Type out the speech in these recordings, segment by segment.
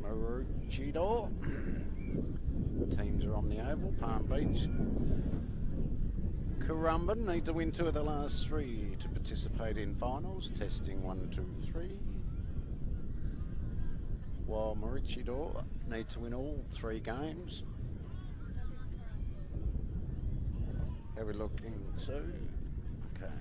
Maroochydore. Teams are on the oval. Palm Beach. Currumbin need to win 2 of the last 3 to participate in finals. Testing 1, 2, 3. While Maroochydore need to win all 3 games. How are we looking, Sue? Okay.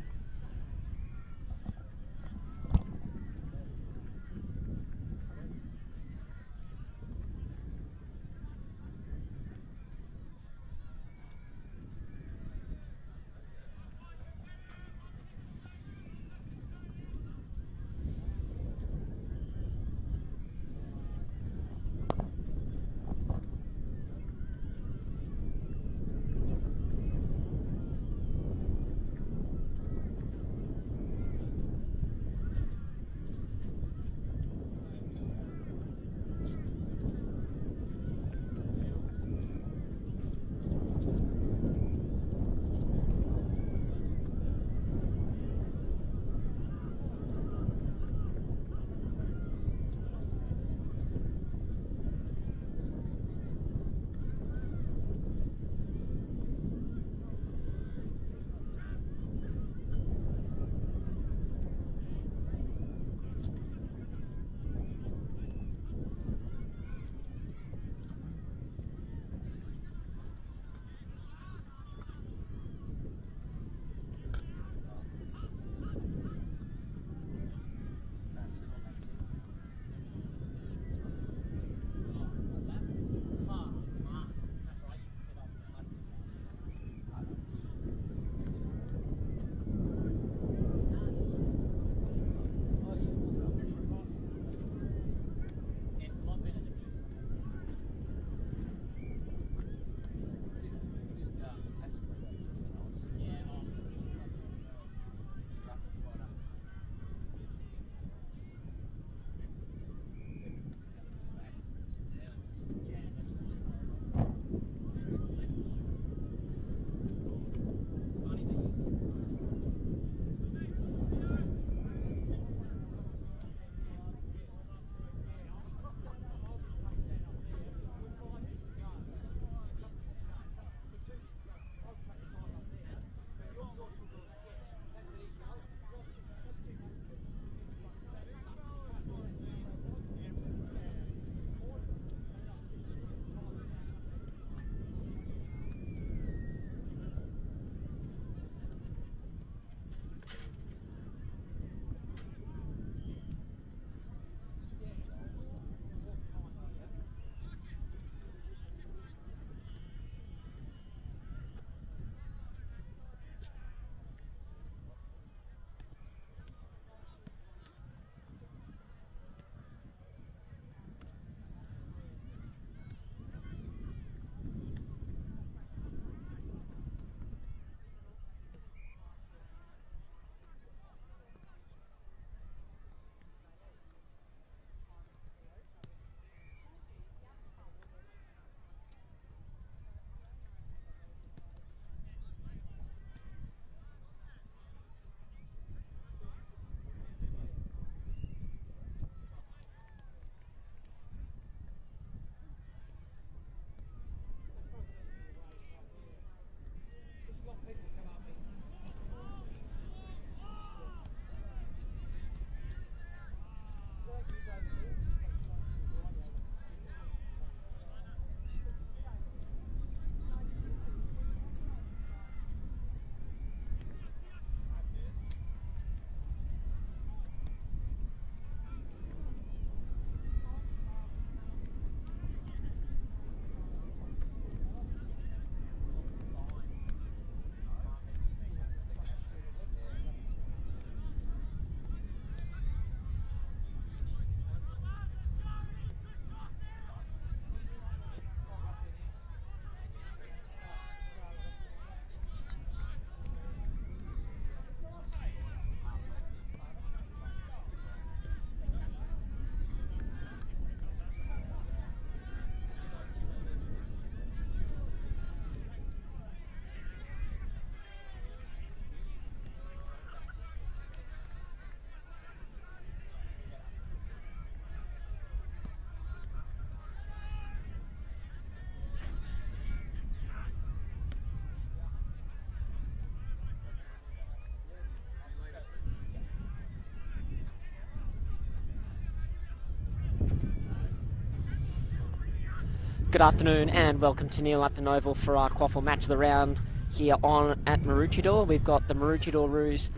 Good afternoon and welcome to Neil Upton Oval for our QAFL match of the round here on at Maroochydore. We've got the Maroochydore Roos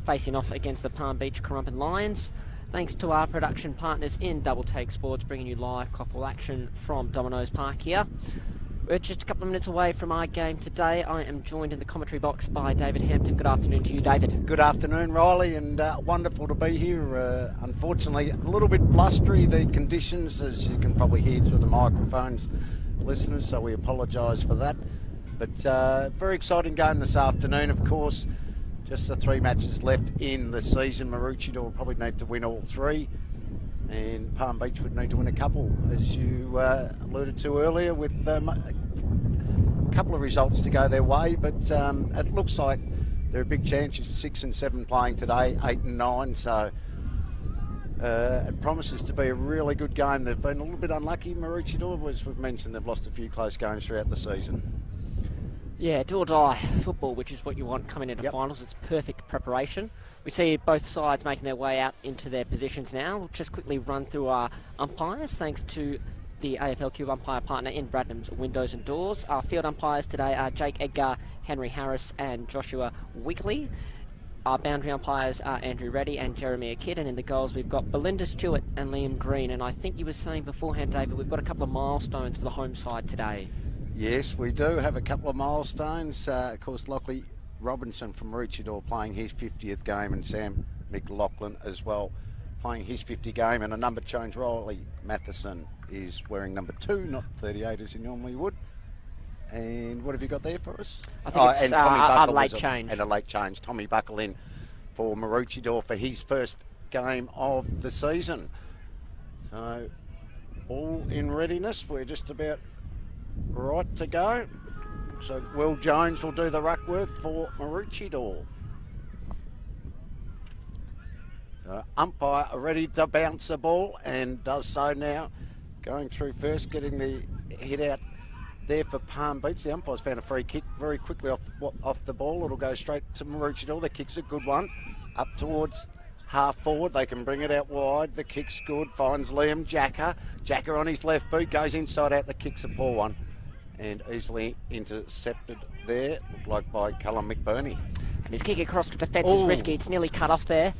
facing off against the Palm Beach Currumbin Lions. Thanks to our production partners in Double Take Sports, bringing you live QAFL action from Domino's Park here. We're just a couple of minutes away from our game today. I am joined in the commentary box by David Hampton. Good afternoon to you, David. Good afternoon, Riley, and wonderful to be here. Unfortunately, a little bit blustery, the conditions, as you can probably hear through the microphones, listeners, so we apologise for that. But very exciting game this afternoon, of course. Just the 3 matches left in the season. Maroochydore will probably need to win all 3. And Palm Beach would need to win a couple, as you alluded to earlier, with a couple of results to go their way. But it looks like there are big chances, 6 and 7 playing today, 8 and 9. So it promises to be a really good game. They've been a little bit unlucky, Maroochydore, as we've mentioned. They've lost a few close games throughout the season. Yeah, do or die football, which is what you want coming into finals. It's perfect preparation. We see both sides making their way out into their positions now. We'll just quickly run through our umpires, thanks to the AFL umpire partner in Bradham's Windows and Doors. Our field umpires today are Jake Edgar, Henry Harris and Joshua Weekly. Our boundary umpires are Andrew Reddy and Jeremy Kidd, and in the goals we've got Belinda Stewart and Liam Green. And I think you were saying beforehand, David, we've got a couple of milestones for the home side today. Yes, we do have a couple of milestones. Of course, Lockley Robinson from Maroochydore playing his 50th game, and Sam McLaughlin as well playing his 50th game, and a number change. Riley Matheson is wearing number 2, not 38 as he normally would. And what have you got there for us? I think it's and Tommy Buckle a late change. And a late change. Tommy Buckle in for Maroochydore for his first game of the season. So all in readiness. We're just about right to go. So Will Jones will do the ruck work for Maroochydore. So umpire ready to bounce the ball and does so now. Going through first, getting the hit out there for Palm Beach. The umpire's found a free kick very quickly off the ball. It'll go straight to Maroochydore. The kick's a good one. Up towards half forward. They can bring it out wide. The kick's good. Finds Liam Jacker. Jacker on his left boot. Goes inside out. The kick's a poor one. And easily intercepted there, looked like by Callum McBurney. And his kick across the defence is risky. It's nearly cut off there.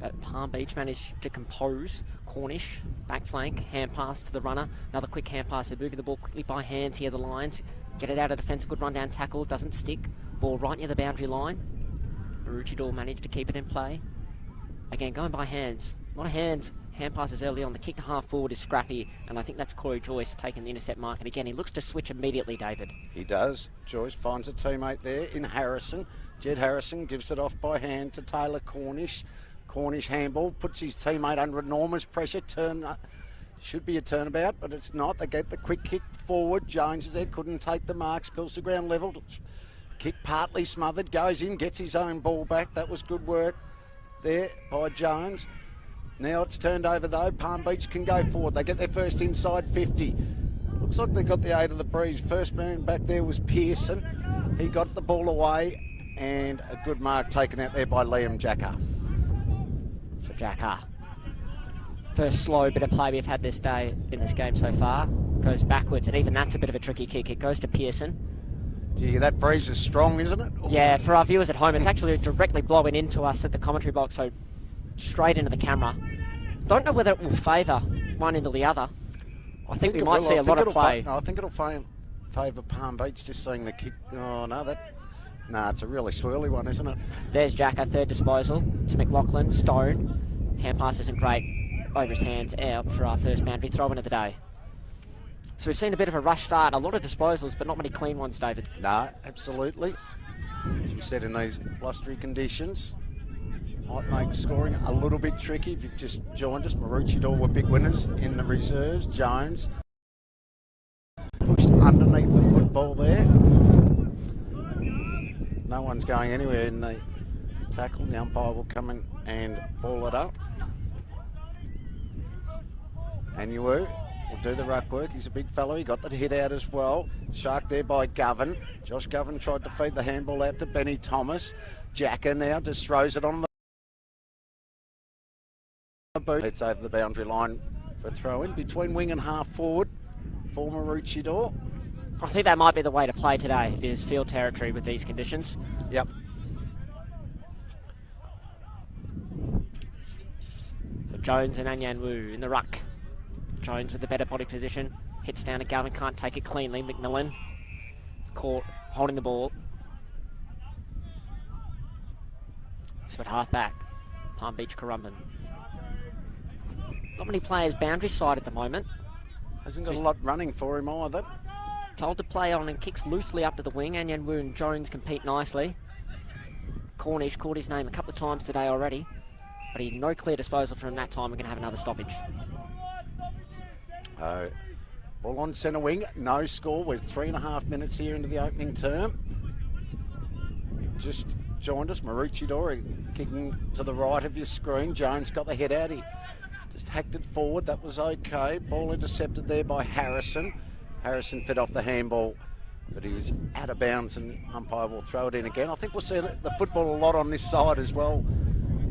But Palm Beach managed to compose. Cornish, back flank, hand pass to the runner. Another quick hand pass. They're moving the ball quickly by hands here, the Lions. Get it out of defence. Good run down tackle. Doesn't stick. Ball right near the boundary line. Maroochydore managed to keep it in play. Again, going by hands. A lot of hands. Hand passes early on. The kick to half forward is scrappy, and I think that's Corey Joyce taking the intercept mark. And again, he looks to switch immediately, David. He does. Joyce finds a teammate there in Harrison. Jed Harrison gives it off by hand to Taylor Cornish. Cornish handball, puts his teammate under enormous pressure. Should be a turnabout, but it's not. They get the quick kick forward. Jones is there, couldn't take the mark, spills the ground level. Kick partly smothered, goes in, gets his own ball back. That was good work there by Jones. Now it's turned over though. Palm Beach can go forward. They get their first inside 50. Looks like they got the aid of the breeze. First man back there was Pearson. He got the ball away, and a good mark taken out there by Liam Jacker. So Jacker, first slow bit of play we've had this day in this game so far. Goes backwards, and even that's a bit of a tricky kick. It goes to Pearson. Gee, that breeze is strong, isn't it? Yeah, for our viewers at home, it's actually directly blowing into us at the commentary box, so straight into the camera. Don't know whether it will favour one into the other. I think we might see a lot of play. I think it'll favour Palm Beach, just seeing the kick. Oh, no, it's a really swirly one, isn't it? There's Jacker, third disposal to McLaughlin. Stone. Hand pass isn't great. Over his hands out for our first boundary throw-in of the day. So we've seen a bit of a rush start, a lot of disposals, but not many clean ones, David. No, absolutely. As you said, in these blustery conditions, might make scoring a little bit tricky. If you've just joined us, Maroochydore were big winners in the reserves. Jones pushed underneath the football there. No one's going anywhere in the tackle. The umpire will come in and ball it up. Anu will do the ruck work. He's a big fellow. He got the hit out as well. Shark there by Govan. Josh Govan tried to feed the handball out to Benny Thomas. Jacker now just throws it on the boot. It's over the boundary line for throw-in between wing and half forward for Maroochydore. I think that might be the way to play today, is field territory with these conditions. Yep. So Jones and Anyan Wu in the ruck. Jones with the better body position. Hits down to Galvin, can't take it cleanly. McMillan is caught holding the ball. So at half back, Palm Beach Currumbin. Not many players boundary side at the moment. Hasn't got a lot running for him either. Told to play on and kicks loosely up to the wing. Anyan Wu and Jones compete nicely. Cornish called his name a couple of times today already, but he's no clear disposal from that time. We're going to have another stoppage. Ball on centre wing, no score. We're 3.5 minutes here into the opening term. Just joined us, Maroochydore kicking to the right of your screen. Jones got the head out. He just hacked it forward. That was okay. Ball intercepted there by Harrison. Harrison fed off the handball, but he was out of bounds, and umpire will throw it in again. I think we'll see the football a lot on this side as well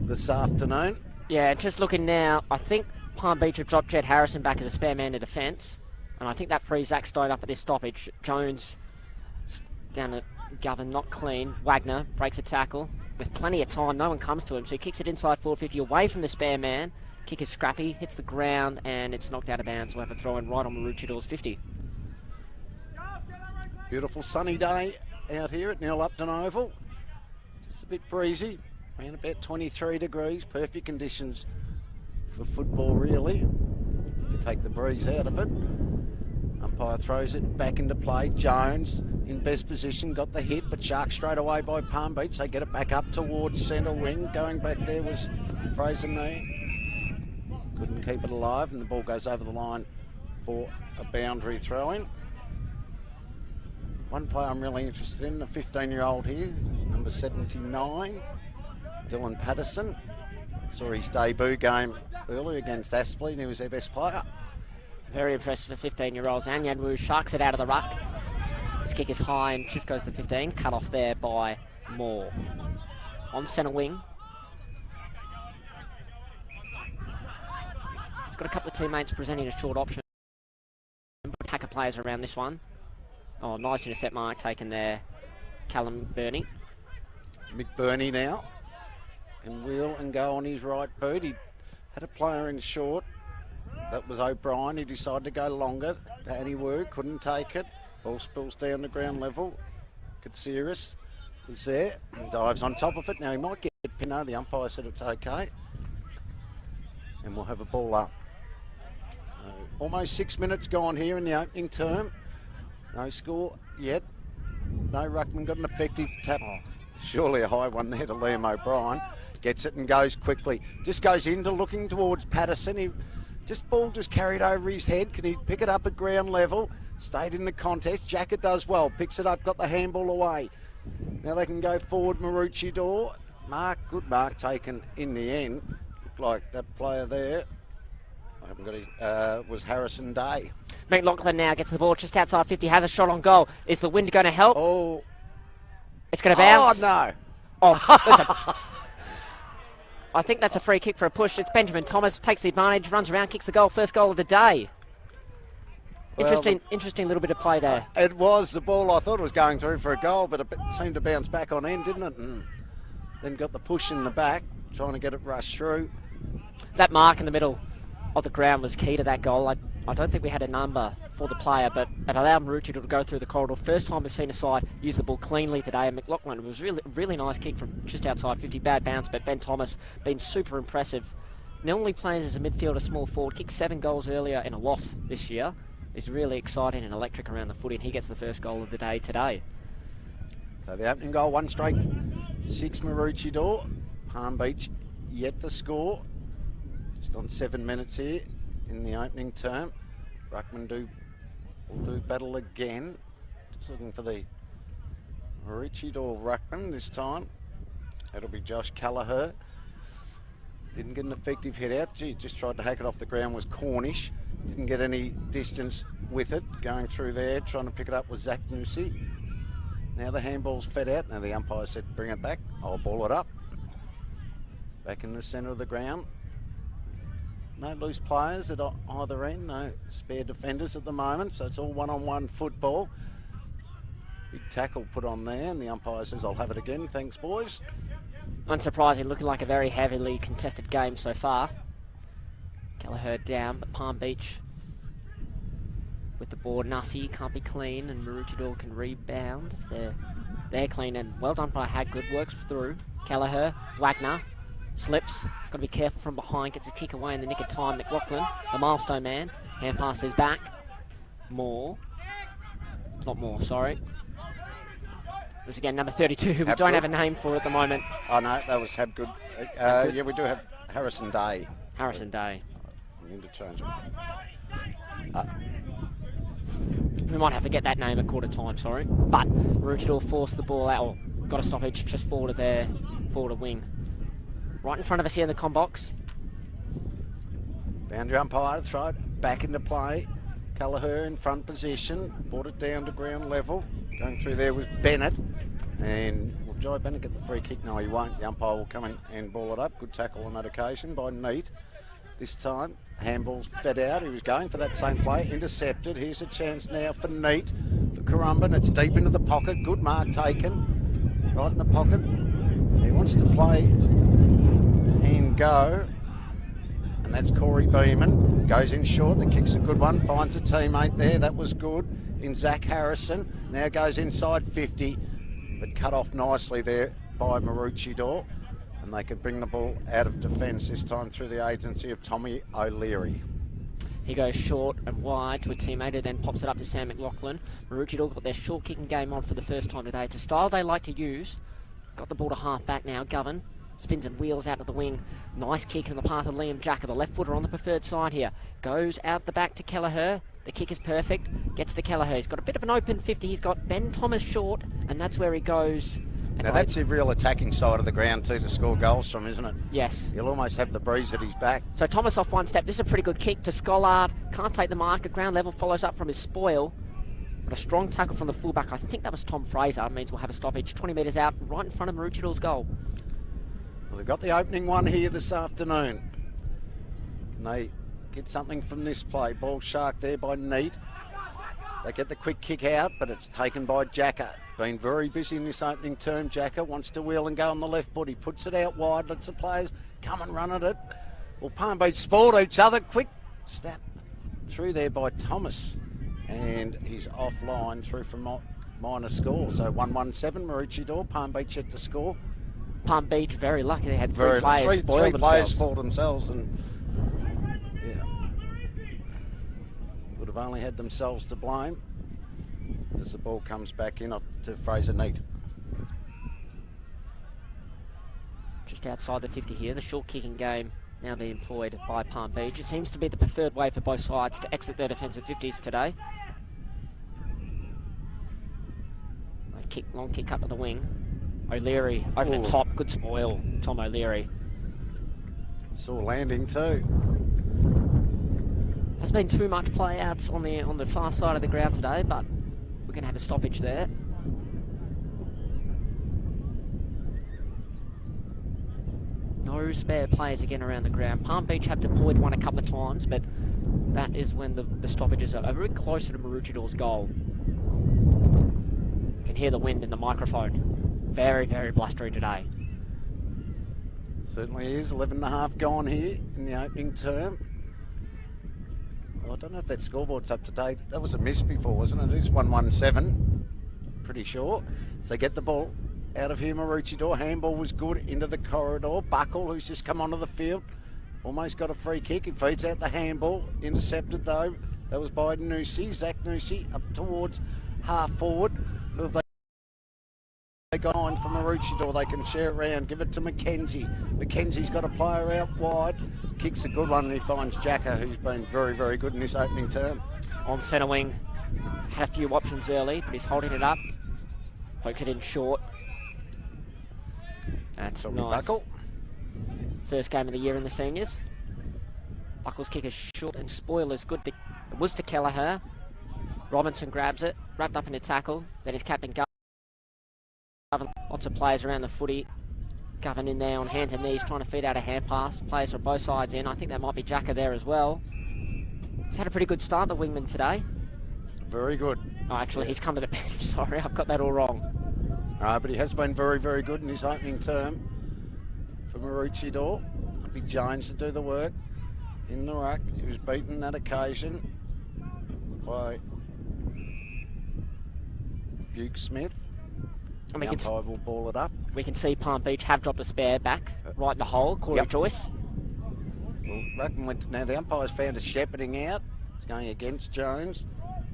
this afternoon. Yeah, just looking now, I think Palm Beach have dropped Jed Harrison back as a spare man to defence, and I think that frees Zach Stone up at this stoppage. Jones down at Govan, not clean. Wagner breaks a tackle with plenty of time. No one comes to him, so he kicks it inside forward 50 away from the spare man. Kick is scrappy, hits the ground, and it's knocked out of bounds. We'll have a throw in right on Maroochidore's 50. Beautiful sunny day out here at Neil Upton Oval. Just a bit breezy, around about 23 degrees. Perfect conditions for football, really, if you take the breeze out of it. Umpire throws it back into play. Jones in best position, got the hit, but shark straight away by Palm Beach. They get it back up towards centre wing. Going back there was Fraser Knee. Couldn't keep it alive, and the ball goes over the line for a boundary throw-in. One player I'm really interested in, a 15-year-old here, number 79, Dylan Patterson. Saw his debut game earlier against Aspley, and he was their best player. Very impressive for 15-year-olds. Anyan Wu sharks it out of the ruck. This kick is high and just goes to 15. Cut off there by Moore. On centre wing. He's got a couple of teammates presenting a short option. Pack of players around this one. Oh, nice intercept mark taken there. Callum Burney. McBurney now can wheel and go on his right boot. He had a player in short. That was O'Brien. He decided to go longer. Danny Wu couldn't take it. Ball spills down to ground level. Katsiris is there. Dives on top of it. Now he might get Pinot. The umpire said it's okay. And we'll have a ball up. Almost 6 minutes gone here in the opening term. No score yet. No ruckman got an effective tap. Surely a high one there to Liam O'Brien. Gets it and goes quickly. Just goes into looking towards Patterson. Ball just carried over his head. Can he pick it up at ground level? Stayed in the contest. Jacket does well. Picks it up, got the handball away. Now they can go forward, Maroochydore. Good mark taken in the end. Looked like that player there, I haven't got his, was Harrison Day. McLaughlin now gets the ball just outside 50, has a shot on goal. Is the wind going to help? Oh. It's going to bounce. Oh, no. Oh, listen. I think that's a free kick for a push. It's Benjamin Thomas, takes the advantage, runs around, kicks the goal, first goal of the day. Interesting little bit of play there. It was. The ball, I thought it was going through for a goal, but it seemed to bounce back on end, didn't it? And then got the push in the back, trying to get it rushed through. That mark in the middle of the ground was key to that goal. I don't think we had a number for the player, but it allowed Maroochydore to go through the corridor. First time we've seen a side use the ball cleanly today. And McLaughlin, it was really nice kick from just outside 50. Bad bounce, but Ben Thomas been super impressive. Not only plays as a midfielder, small forward, kicked 7 goals earlier in a loss this year. Is really exciting and electric around the footy, and he gets the first goal of the day today. So the opening goal, 1 straight, 6 Maroochydore. Palm Beach yet to score. Just on 7 minutes here in the opening term. Ruckman will do battle again. Just looking for the Maroochydore Ruckman this time. That'll be Josh Callagher. Didn't get an effective hit out. Just tried to hack it off the ground, was Cornish. Didn't get any distance with it. Going through there, trying to pick it up was Zach Nussi. Now the handball's fed out. Now the umpire said, bring it back. I'll ball it up. Back in the centre of the ground. No loose players at either end, no spare defenders at the moment, so it's all one-on-one football. Big tackle put on there, and the umpire says, I'll have it again. Thanks, boys. Unsurprising, looking like a very heavily contested game so far. Kelleher down, but Palm Beach with the ball. Nussie can't be clean, and Maroochydore can rebound if they're clean. And well done by Haggood, works through. Kelleher, Wagner, slips. Got to be careful from behind, gets a kick away in the nick of time. McLaughlin, the milestone man, hand pass his back. Moore. Not Moore, sorry. It was again number 32, who we don't have a name for at the moment. Oh no, that was Habgood. Yeah, we do have Harrison Day. Harrison Day. Interchangeable. We might have to get that name at quarter time, sorry. But Maroochydore forced the ball out, or got a stoppage just forward of their forward wing. Right in front of us here in the com box. Boundary umpire, throw it back into play. Kelleher in front position, brought it down to ground level. Going through there was Bennett. And will Jai Bennett get the free kick? No, he won't. The umpire will come in and ball it up. Good tackle on that occasion by Neat. This time, handball's fed out. He was going for that same play, intercepted. Here's a chance now for Neat, for Currumbin. It's deep into the pocket. Good mark taken. Right in the pocket. He wants to play and go. And that's Corey Beeman. Goes in short. The kick's a good one. Finds a teammate there. That was good in Zach Harrison. Now goes inside 50. But cut off nicely there by Maroochydore. And they can bring the ball out of defence this time through the agency of Tommy O'Leary. He goes short and wide to a teammate who then pops it up to Sam McLaughlin. Maroochydore got their short kicking game on for the first time today. It's a style they like to use. Got the ball to half back now. Govan spins and wheels out of the wing. Nice kick in the path of Liam Jacker, the left footer on the preferred side here. Goes out the back to Kelleher. The kick is perfect. Gets to Kelleher. He's got a bit of an open 50. He's got Ben Thomas short, and that's where he goes. Now that's the real attacking side of the ground too to score goals from, isn't it? Yes. You'll almost have the breeze at his back. So Thomas off one step. This is a pretty good kick to Scollard. Can't take the mark at ground level. Follows up from his spoil. But a strong tackle from the fullback. I think that was Tom Fraser. Means we'll have a stoppage 20 metres out right in front of Maroochidore's goal. Well, they've got the opening one here this afternoon. And they get something from this play. Ball shark there by Neat. They get the quick kick out, but it's taken by Jacker. Been very busy in this opening term. Jacker wants to wheel and go on the left foot. He puts it out wide, lets the players come and run at it. Well, Palm Beach spoiled each other. Quick snap through there by Thomas. And he's offline through from minor score. So 1-1-7, Maroochydore. Palm Beach yet to score. Palm Beach very lucky they had three players spoil themselves. And yeah, would have only had themselves to blame as the ball comes back in to Fraser Neat. Just outside the 50 here, the short kicking game now being employed by Palm Beach. It seems to be the preferred way for both sides to exit their defensive 50s today. Long kick up to the wing. O'Leary over the top, good spoil. Tom O'Leary. Saw landing too. Has been too much play outs on the far side of the ground today, but we're going to have a stoppage there. No spare players again around the ground. Palm Beach have deployed one a couple of times, but that is when the stoppages are very closer to Maroochidore's goal. You can hear the wind in the microphone. Very, very blustery today. Certainly is. 11.5 gone here in the opening term. Well, I don't know if that scoreboard's up to date. That was a miss before, wasn't it? It is 1-1-7. Pretty sure. So get the ball out of here, Maroochydore. Handball was good into the corridor. Buckle, who's just come onto the field, almost got a free kick. He feeds out the handball. Intercepted though. That was by Noosie. Zach Noosie up towards half forward. Who have they got on from Maroochydore? They can share it around. Give it to Mackenzie. Mackenzie's got a player out wide. Kicks a good one and he finds Jacker, who's been very, very good in this opening term. On centre wing. Had a few options early, but he's holding it up. Poked it in short. That's Tommy nice. Buckle. First game of the year in the seniors. Buckle's kick is short and spoiler's good. It was to Kelleher. Robinson grabs it, wrapped up in a tackle. Then his captain Govan. Lots of players around the footy. Govern in there on hands and knees trying to feed out a hand pass. Players from both sides in. I think that might be Jacker there as well. He's had a pretty good start, the wingman, today. Very good. Oh, actually, he's come to the bench. Sorry, I've got that all wrong. But he has been very, very good in his opening term for Maroochydore. It'll be Jones to do the work in the ruck. He was beaten that occasion by Buke Smith. And the umpire will ball it up. We can see Palm Beach have dropped a spare back right in the hole. Corey Joyce. Well, Ruckman went. Now the umpire's found a shepherding out. It's going against Jones.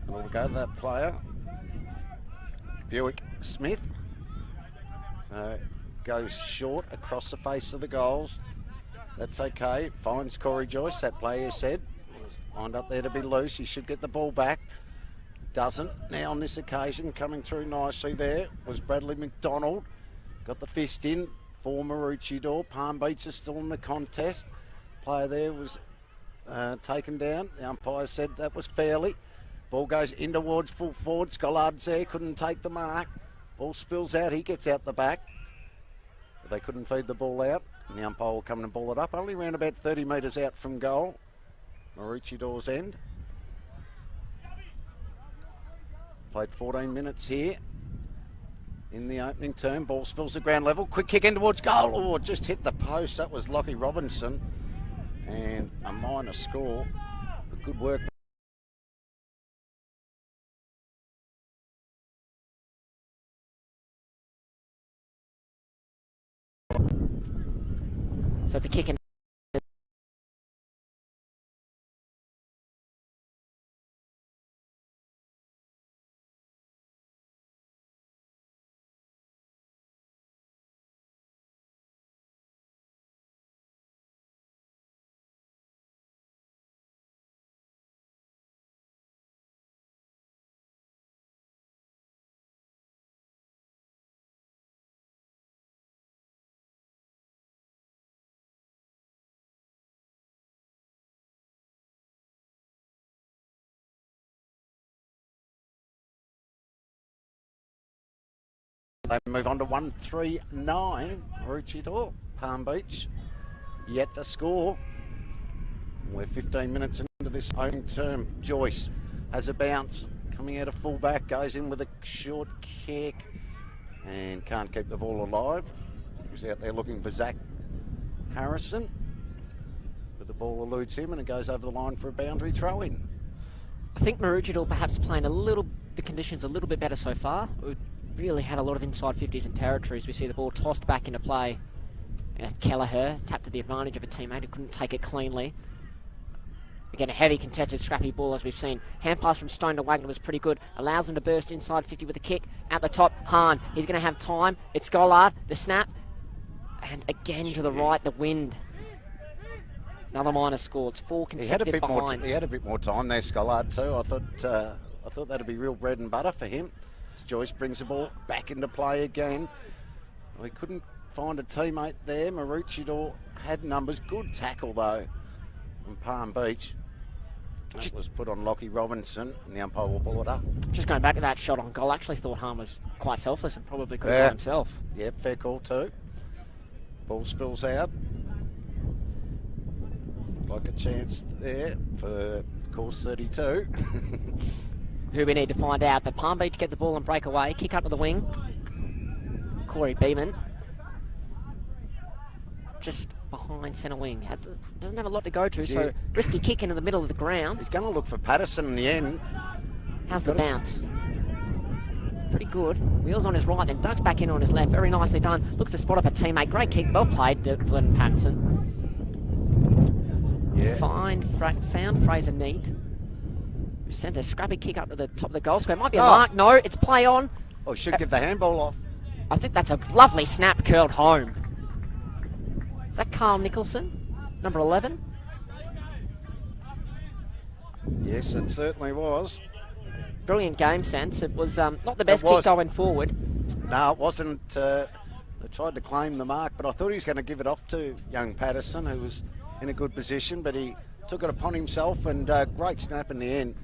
We'll go to that player. Buick Smith. So goes short across the face of the goals. That's okay. Finds Corey Joyce. That player said he's lined up there to be loose. He should get the ball back. Doesn't. Now on this occasion, coming through nicely there was Bradley McDonald. Got the fist in for Maroochydore. Palm Beach is still in the contest. Player there was taken down. The umpire said that was fairly. Ball goes in towards full forward. Scollard's there, couldn't take the mark. Ball spills out, he gets out the back. But they couldn't feed the ball out. And the umpire will come and ball it up. Only around about 30 metres out from goal. Maroochidore's end. Played 14 minutes here in the opening term. Ball spills the ground level. Quick kick in towards goal. Oh, just hit the post. That was Lockie Robinson. And a minor score. But good work. So the kick in. They move on to 1-3-9. Maroochydore, Palm Beach, yet to score. We're 15 minutes into this opening term. Joyce has a bounce, coming out of fullback, goes in with a short kick and can't keep the ball alive. He's out there looking for Zach Harrison, but the ball eludes him and it goes over the line for a boundary throw in. I think Maroochydore perhaps playing the conditions a little bit better so far. We've really had a lot of inside 50s and territories. We see the ball tossed back into play. And Kelleher tapped to the advantage of a teammate who couldn't take it cleanly. Again, a heavy contested scrappy ball as we've seen. Hand pass from Stone to Wagner was pretty good. Allows him to burst inside 50 with a kick. At the top, Hahn. He's going to have time. It's Gollard. The snap. And again to the right, the wind. Another minor score. It's 4 consecutive behinds. He had a bit more time there, Scollard, too. I thought that'd be real bread and butter for him. Joyce brings the ball back into play again. Well, he couldn't find a teammate there. Maroochydore had numbers. Good tackle, though, from Palm Beach. That was put on Lockie Robinson, and the umpire will pull it up. Just going back to that shot on goal, I actually thought Hahn was quite selfless and probably could have got himself. Yeah, fair call, too. Ball spills out. Like a chance there for course 32. Who we need to find out, but Palm Beach get the ball and break away. Kick up to the wing. Corey Beeman. Just behind centre wing. Doesn't have a lot to go to, so risky kick into the middle of the ground. He's going to look for Patterson in the end. How's the bounce? Pretty good. Wheels on his right, then ducks back in on his left. Very nicely done. Looks to spot up a teammate. Great kick. Well played, Glenn Patterson. Yeah. Found Fraser Neat. Who sends a scrappy kick up to the top of the goal square. Might be a mark. No, it's play on. Oh, should give the handball off. I think that's a lovely snap curled home. Is that Carl Nicholson, number 11? Yes, it certainly was. Brilliant game sense. It was not the best kick going forward. No, it wasn't. They tried to claim the mark, but I thought he was going to give it off to young Patterson, who was in a good position, but he took it upon himself, and great snap in the end.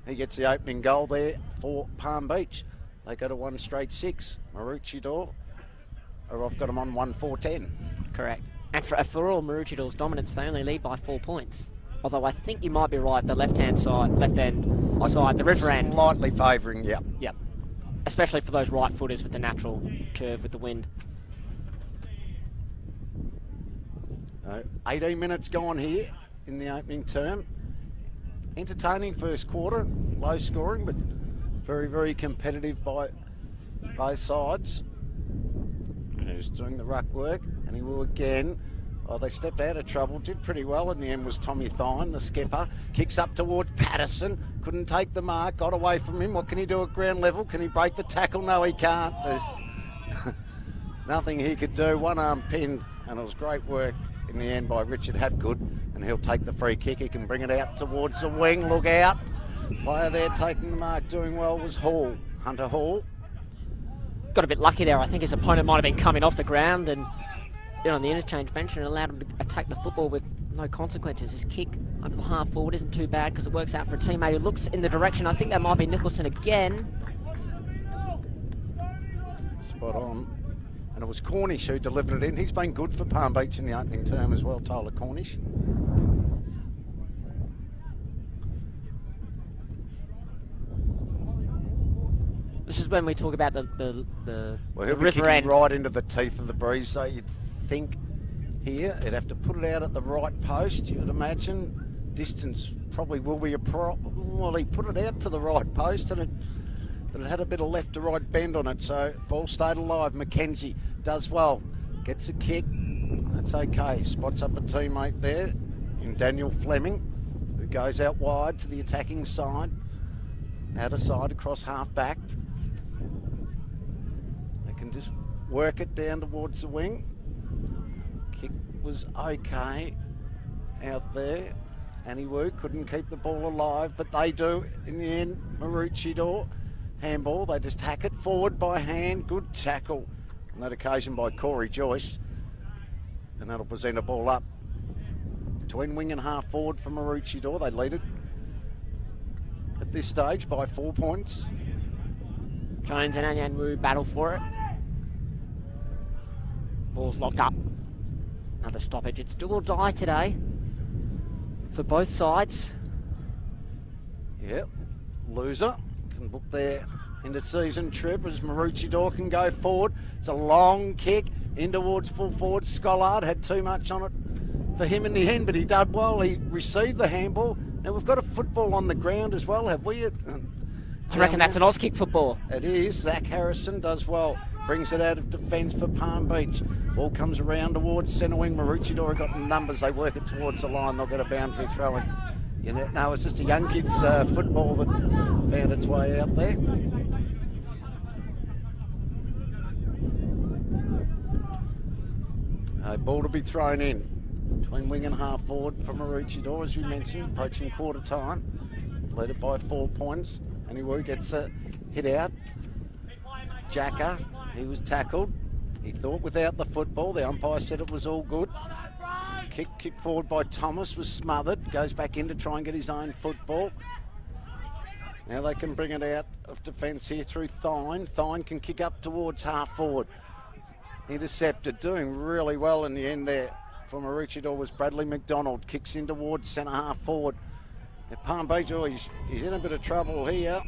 He gets the opening goal there for Palm Beach. They go to 1 straight 6. Maroochydore or I've got them on 1-4-10. Correct. And for all Maroochidore's dominance, they only lead by 4 points. Although I think you might be right, the left end side, the river end. Slightly favouring, yeah. Yep. Especially for those right footers with the natural curve with the wind. 18 minutes gone here in the opening term. Entertaining first quarter, low scoring, but very, very competitive by both sides. He's doing the ruck work, and he will again. Oh, they stepped out of trouble, did pretty well. In the end was Tommy Thine, the skipper. Kicks up towards Patterson. Couldn't take the mark, got away from him. What can he do at ground level? Can he break the tackle? No, he can't. There's nothing he could do. One arm pinned, and it was great work in the end by Richard Hapgood. And he'll take the free kick. He can bring it out towards the wing. Look out. Player there taking the mark, doing well, was Hall. Hunter Hall. Got a bit lucky there. I think his opponent might have been coming off the ground and been on the interchange bench and allowed him to attack the football with no consequences. His kick over the half forward isn't too bad because it works out for a teammate who looks in the direction. I think that might be Nicholson again. Spot on. And it was Cornish who delivered it in. He's been good for Palm Beach in the opening term as well, Tyler Cornish. This is when we talk about the well, he'll be river kicking end. right into the teeth of the breeze, so you'd think here he'd have to put it out at the right post, you would imagine. Distance probably will be a problem. Well, he put it out to the right post, but it had a bit of left to right bend on it, so ball stayed alive. Mackenzie does well, gets a kick, that's okay. Spots up a teammate there in Daniel Fleming, who goes out wide to the attacking side, outer side across half back. Can just work it down towards the wing. Kick was okay out there. Aniwu couldn't keep the ball alive, but they do in the end. Maroochydore handball, they just hack it forward by hand. Good tackle on that occasion by Corey Joyce, and that'll present a ball up between wing and half forward for Maroochydore. They lead it at this stage by 4 points. Jones and Anyanwu battle for it. Ball's locked up. Another stoppage. It's do or die today for both sides. Yeah, loser can book their end-of-season trip as Maroochydore can go forward. It's a long kick in towards full forward. Scollard had too much on it for him in the end, but he did well. He received the handball. Now we've got a football on the ground as well, have we? I reckon that's an Auskick football. It is. Zach Harrison does well. Brings it out of defence for Palm Beach. Ball comes around towards centre wing. Maroochydore have got numbers. They work it towards the line. They'll get a boundary throw in. You know, no, it's just a young kid's football that found its way out there. Ball to be thrown in between wing and half forward for Maroochydore, as we mentioned, approaching quarter time. Led it by 4 points. Aniwu gets a hit out. Jacker, he was tackled. He thought without the football. The umpire said it was all good. Kick forward by Thomas was smothered. Goes back in to try and get his own football. Now they can bring it out of defence here through Thine. Thine can kick up towards half forward. Intercepted, doing really well in the end there. For Maroochydore was Bradley McDonald. Kicks in towards centre half forward. Now Palm Beach, he's in a bit of trouble here.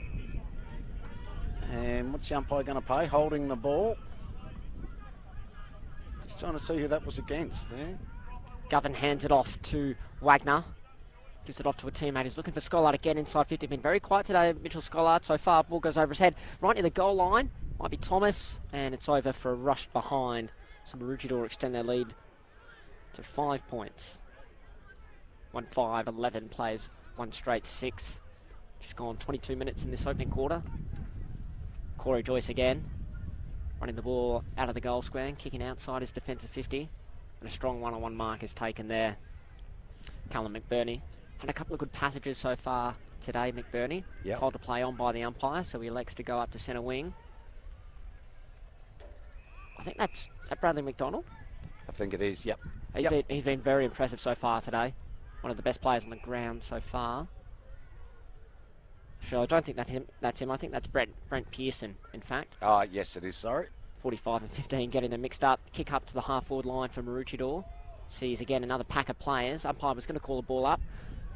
And what's the umpire going to pay? Holding the ball. Just trying to see who that was against there. Govan hands it off to Wagner. Gives it off to a teammate. He's looking for Scollard again inside 50. Been very quiet today, Mitchell Scollard. So far, ball goes over his head. Right near the goal line. Might be Thomas. And it's over for a rush behind. So Maroochydore extend their lead to 5 points. 1-5-11 plays. One straight 6. Just gone 22 minutes in this opening quarter. Corey Joyce again. Running the ball out of the goal square and kicking outside his defensive 50. And a strong one-on-one mark is taken there. Callum McBurney. Had a couple of good passages so far today, McBurney. Yep. Told to play on by the umpire, so he elects to go up to centre wing. I think is that Bradley McDonald? I think it is, yep. He's been very impressive so far today. One of the best players on the ground so far. Sure, I don't think that's him. I think that's Brent Pearson, in fact. Yes, it is, sorry. 45 and 15 getting them mixed up. Kick up to the half-forward line for Maroochydore. Sees again another pack of players. Umpire was going to call the ball up,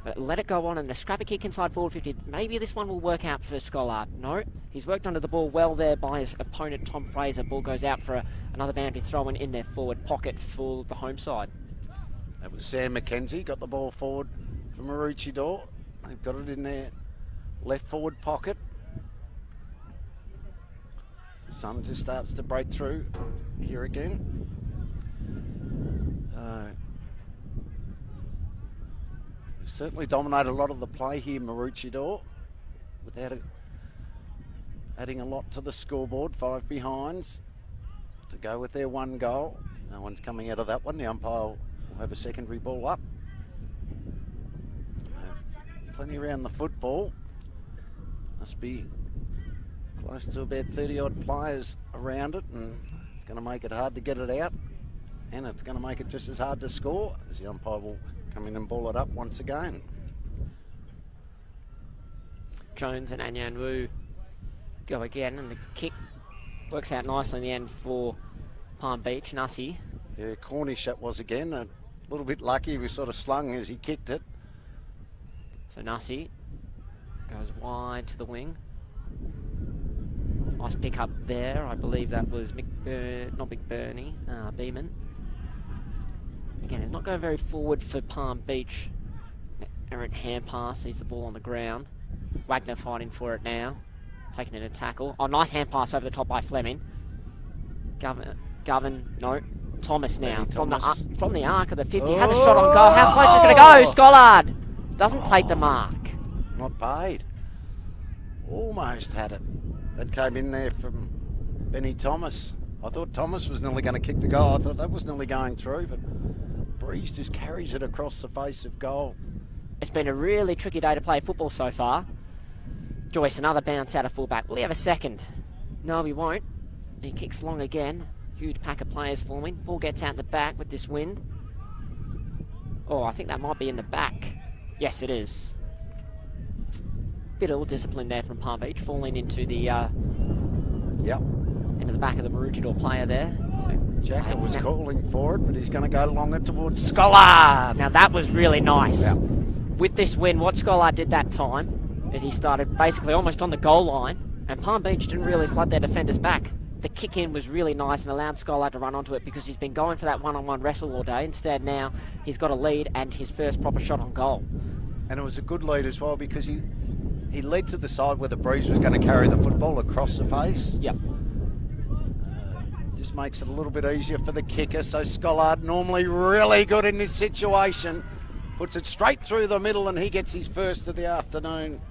but let it go on, and a scrappy kick inside forward 50. Maybe this one will work out for Scollard. No, he's worked under the ball well there by his opponent Tom Fraser. Ball goes out for another boundary throw in their forward pocket for the home side. That was Sam McKenzie, got the ball forward for Maroochydore. They've got it in their left forward pocket. The sun just starts to break through here again. We've certainly dominated a lot of the play here, Maroochydore, without adding a lot to the scoreboard. 5 behinds to go with their 1 goal. No one's coming out of that one. The umpire will have a secondary ball up. Plenty around the football. Must be close to about 30 odd players around it, and it's going to make it hard to get it out, and it's going to make it just as hard to score, as the umpire will come in and ball it up once again. Jones and Anyan Wu go again, and the kick works out nicely in the end for Palm Beach. Nussie. Yeah, Cornish that was again. A little bit lucky, he was sort of slung as he kicked it. So Nussie goes wide to the wing. Nice pick up there. I believe that was Beeman. Again, he's not going very forward for Palm Beach. Errant hand pass, sees the ball on the ground. Wagner fighting for it now. Taking in a tackle. Oh, nice hand pass over the top by Fleming. Govern, no. Thomas now. From the arc of the 50. Has a shot on goal. How close is it going to go? Scollard doesn't take the mark. Not paid. Almost had it. That came in there from Benny Thomas. I thought Thomas was nearly going to kick the goal. I thought that was nearly going through, but Breeze just carries it across the face of goal. It's been a really tricky day to play football so far. Joyce, another bounce out of fullback. Will he have a second? No, he won't. He kicks long again. Huge pack of players forming. Ball gets out the back with this wind. Oh, I think that might be in the back. Yes, it is. Bit of discipline there from Palm Beach, falling into the into the back of the Maroochydore player there. Jacker was calling for it, but he's going to go along it towards Scollard. Now that was really nice. Yeah. With this win, what Scollard did that time is he started basically almost on the goal line, and Palm Beach didn't really flood their defenders back. The kick in was really nice and allowed Scollard to run onto it because he's been going for that one-on-one wrestle all day. Instead now he's got a lead and his first proper shot on goal. And it was a good lead as well because he led to the side where the Breeze was going to carry the football across the face. Yep. Just makes it a little bit easier for the kicker. So Scollard, normally really good in this situation, puts it straight through the middle and he gets his first of the afternoon.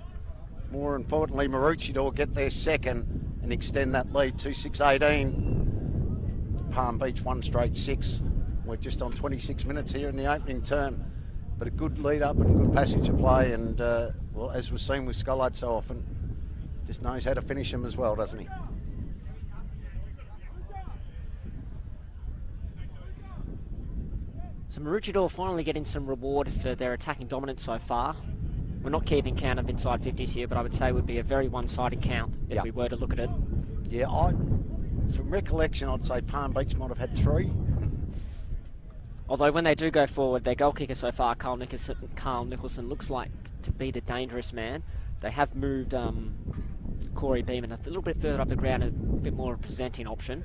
More importantly, Maroochydore get their second and extend that lead to 6-18. Palm Beach 1 straight 6. We're just on 26 minutes here in the opening term. But a good lead up and a good passage of play, and well, as we've seen with Scollard so often, just knows how to finish him as well, doesn't he? So Maroochydore finally getting some reward for their attacking dominance so far. We're not keeping count of inside 50s here, but I would say it would be a very one-sided count if we were to look at it. Yeah, from recollection, I'd say Palm Beach might have had 3. Although when they do go forward, their goal kicker so far, Carl Nicholson looks like to be the dangerous man. They have moved Corey Beeman a little bit further up the ground, a bit more of a presenting option.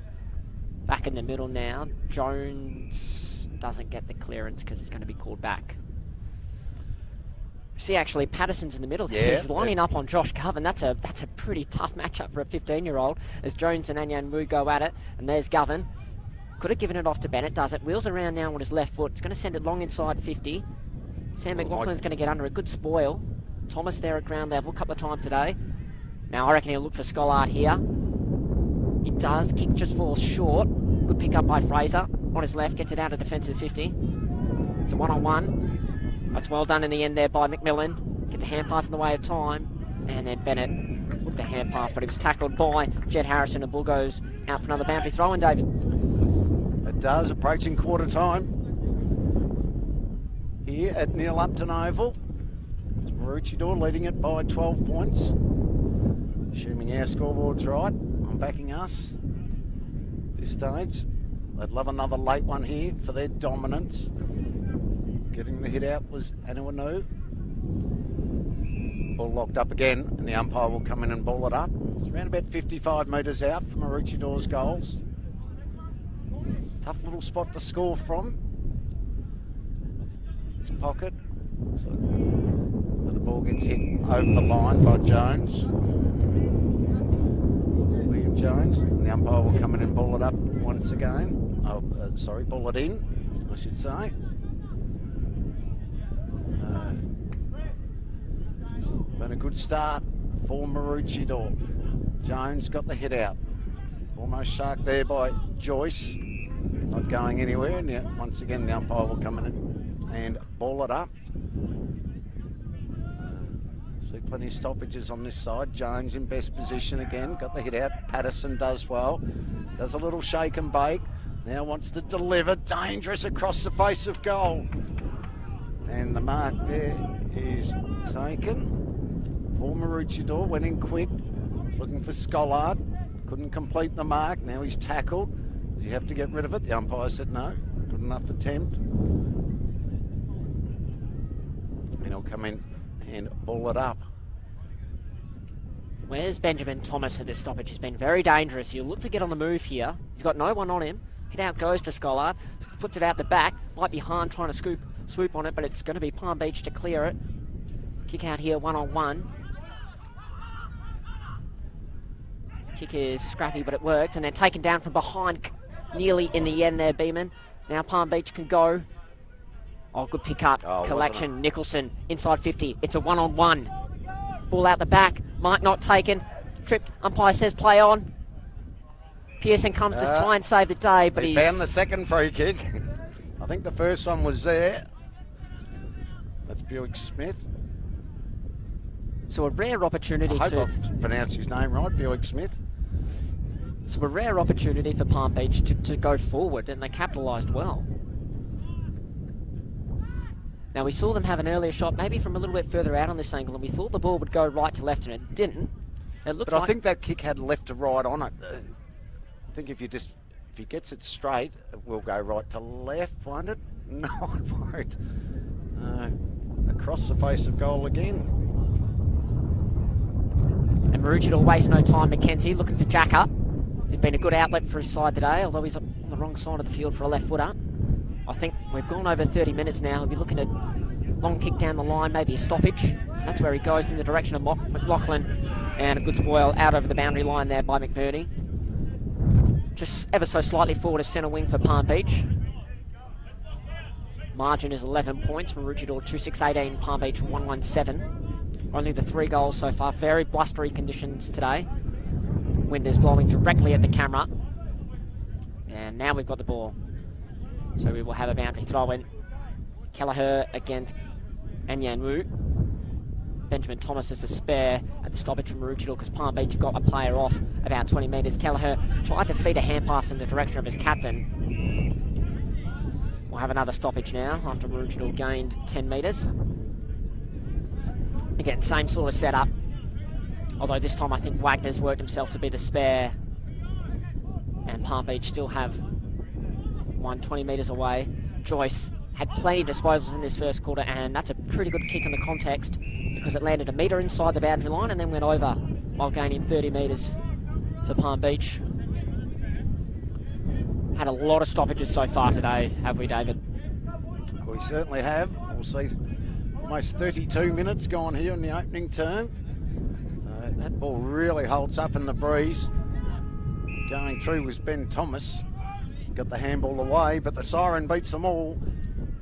Back in the middle now, Jones doesn't get the clearance because he's going to be called back. See, actually, Patterson's in the middle. Yeah, he's lining up on Josh Govan. That's a pretty tough matchup for a 15-year-old as Jones and Anyan Wu go at it. And there's Govan. Could have given it off to Bennett, does it? Wheels around now on his left foot. It's going to send it long inside 50. Sam McLaughlin's going to get under a good spoil. Thomas there at ground level a couple of times today. Now I reckon he'll look for Scollard here. He does. Kick just falls short. Good pick up by Fraser. On his left, gets it out of defensive 50. It's a one-on-one. That's well done in the end there by McMillan. Gets a hand pass in the way of time. And then Bennett with the hand pass, but he was tackled by Jed Harrison. And ball goes out for another boundary throw in, David. It does, approaching quarter time here at Neil Upton Oval. It's Maroochydore leading it by 12 points. Assuming our scoreboard's right, I'm backing us. this stage. They'd love another late one here for their dominance. Getting the hit out was Anuanu. Ball locked up again, and the umpire will come in and ball it up. It's around about 55 metres out from Maroochidore's goals. Tough little spot to score from. His pocket. So, where the ball gets hit over the line by Jones. William Jones. And the umpire will come in and ball it up once again. Ball it in, I should say. Been a good start for Maroochydore. Jones got the hit out. Almost sharked there by Joyce. Not going anywhere. And yet, once again, the umpire will come in and ball it up. See plenty of stoppages on this side. Jones in best position again. Got the hit out. Patterson does well. Does a little shake and bake. Now wants to deliver. Dangerous across the face of goal. And the mark there is taken. Paul Maroochydore went in quick. Looking for Scollard. Couldn't complete the mark. Now he's tackled. Does he have to get rid of it? The umpire said no. Good enough attempt. And he'll come in and ball it up. Where's Benjamin Thomas at this stoppage? He's been very dangerous. He'll look to get on the move here. He's got no one on him. Hit out goes to Scollard. Puts it out the back. Might be Hahn trying to swoop on it, but it's going to be Palm Beach to clear it. Kick out here, 1-on-1. Kick is scrappy, but it works. And then taken down from behind nearly in the end there, Beeman. Now Palm Beach can go. Oh, good pick up. Collection. Nicholson inside 50. It's a 1-on-1. Ball out the back. Might not taken. Tripped. Umpire says play on. Pearson comes to try and save the day, but he found the second free kick. I think the first one was there. That's Buick Smith. So a rare opportunity I hope I've pronounced his name right, Buick Smith. So a rare opportunity for Palm Beach to go forward, and they capitalised well. Now we saw them have an earlier shot, maybe from a little bit further out on this angle, and we thought the ball would go right to left, and it didn't. It looked but I think that kick had left to right on it. I think if he gets it straight, it will go right to left, won't it? No, it won't. Across the face of goal again. And Maroochydore waste no time. McKenzie looking for Jacker. He's been a good outlet for his side today, although he's on the wrong side of the field for a left footer. I think we've gone over 30 minutes now. He'll be looking at long kick down the line, maybe a stoppage. That's where he goes in the direction of McLaughlin. And a good spoil out over the boundary line there by McBurney. Just ever so slightly forward of centre wing for Palm Beach. Margin is 11 points. Maroochydore 2-6-18, Palm Beach 1-1-7. Only the 3 goals so far. Very blustery conditions today. Wind is blowing directly at the camera. And now we've got the ball. So we will have a boundary throw in. Kelleher against Anyanwu. Benjamin Thomas is a spare at the stoppage from Maroochydore because Palm Beach got a player off about 20 metres. Kelleher tried to feed a hand pass in the direction of his captain. We'll have another stoppage now after Maroochydore gained 10 metres. Again, same sort of setup. Although this time I think Wagner's worked himself to be the spare. And Palm Beach still have 120 metres away. Joyce had plenty of disposals in this first quarter, and that's a pretty good kick in the context because it landed a metre inside the boundary line and then went over while gaining 30 metres for Palm Beach. Had a lot of stoppages so far today, have we, David? We certainly have. We'll see almost 32 minutes gone here in the opening term. So that ball really holds up in the breeze. Going through was Ben Thomas. Got the handball away, but the siren beats them all.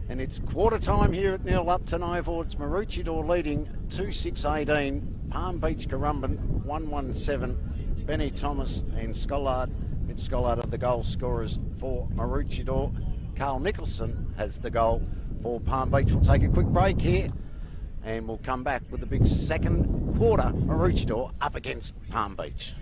And it's quarter time here at 0-up to Novo. It's Maroochydore leading 2-6-18. Palm Beach Currumbin 1-1-7. Benny Thomas and Scollard. Mitch Scollard are the goal scorers for Maroochydore. Carl Nicholson has the goal for Palm Beach. We'll take a quick break here and we'll come back with the big second quarter. Maroochydore up against Palm Beach.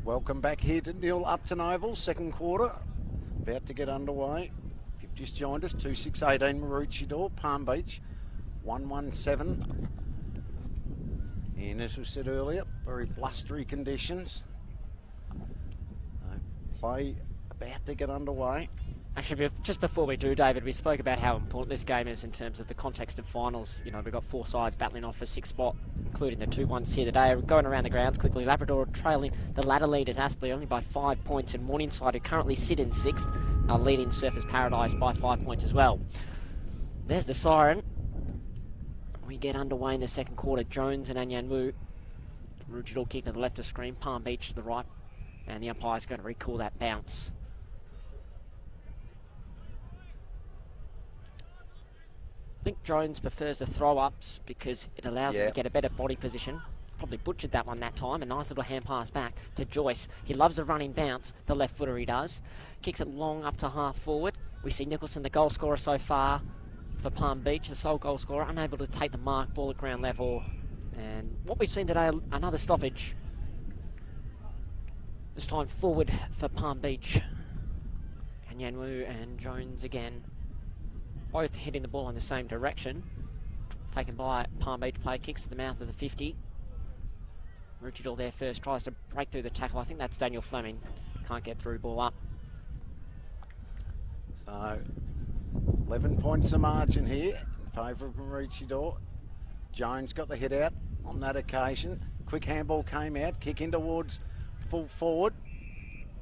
Welcome back here to Neil Upton Oval, second quarter. About to get underway. If you've just joined us, 2-6-18 Maroochydore, Palm Beach, 1-1-7. And as we said earlier, very blustery conditions. Play about to get underway. Actually, just before we do, David, we spoke about how important this game is in terms of the context of finals. You know, we've got 4 sides battling off for 6th spot, including the 2-1s here today. We're going around the grounds quickly. Labrador trailing the ladder leaders, Aspley, only by 5 points, and Morningside, who currently sit in 6th, are leading Surfers Paradise by 5 points as well. There's the siren. We get underway in the second quarter. Jones and Anyanwu. Maroochydore kicking to the left of screen, Palm Beach to the right, and the umpire's going to recall that bounce. I think Jones prefers the throw-ups because it allows him to get a better body position. Probably butchered that one that time. A nice little hand pass back to Joyce. He loves a running bounce, the left footer he does. Kicks it long up to half forward. We see Nicholson, the goal scorer so far for Palm Beach, the sole goal scorer, unable to take the mark, ball at ground level. And what we've seen today, another stoppage. This time forward for Palm Beach. Anyanwu and Jones again. Both hitting the ball in the same direction. Taken by Palm Beach player, kicks to the mouth of the 50. Maroochydore there first, tries to break through the tackle. I think that's Daniel Fleming. Can't get through, ball up. So, 11 points the margin here in favour of Maroochydore. Jones got the hit out on that occasion. Quick handball came out, kick in towards full forward.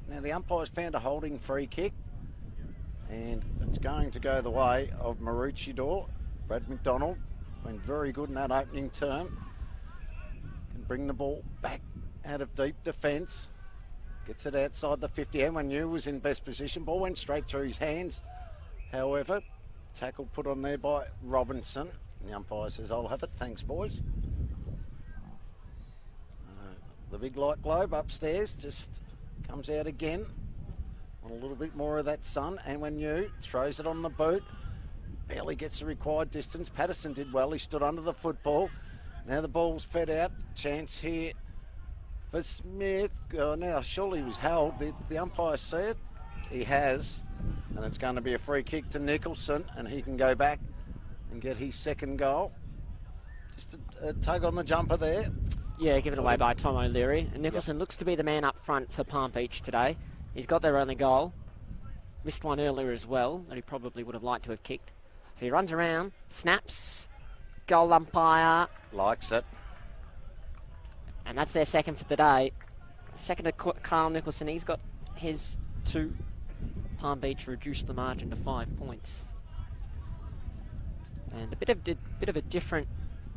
Now the umpire's found a holding free kick, and it's going to go the way of Maroochydore. Brad McDonald been very good in that opening term. Can bring the ball back out of deep defence. Gets it outside the 50. Anyanwu was in best position. Ball went straight through his hands. However, tackle put on there by Robinson. And the umpire says, I'll have it. Thanks, boys. The big light globe upstairs just comes out again. Want a little bit more of that sun. Anyanwu throws it on the boot. Barely gets the required distance. Patterson did well. He stood under the football. Now the ball's fed out. Chance here for Smith. Oh, now surely he was held. The umpire see it. He has. And it's going to be a free kick to Nicholson, and he can go back and get his second goal. Just a tug on the jumper there. Yeah, given away by Tom O'Leary. And Nicholson looks to be the man up front for Palm Beach today. He's got their only goal. Missed one earlier as well that he probably would have liked to have kicked. So he runs around, snaps, goal umpire. Likes it. And that's their second for the day. Second to Carl Nicholson. He's got his 2. Palm Beach reduced the margin to 5 points. And a bit of a different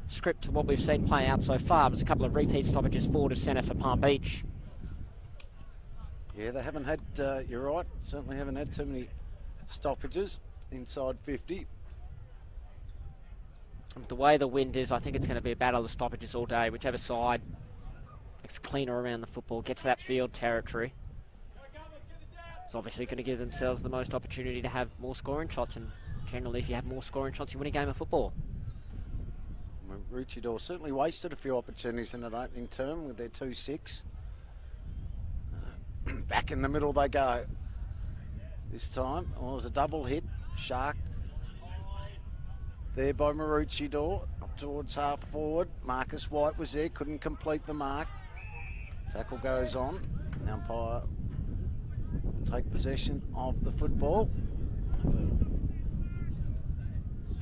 script to what we've seen play out so far. There's a couple of repeat stoppages forward of centre for Palm Beach. Yeah, they haven't had, you're right, certainly haven't had too many stoppages inside 50. With the way the wind is, I think it's going to be a battle of stoppages all day. Whichever side is cleaner around the football, gets that field territory. It's obviously going to give themselves the most opportunity to have more scoring shots, and generally if you have more scoring shots, you win a game of football. Maroochydore certainly wasted a few opportunities in that opening term with their 2-6. Back in the middle they go. This time, it was a double hit. Shark there by Maroochydore, up towards half forward. Marcus White was there, couldn't complete the mark. Tackle goes on. The umpire will take possession of the football.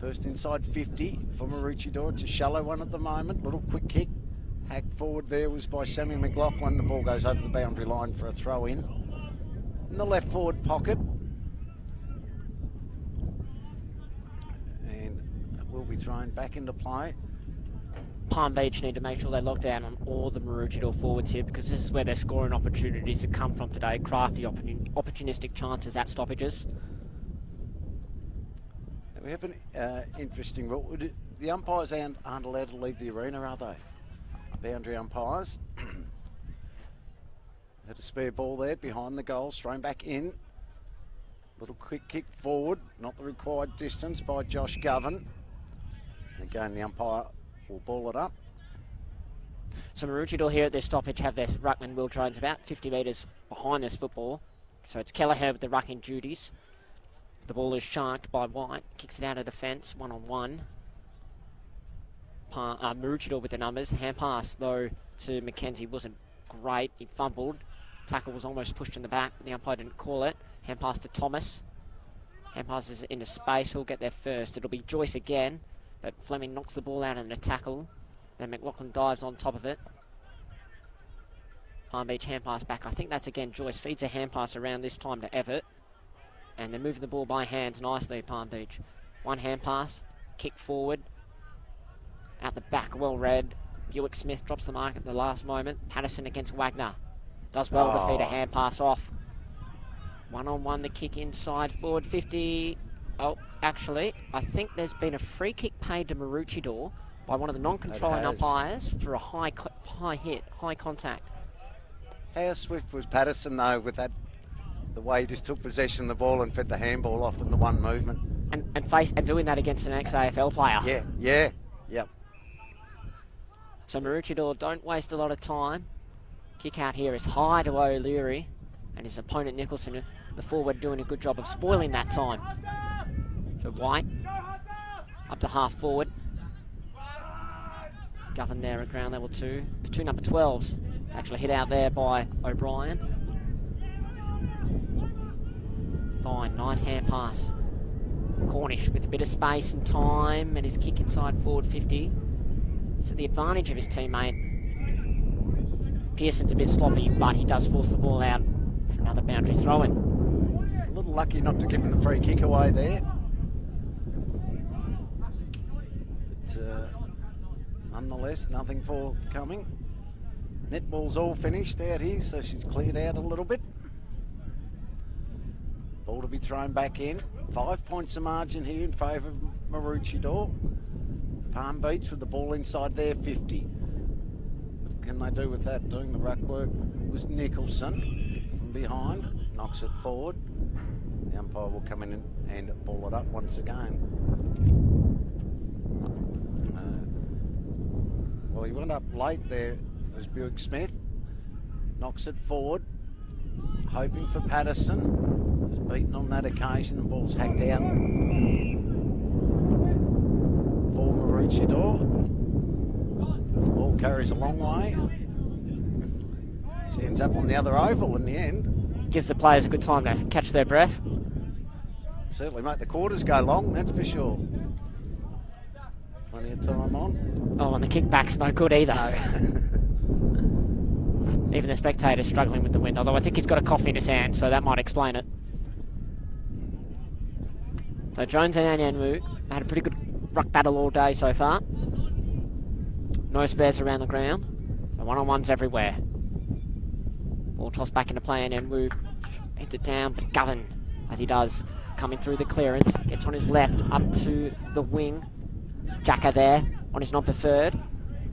First inside 50 for Maroochydore. It's a shallow one at the moment. Little quick kick. Hack forward there was by Sammy McLaughlin. The ball goes over the boundary line for a throw in the left forward pocket. And it will be thrown back into play. Palm Beach need to make sure they lock down on all the Maroochydore forwards here, because this is where their scoring opportunities have come from today. Crafty, opportunistic chances at stoppages. We have an interesting rule. The umpires aren't allowed to leave the arena, are they? Boundary umpires. Had a spare ball there behind the goal, thrown back in. Little quick kick forward, not the required distance by Josh Govan. And again, the umpire will ball it up. So Maroochydore here at their stoppage have their ruckman Will Jones about 50 metres behind this football. So it's Kelleher with the rucking duties. The ball is sharked by White. Kicks it out of defence, 1-on-1. Maroochydore with the numbers. Hand pass, though, to Mackenzie wasn't great. He fumbled. Tackle was almost pushed in the back, but the umpire didn't call it. Hand pass to Thomas. Hand passes into space. Who'll get there first? It'll be Joyce again, but Fleming knocks the ball out in a tackle. Then McLaughlin dives on top of it. Palm Beach hand pass back. I think that's again Joyce. Feeds a hand pass around this time to Everett. And they're moving the ball by hands nicely, Palm Beach. One hand pass. Kick forward. Out the back, well read. Buick Smith drops the mark at the last moment. Patterson against Wagner. Does well to feed a hand pass off. 1-on-1, the kick inside, forward 50. Oh, actually, I think there's been a free kick paid to Maroochydore by one of the non-controlling umpires for a high hit, high contact. How swift was Patterson, though, with that, the way he just took possession of the ball and fed the handball off in the one movement? And doing that against an ex-AFL player. Yep. So Maroochydore don't waste a lot of time. Kick out here is high to O'Leary, and his opponent Nicholson, the forward, doing a good job of spoiling that time. So White up to half forward. Govern there at ground level 2. The two number 12s. It's actually hit out there by O'Brien. Fine, nice hand pass. Cornish with a bit of space and time, and his kick inside forward 50. So the advantage of his teammate. Pearson's a bit sloppy, but he does force the ball out for another boundary throw-in. A little lucky not to give him the free kick away there. But nonetheless, nothing forthcoming. Netball's all finished out here, so she's cleared out a little bit. Ball to be thrown back in. 5 points of margin here in favour of Maroochydore. Palm Beach with the ball inside their 50. What can they do with that? Doing the ruck work was Nicholson from behind. Knocks it forward. The umpire will come in and ball it up once again. Well, he went up late there as Buick Smith. Knocks it forward. Hoping for Patterson. Was beaten on that occasion. The ball's hacked out for Maroochydore. Ball carries a long way. She ends up on the other oval in the end. Gives the players a good time to catch their breath. Certainly make the quarters go long, that's for sure. Plenty of time on. Oh, and the kickback's no good either. No. Even the spectator's struggling with the wind, although I think he's got a coffee in his hand, so that might explain it. So Jones and Anyanwu had a pretty good ruck battle all day so far. No spares around the ground. So one-on-ones everywhere. Ball tossed back into play, Anyanwu hits it down, but Govan, as he does, coming through the clearance, gets on his left up to the wing. Jacka there on his non-preferred.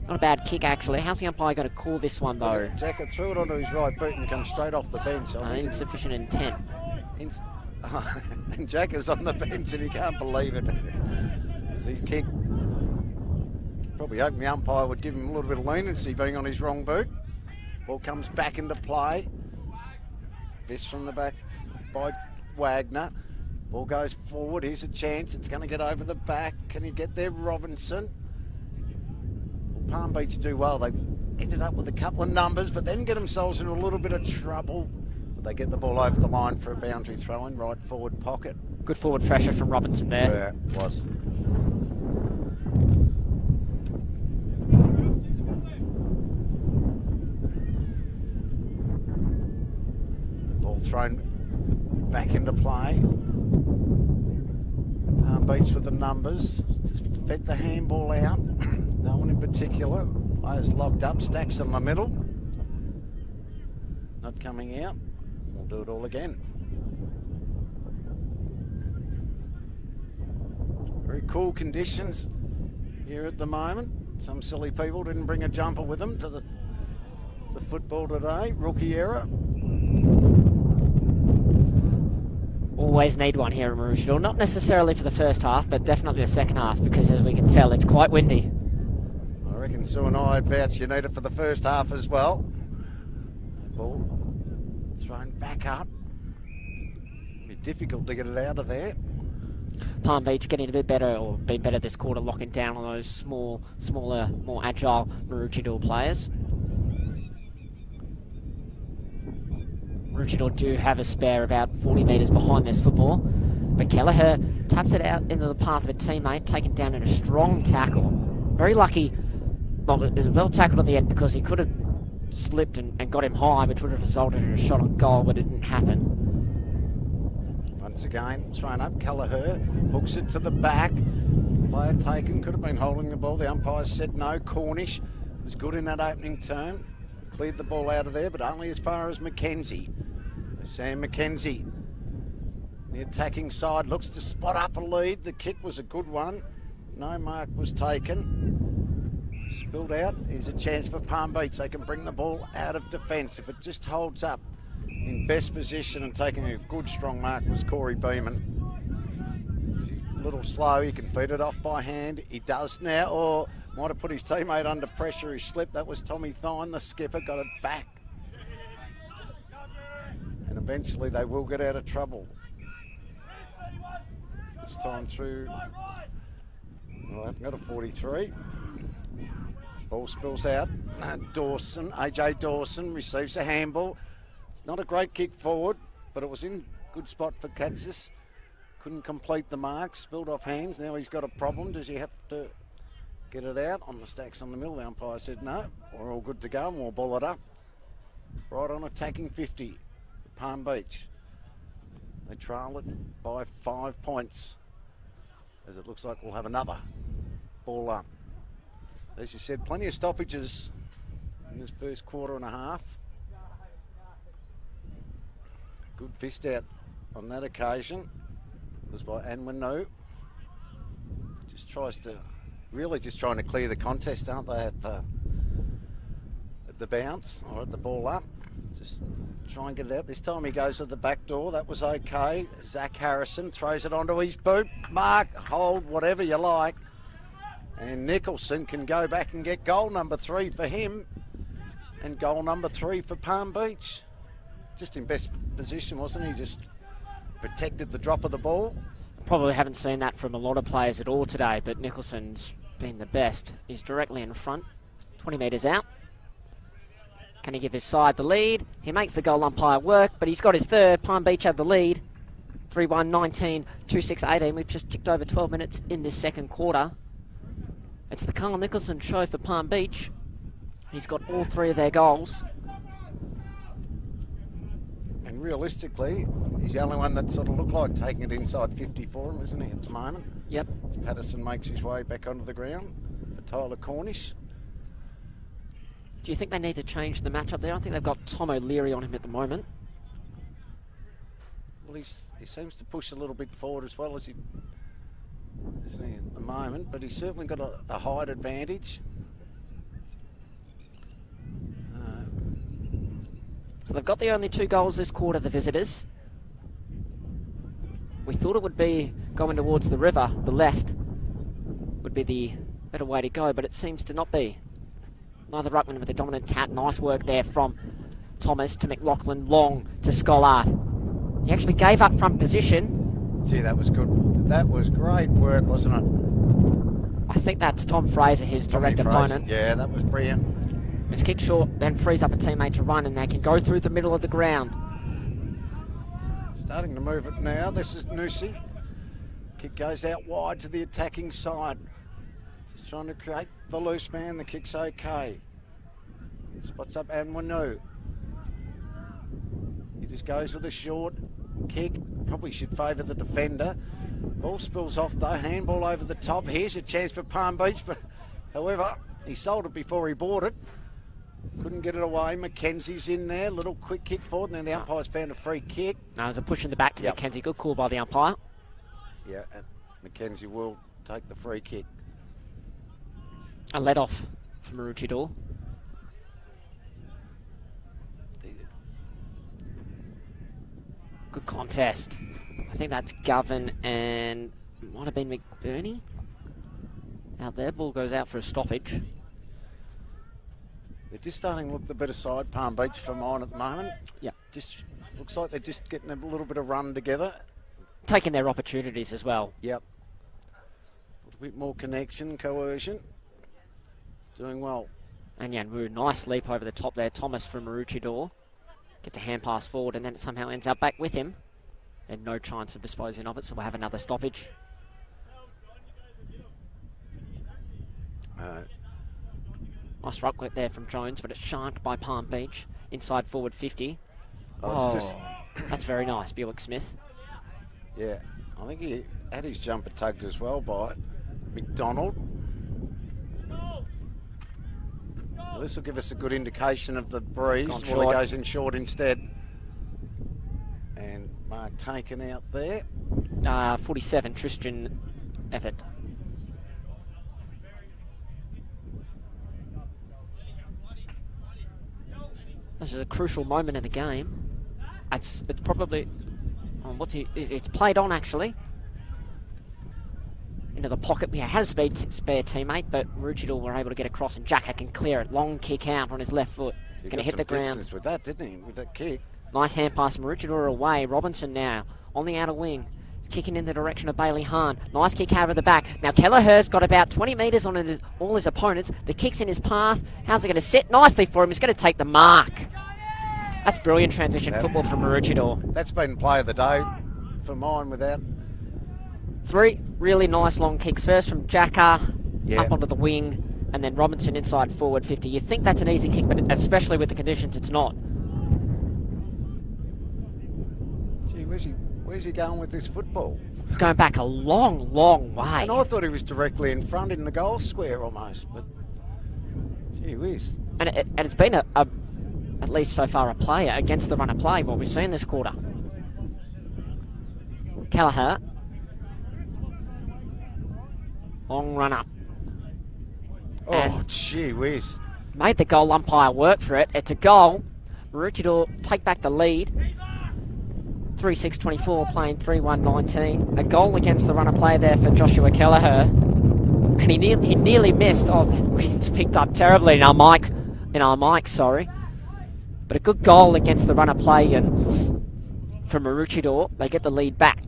Not a bad kick, actually. How's the umpire going to call this one, though? Jacka threw it onto his right boot and comes straight off the bench. Insufficient intent. And Jacka's on the bench and he can't believe it. His kick. Probably hoping the umpire would give him a little bit of leniency being on his wrong boot. Ball comes back into play. Fist from the back by Wagner. Ball goes forward. Here's a chance. It's going to get over the back. Can he get there? Robinson. Palm Beach do well. They've ended up with a couple of numbers, but then get themselves in a little bit of trouble. But they get the ball over the line for a boundary throw in, right forward pocket. Good forward pressure from Robinson there. Yeah, it was. Ball thrown back into play. Palm Beach with the numbers. Just fed the handball out. No one in particular. Players locked up, stacks in the middle. Not coming out. We'll do it all again. Very cool conditions here at the moment. Some silly people didn't bring a jumper with them to the football today. Rookie error. Always need one here in Maroochydore. Not necessarily for the first half, but definitely the second half, because as we can tell, it's quite windy. I reckon Sue and I vouch you need it for the first half as well. Ball thrown back up. Be difficult to get it out of there. Palm Beach getting a bit better, or been better this quarter, locking down on those smaller, more agile Maroochydore players. Maroochydore do have a spare about 40 metres behind this football, but Kelleher taps it out into the path of a teammate, taken down in a strong tackle. Very lucky. Well, it was well tackled at the end because he could have slipped and got him high, which would have resulted in a shot on goal, but it didn't happen. Once again, thrown up, Kelleher hooks it to the back. Player taken, could have been holding the ball. The umpire said no. Cornish was good in that opening term. Cleared the ball out of there, but only as far as Mackenzie. Sam Mackenzie, the attacking side, looks to spot up a lead. The kick was a good one. No mark was taken. Spilled out. Here's a chance for Palm Beach. They can bring the ball out of defence. If it just holds up in best position and taking a good strong mark was Corey Beeman. He's a little slow. He can feed it off by hand. He does now. Or might have put his teammate under pressure. He slipped. That was Tommy Thine, the skipper. Got it back. And eventually they will get out of trouble. This time through. Well, I haven't got a 43. Ball spills out. Dawson, AJ Dawson receives a handball. It's not a great kick forward, but it was in good spot for Katsis. Couldn't complete the mark, spilled off hands. Now he's got a problem. Does he have to get it out on the stacks on the middle? The umpire said no. We're all good to go and we'll ball it up. Right on attacking 50. Palm Beach. They trail it by 5 points. As it looks like we'll have another ball up. As you said, plenty of stoppages in this first quarter and a half. Good fist out on that occasion. It was by Anwanu. Just tries to, really just trying to clear the contest, aren't they, at the bounce or at the ball up. Just try and get it out. This time he goes to the back door. That was okay. Zach Harrison throws it onto his boot. Mark, hold, whatever you like. And Nicholson can go back and get goal number 3 for him. And goal number 3 for Palm Beach. Just in best position, wasn't he? Just protected the drop of the ball. Probably haven't seen that from a lot of players at all today, but Nicholson's been the best. He's directly in front, 20 metres out. Can he give his side the lead? He makes the goal umpire work, but he's got his third. Palm Beach have the lead. 3-1, 19, 2-6, 18. We've just ticked over 12 minutes in this second quarter. It's the Carl Nicholson show for Palm Beach. He's got all 3 of their goals. And realistically, he's the only one that sort of looked like taking it inside 50 for him, isn't he, at the moment? Yep. As Patterson makes his way back onto the ground for Tyler Cornish. Do you think they need to change the match up there? I think they've got Tom O'Leary on him at the moment. Well, he seems to push a little bit forward as well as he, isn't he, at the moment, but he's certainly got a height advantage. So they've got the only 2 goals this quarter, the visitors. We thought it would be going towards the river, the left, would be the better way to go, but it seems to not be. Neither ruckman with a dominant tap. Nice work there from Thomas to McLaughlin, long to Schollard. He actually gave up front position. Gee, that was good. That was great work, wasn't it? I think that's Tom Fraser, his direct opponent. Yeah, that was brilliant. It's kicked short, then frees up a teammate to run, and they can go through the middle of the ground. Starting to move it now. This is Nusi. Kick goes out wide to the attacking side. Just trying to create the loose man. The kick's okay. Spots up Anwanu. He just goes with a short kick. Probably should favour the defender. Ball spills off though. Handball over the top. Here's a chance for Palm Beach. But however, he sold it before he bought it. Couldn't get it away. Mackenzie's in there. Little quick kick forward. And then the umpire's found a free kick. No, there's a push in the back to Mackenzie. Good call by the umpire. Yeah, and Mackenzie will take the free kick. A let off for Maroochydore. Good contest. I think that's Govan and might have been McBurney out there. Ball goes out for a stoppage. They're just starting to look the better side, Palm Beach, for mine at the moment. Yeah. Just looks like they're just getting a little bit of run together. Taking their opportunities as well. Yep. A little bit more connection, coercion. Doing well. And Yanwu, nice leap over the top there. Thomas from Maroochydore. Gets a hand pass forward and then it somehow ends up back with him. And no chance of disposing of it, so we'll have another stoppage. Nice rock work there from Jones, but it's shanked by Palm Beach. Inside forward 50. That's very nice, Buick Smith. Yeah, I think he had his jumper tugged as well by McDonald. Well, this will give us a good indication of the breeze. Well, he goes in short instead. And Mark taken out there. 47, Tristan Effort. This is a crucial moment in the game. It's probably... it's played on, actually. Into the pocket. He has spare teammate, but Maroochydore were able to get across, and Jacka can clear it. Long kick out on his left foot. It's going to hit the ground. With that, didn't he? With that kick. Nice hand pass. Maroochydore away. Robinson now on the outer wing. He's kicking in the direction of Bailey Hahn. Nice kick out of the back. Now Kelleher's got about 20 metres on all his opponents. The kick's in his path. How's it going to set nicely for him? He's going to take the mark. That's brilliant transition football from Maroochydore. That's been play of the day for mine with that. 3 really nice long kicks. First from Jacka up onto the wing, and then Robinson inside forward 50. You think that's an easy kick, but especially with the conditions, it's not. Gee, where's he going with this football? He's going back a long, long way. And I thought he was directly in front in the goal square almost, but gee whiz. And it's been at least so far, a player against the run of play, what we've seen this quarter. Kelleher. Long run up. Oh, gee whiz. Made the goal umpire work for it. It's a goal. Maroochydore take back the lead. 3-6-24, playing 3-1-19. A goal against the run of play there for Joshua Kelleher. And he nearly missed. Oh, the wind's picked up terribly in our mic, sorry. But a good goal against the run of play, and from Maroochydore, they get the lead back.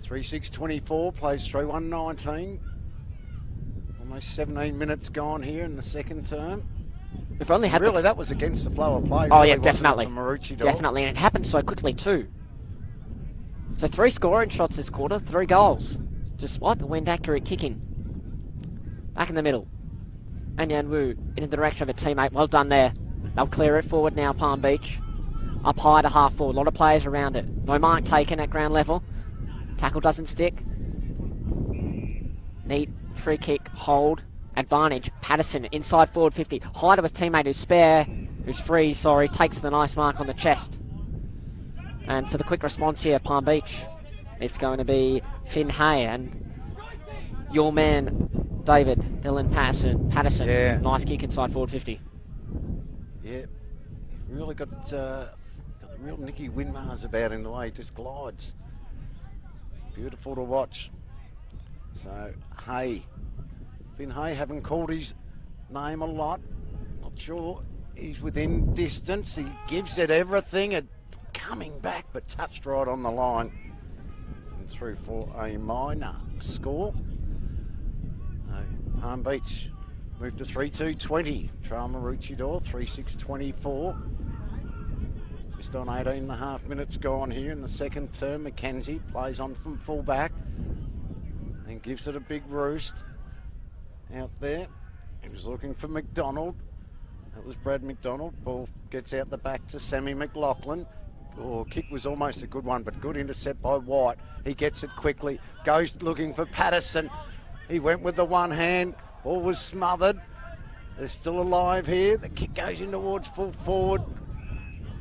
(3-6-24) plays 3-1-19. Almost 17 minutes gone here in the second term. We've only had that was against the flow of play. Oh, really, yeah, definitely. Maroochydore. Definitely, and it happened so quickly too. So 3 scoring shots this quarter, 3 goals, despite the wind accurate kicking. Back in the middle. And Yanwu in the direction of a teammate. Well done there. They'll clear it forward now, Palm Beach. Up high to half forward. A lot of players around it. No mark taken at ground level. Tackle doesn't stick. Neat free kick, hold, advantage. Patterson inside forward 50. High to his teammate who's free, takes the nice mark on the chest. And for the quick response here, Palm Beach, it's going to be Finn Hay and your man, David, Dylan Patterson. Yeah. Nice kick inside forward 50. Yeah, really got real Nicky Winmars about in the way he just glides. Beautiful to watch. So, Hay. Finn Hay, haven't called his name a lot. Not sure he's within distance. He gives it everything. And coming back, but touched right on the line. And through for a minor score. Palm Beach moved to 3-2-20. Trail Maroochydore, 3-6-24. Just on 18.5 minutes gone here in the second term. Mackenzie plays on from full back and gives it a big roost out there. He was looking for McDonald. That was Brad McDonald. Ball gets out the back to Sammy McLaughlin. Oh, kick was almost a good one, but good intercept by White. He gets it quickly. Goes looking for Patterson. He went with the one hand. Ball was smothered. They're still alive here. The kick goes in towards full forward.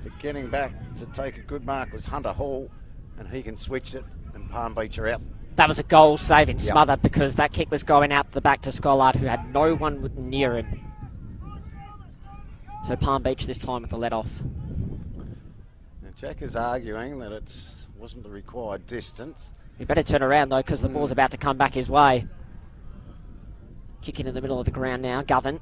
But getting back to take a good mark was Hunter Hall, and he can switch it, and Palm Beach are out. That was a goal saving smother because that kick was going out the back to Scollard, who had no one near him. So Palm Beach this time with the let off. Now Jack is arguing that it wasn't the required distance. He better turn around, though, because the ball's about to come back his way. Kicking in the middle of the ground now, Govan.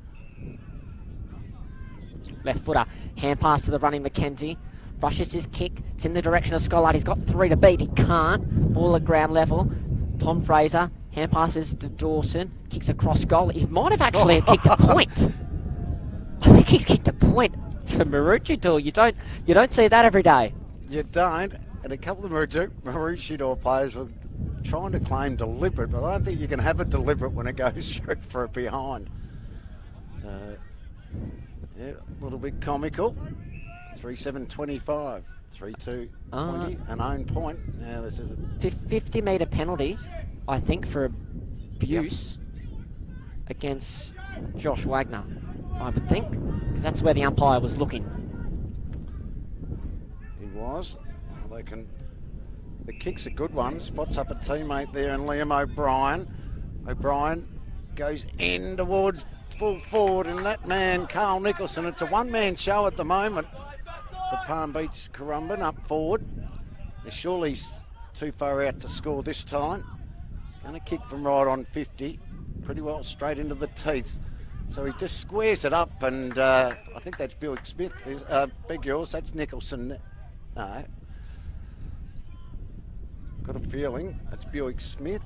Left footer, hand pass to the running Mackenzie. Rushes his kick, it's in the direction of Scollard. He's got 3 to beat, he can't. Ball at ground level. Tom Fraser, hand passes to Dawson, kicks across goal. He might have actually kicked a point. I think he's kicked a point for Maroochydore. You don't see that every day. You don't, and a couple of Maroochydore players were trying to claim deliberate, but I don't think you can have a deliberate when it goes through for a behind. Yeah, a little bit comical. 3-7-25, 3-2-20, an own point. Now there's a 50-metre penalty, I think, for abuse against Josh Wagner, I would think, because that's where the umpire was looking. He was. Well, the kick's a good one. Spots up a teammate there, and Liam O'Brien. O'Brien goes in towards full forward, and that man, Carl Nicholson. It's a one-man show at the moment for Palm Beach Currumbin up forward. Surely he's too far out to score this time. He's going to kick from right on 50, pretty well straight into the teeth. So he just squares it up, and I think that's Buick Smith. Beg yours, that's Nicholson. No. Got a feeling that's Buick Smith,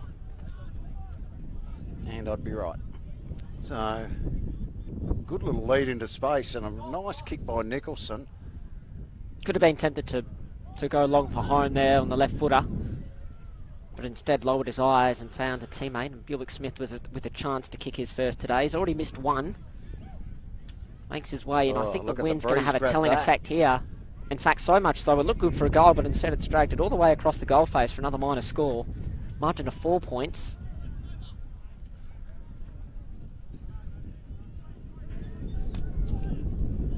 and I'd be right. So, good little lead into space, and a nice kick by Nicholson. Could have been tempted to go long for home there on the left footer, but instead lowered his eyes and found a teammate, and Buick Smith with a chance to kick his first today. He's already missed one. Makes his way in. I think the wind's going to have a telling effect here. In fact, so much so it looked good for a goal, but instead it's dragged it all the way across the goal face for another minor score. Margin of 4 points.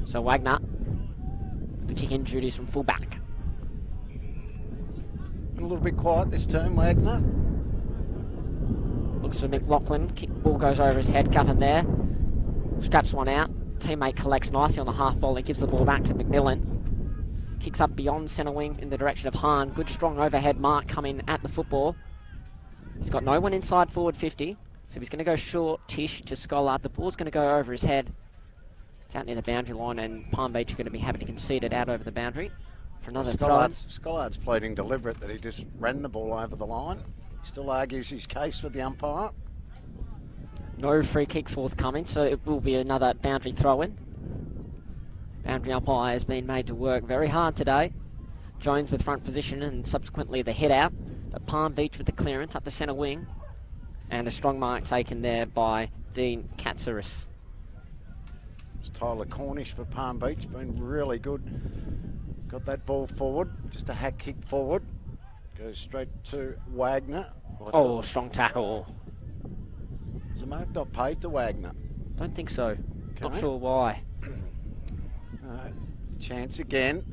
So Wagner, the kick-in duties from full-back. A little bit quiet this turn, Wagner. Looks for McLaughlin. Ball goes over his head. Govan there. Scraps one out. Teammate collects nicely on the half volley. Gives the ball back to McMillan. Kicks up beyond centre wing in the direction of Hahn. Good strong overhead mark coming at the football. He's got no one inside forward 50. So he's going to go short-ish to Scollard. The ball's going to go over his head. It's out near the boundary line, and Palm Beach are going to be happy to concede it out over the boundary for another throw. Scollard's pleading deliberate that he just ran the ball over the line. He still argues his case with the umpire. No free kick forthcoming, so it will be another boundary throw-in. Boundary umpire has been made to work very hard today. Jones with front position and subsequently the head out. But Palm Beach with the clearance up the centre wing. And a strong mark taken there by Dean Katsaris. It's Tyler Cornish for Palm Beach, been really good. Got that ball forward, just a hack kick forward. Goes straight to Wagner. Oh, strong tackle. Is the mark not paid to Wagner? Don't think so. Okay. Not sure why. Chance again.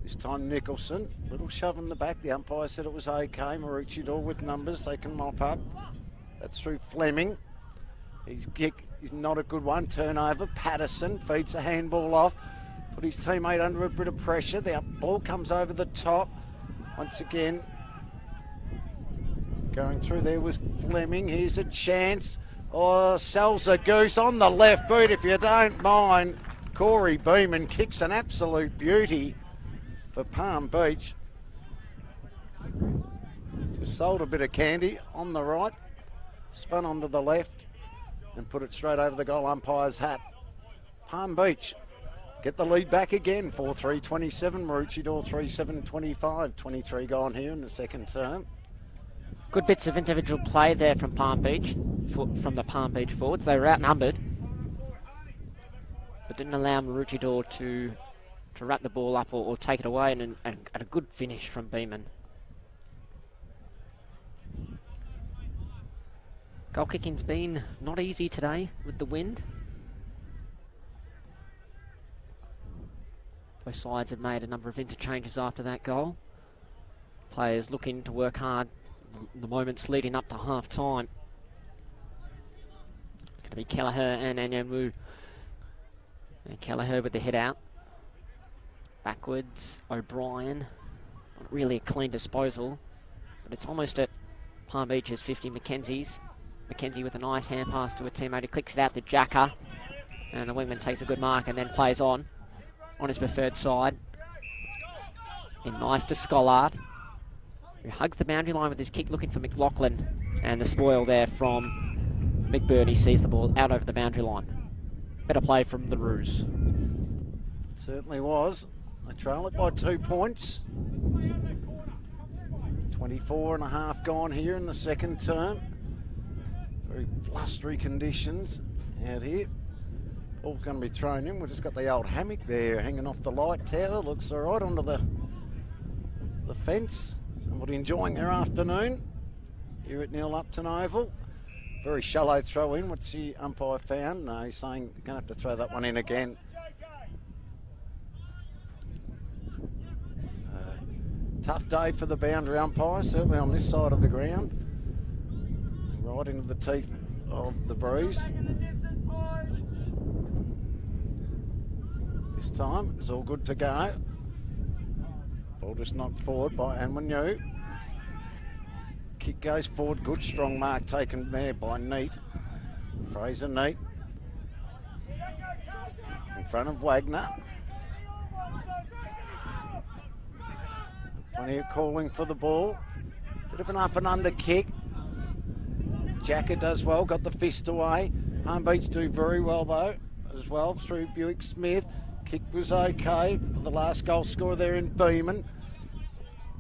This time Nicholson. Little shove in the back. The umpire said it was okay. Maroochydore with numbers. They can mop up. That's through Fleming. His kick is not a good one. Turnover. Patterson feeds the handball off. Put his teammate under a bit of pressure. The ball comes over the top. Once again, going through there was Fleming. Here's a chance. Oh, sells a goose on the left boot, if you don't mind. Corey Beeman kicks an absolute beauty for Palm Beach. Just sold a bit of candy on the right, spun onto the left, and put it straight over the goal umpire's hat. Palm Beach get the lead back again, 4-3-27. Maroochydore 3-7-25. 23 gone here in the second term. Good bits of individual play there from Palm Beach, from the Palm Beach forwards. They were outnumbered, but didn't allow Maroochydore to wrap the ball up or take it away, and a good finish from Beeman. Goal kicking's been not easy today with the wind. Both sides have made a number of interchanges after that goal. Players looking to work hard the moments leading up to half time. It's going to be Kelleher and Anyanwu. And Kelleher with the head out. Backwards, O'Brien. Not really a clean disposal. but it's almost at Palm Beach's 50. Mackenzie's. Mackenzie with a nice hand pass to a teammate who clicks it out to Jacker. And the wingman takes a good mark and then plays on his preferred side. In nice to Scollard, who hugs the boundary line with his kick, looking for McLaughlin. And the spoil there from McBurney sees the ball out over the boundary line. Better play from the Roos. It certainly was. They trail it by 2 points. 24 and a half gone here in the second term. Very blustery conditions out here. All going to be thrown in. We've just got the old hammock there hanging off the light tower. Looks all right onto the fence. Somebody enjoying their afternoon here at Neil Upton Oval. Very shallow throw in. What's the umpire found? No, he's saying you're going to have to throw that one in again. Tough day for the boundary umpire, certainly on this side of the ground. Right into the teeth of the breeze. This time it's all good to go. Ball just knocked forward by Anwanu. Kick goes forward, good strong mark taken there by Neat. Fraser Neat. In front of Wagner. Plenty of calling for the ball. Bit of an up and under kick. Jacker does well, got the fist away. Palm Beach do very well though, as well through Buick Smith. Kick was okay for the last goal scorer there in Beeman.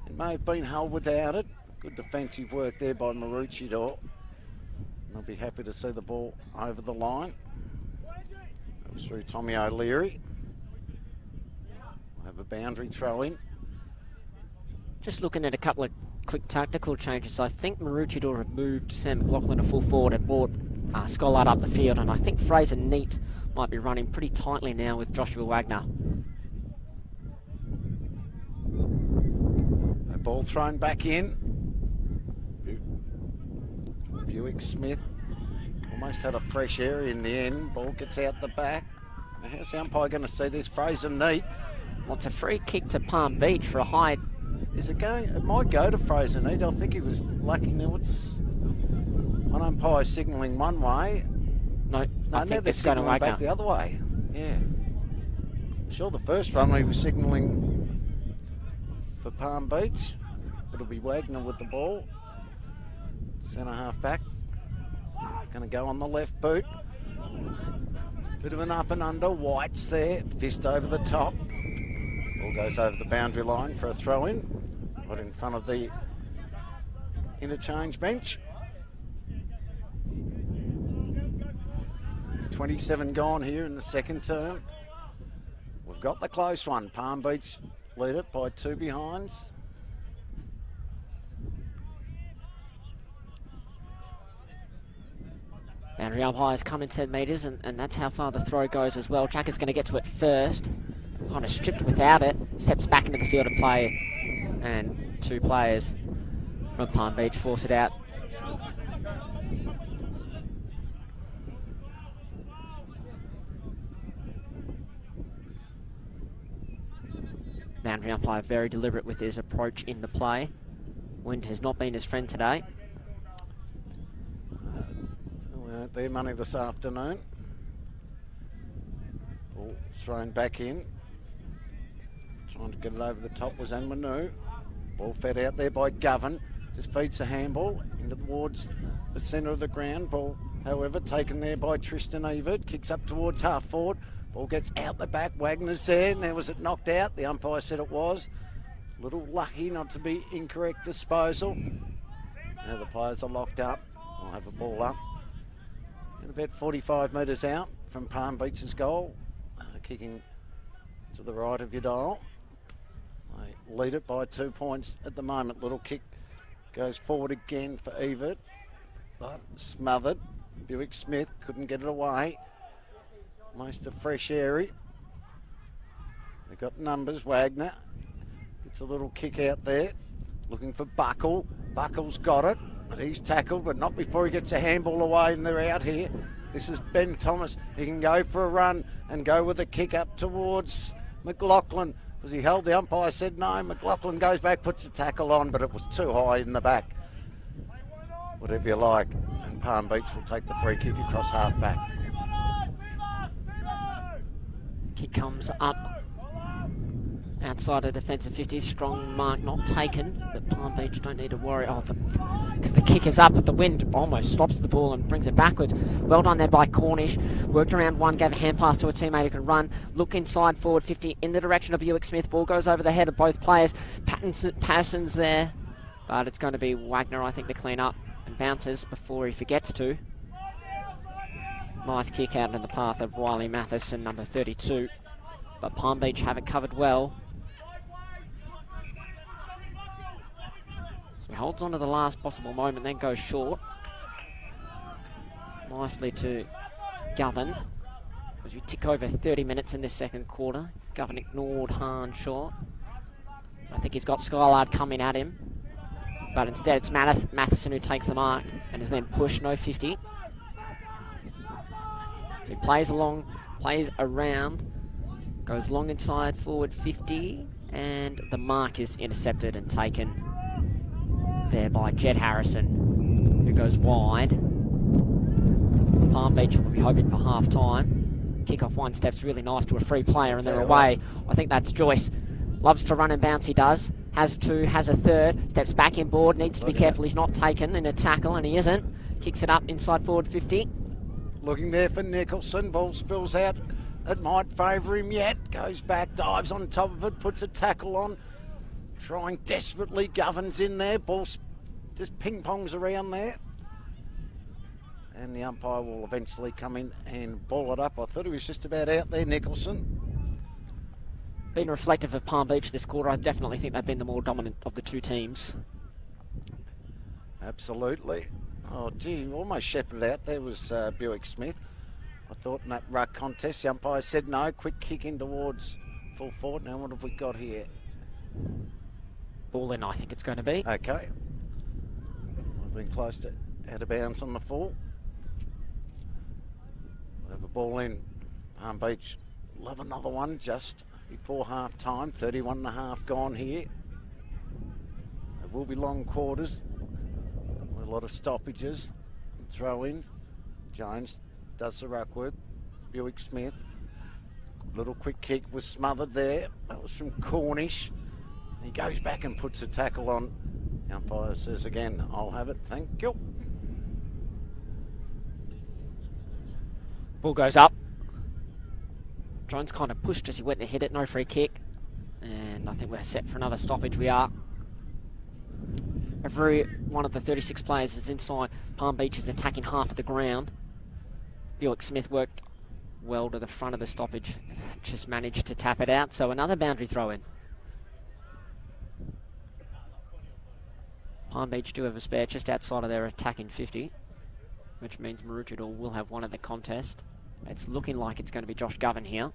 It may have been held without it. Good defensive work there by Maroochydore. I'll be happy to see the ball over the line. That was through Tommy O'Leary. We'll have a boundary throw in. Just looking at a couple of quick tactical changes. I think Maroochydore have moved Sam McLaughlin to full forward and brought Scollard up the field, and I think Fraser Neat might be running pretty tightly now with Joshua Wagner. A ball thrown back in. Buick Smith almost had a fresh area in the end. Ball gets out the back. Now how's the umpire going to see this? Fraser Neat. Well, it's a free kick to Palm Beach for a high. Is it going? It might go to Fraser Neat. I think he was lucky. Now it's one umpire signalling one way. No, now they're they're signalling back the other way. Yeah. I'm sure the first run he was signalling for Palm Beach. It'll be Wagner with the ball. Centre half back. Going to go on the left boot. Bit of an up and under. White's there. Fist over the top. Ball goes over the boundary line for a throw in. Right in front of the interchange bench. 27 gone here in the second term. We've got the close one. Palm Beach lead it by 2 behinds. Boundary umpires come in 10 metres, and that's how far the throw goes as well. Jacker's going to get to it first. Kind of stripped without it. Steps back into the field of play. And 2 players from Palm Beach force it out. Boundary umpire very deliberate with his approach in the play. Wind has not been his friend today. We earned their money this afternoon. Ball thrown back in. Trying to get it over the top was Anwanu. Ball fed out there by Govan. Just feeds the handball into towards the centre of the ground. Ball, however, taken there by Tristan Evert. Kicks up towards half forward. Ball gets out the back. Wagner's there. Now was it knocked out? The umpire said it was. A little lucky not to be incorrect disposal. Now the players are locked up. We'll have a ball up. And about 45 metres out from Palm Beach's goal. Kicking to the right of your dial. They lead it by 2 points at the moment. Little kick goes forward again for Evert, but smothered. Buick Smith couldn't get it away. Most of fresh area. They've got numbers. Wagner gets a little kick out there. Looking for Buckle. Buckle's got it, but he's tackled, but not before he gets a handball away, and they're out here. This is Ben Thomas. He can go for a run and go with a kick up towards McLaughlin. Was he held? The umpire said no. McLaughlin goes back, puts the tackle on, but it was too high in the back. Whatever you like. And Palm Beach will take the free kick across half back. Kick comes up outside of defensive 50. Strong mark not taken, but Palm Beach don't need to worry. Oh, because the kick is up, but the wind almost stops the ball and brings it backwards. Well done there by Cornish. Worked around one, gave a hand pass to a teammate who can run. Look inside forward 50 in the direction of Buick Smith. Ball goes over the head of both players. Patterson's there, but it's going to be Wagner, I think, to clean up and bounces before he forgets to. Nice kick out in the path of Riley Matheson, number 32. But Palm Beach have it covered well. So he holds on to the last possible moment, then goes short. Nicely to Govan. As we tick over 30 minutes in this second quarter. Govan ignored Hahn short. I think he's got Skylard coming at him. But instead it's Matheson who takes the mark and is then pushed, no 50. So he plays along, plays around, goes long inside forward 50, and the mark is intercepted and taken there by Jed Harrison, who goes wide. Palm Beach will be hoping for half time. Kick-off one steps really nice to a free player, and they're away. I think that's Joyce. Loves to run and bounce, he does. Has two, has a third, steps back in board, needs to be careful he's not taken in a tackle, and he isn't. Kicks it up inside forward 50. Looking there for Nicholson, ball spills out. It might favour him yet. Goes back, dives on top of it, puts a tackle on. Trying desperately, Govan's in there. Ball just ping-pongs around there. And the umpire will eventually come in and ball it up. I thought he was just about out there, Nicholson. Been reflective of Palm Beach this quarter. I definitely think they've been the more dominant of the two teams. Absolutely. Oh, gee, almost shepherded out. There was Buick Smith. I thought in that ruck contest, the umpire said no. Quick kick in towards full forward. Now what have we got here? Ball in, I think it's going to be. Okay. I've been close to out of bounds on the full. We'll have a ball in. Palm Beach love another one just before half time. 31 and a half gone here. It will be long quarters. A lot of stoppages and throw-ins. Jones does the ruck work. Buick Smith. Little quick kick was smothered there. That was from Cornish. He goes back and puts a tackle on. The umpire says again, I'll have it, thank you. Ball goes up. Jones kind of pushed as he went to hit it. No free kick. And I think we're set for another stoppage. We are. Every one of the 36 players is inside. Palm Beach is attacking half of the ground. Buick Smith worked well to the front of the stoppage. Just managed to tap it out. So another boundary throw in. Palm Beach do have a spare just outside of their attacking 50, which means Maroochydore will have one in the contest. It's looking like it's going to be Josh Govan here.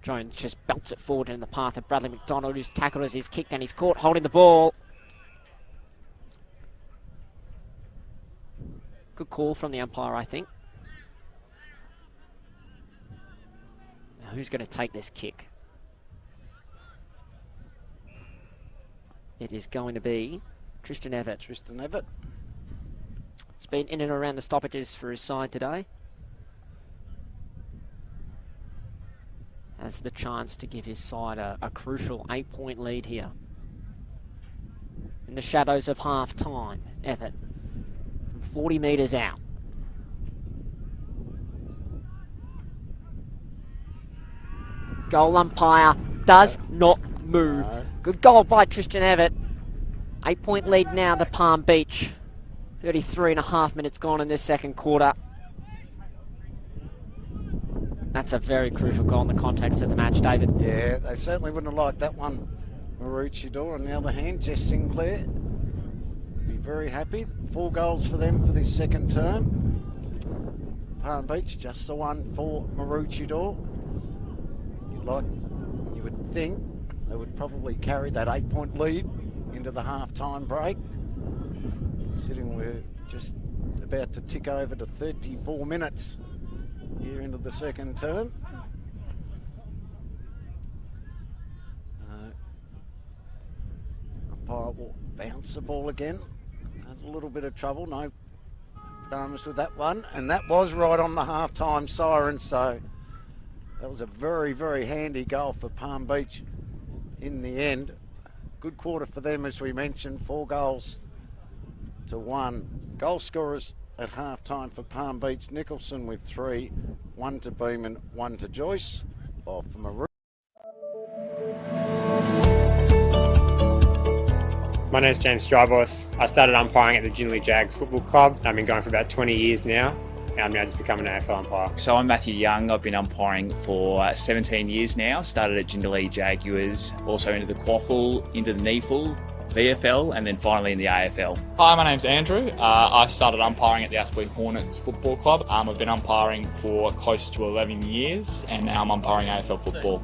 Jones just belts it forward in the path of Bradley McDonald, who's tackled as he's kicked and he's caught holding the ball. Good call from the umpire, I think. Now, who's going to take this kick? It is going to be Tristan Everett. Tristan Everett. He's been in and around the stoppages for his side today. Has the chance to give his side a crucial 8-point lead here. In the shadows of half time, Everett from 40 metres out. Goal umpire does not move. Good goal by Tristan Everett. 8-point lead now to Palm Beach. 33 and a half minutes gone in this second quarter. That's a very crucial goal in the context of the match, David. Yeah, they certainly wouldn't have liked that one. Maroochydore, on the other hand, Jess Sinclair be very happy. 4 goals for them for this second term. Palm Beach, just the one for Maroochydore. You would think they would probably carry that 8-point lead into the half-time break. Considering we're just about to tick over to 34 minutes here into the second term. bounce the ball again. Had a little bit of trouble, no dramas with that one. And that was right on the half-time siren, so that was a very, very handy goal for Palm Beach in the end. Good quarter for them, as we mentioned, 4-1. Goal scorers at half-time for Palm Beach: Nicholson with 3, 1 to Beeman, 1 to Joyce. While for Maroochydore, my name's James Strybos. I started umpiring at the Jindalee Jags Football Club. I've been going for about 20 years now, and I'm now just becoming an AFL umpire. So I'm Matthew Young. I've been umpiring for 17 years now. Started at Jindalee Jaguars, also into the QAFL, into the NEFL, VFL, and then finally in the AFL. Hi, my name's Andrew. I started umpiring at the Aspley Hornets Football Club. I've been umpiring for close to 11 years, and now I'm umpiring AFL football.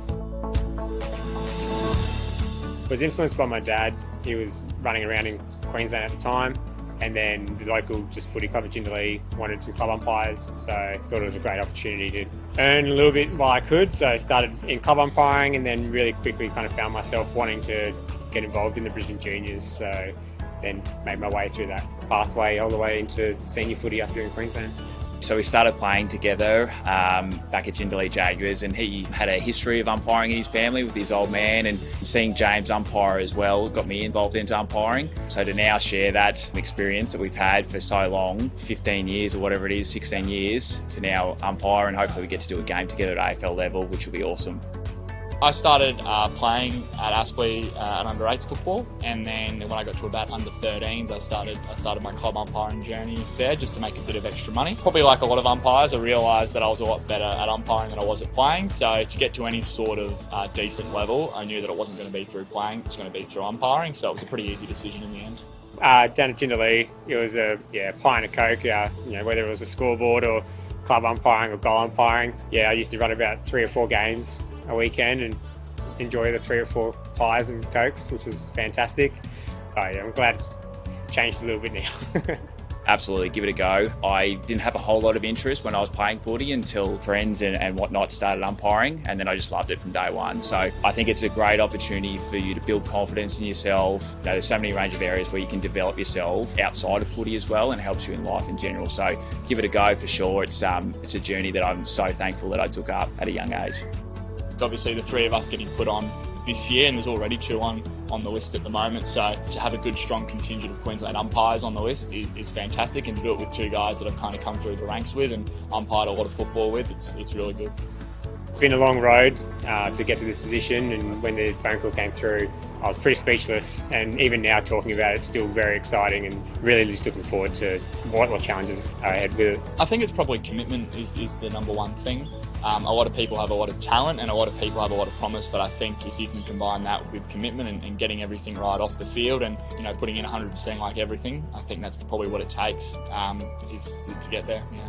I was influenced by my dad. He was running around in Queensland at the time, and then the local just footy club at Jindalee wanted some club umpires, so I thought it was a great opportunity to earn a little bit while I could. So I started in club umpiring, and then really quickly kind of found myself wanting to get involved in the Brisbane Juniors, so then made my way through that pathway all the way into senior footy up here in Queensland. So we started playing together back at Jindalee Jaguars, and he had a history of umpiring in his family with his old man, and seeing James umpire as well got me involved into umpiring. So to now share that experience that we've had for so long, 15 years or whatever it is, 16 years, to now umpire, and hopefully we get to do a game together at AFL level, which will be awesome. I started playing at Aspley at under-8s football, and then when I got to about under-13s, I started my club umpiring journey there just to make a bit of extra money. Probably like a lot of umpires, I realised that I was a lot better at umpiring than I was at playing, so to get to any sort of decent level, I knew that it wasn't going to be through playing, it was going to be through umpiring, so it was a pretty easy decision in the end. Down at Jindalee, it was a pint of Coke, whether it was a scoreboard or club umpiring or goal umpiring. I used to run about 3 or 4 games a weekend and enjoy the 3 or 4 pies and Cokes, which was fantastic. I'm glad it's changed a little bit now. Absolutely, give it a go. I didn't have a whole lot of interest when I was playing footy until friends and whatnot started umpiring, and then I just loved it from day one. So I think it's a great opportunity for you to build confidence in yourself. There's so many range of areas where you can develop yourself outside of footy as well, and helps you in life in general. So give it a go for sure. It's a journey that I'm so thankful that I took up at a young age. Obviously the 3 of us getting put on this year, and there's already 2 on the list at the moment, so to have a good strong contingent of Queensland umpires on the list is fantastic, and to do it with 2 guys that I've kind of come through the ranks with and umpired a lot of football with, it's really good. It's been a long road to get to this position, and when the phone call came through, I was pretty speechless, and even now talking about it, it's still very exciting, and really just looking forward to what challenges are ahead with it. I think it's probably commitment is the number one thing. A lot of people have a lot of talent and a lot of people have a lot of promise, but I think if you can combine that with commitment and getting everything right off the field and putting in 100% like everything, I think that's probably what it takes is to get there. Yeah.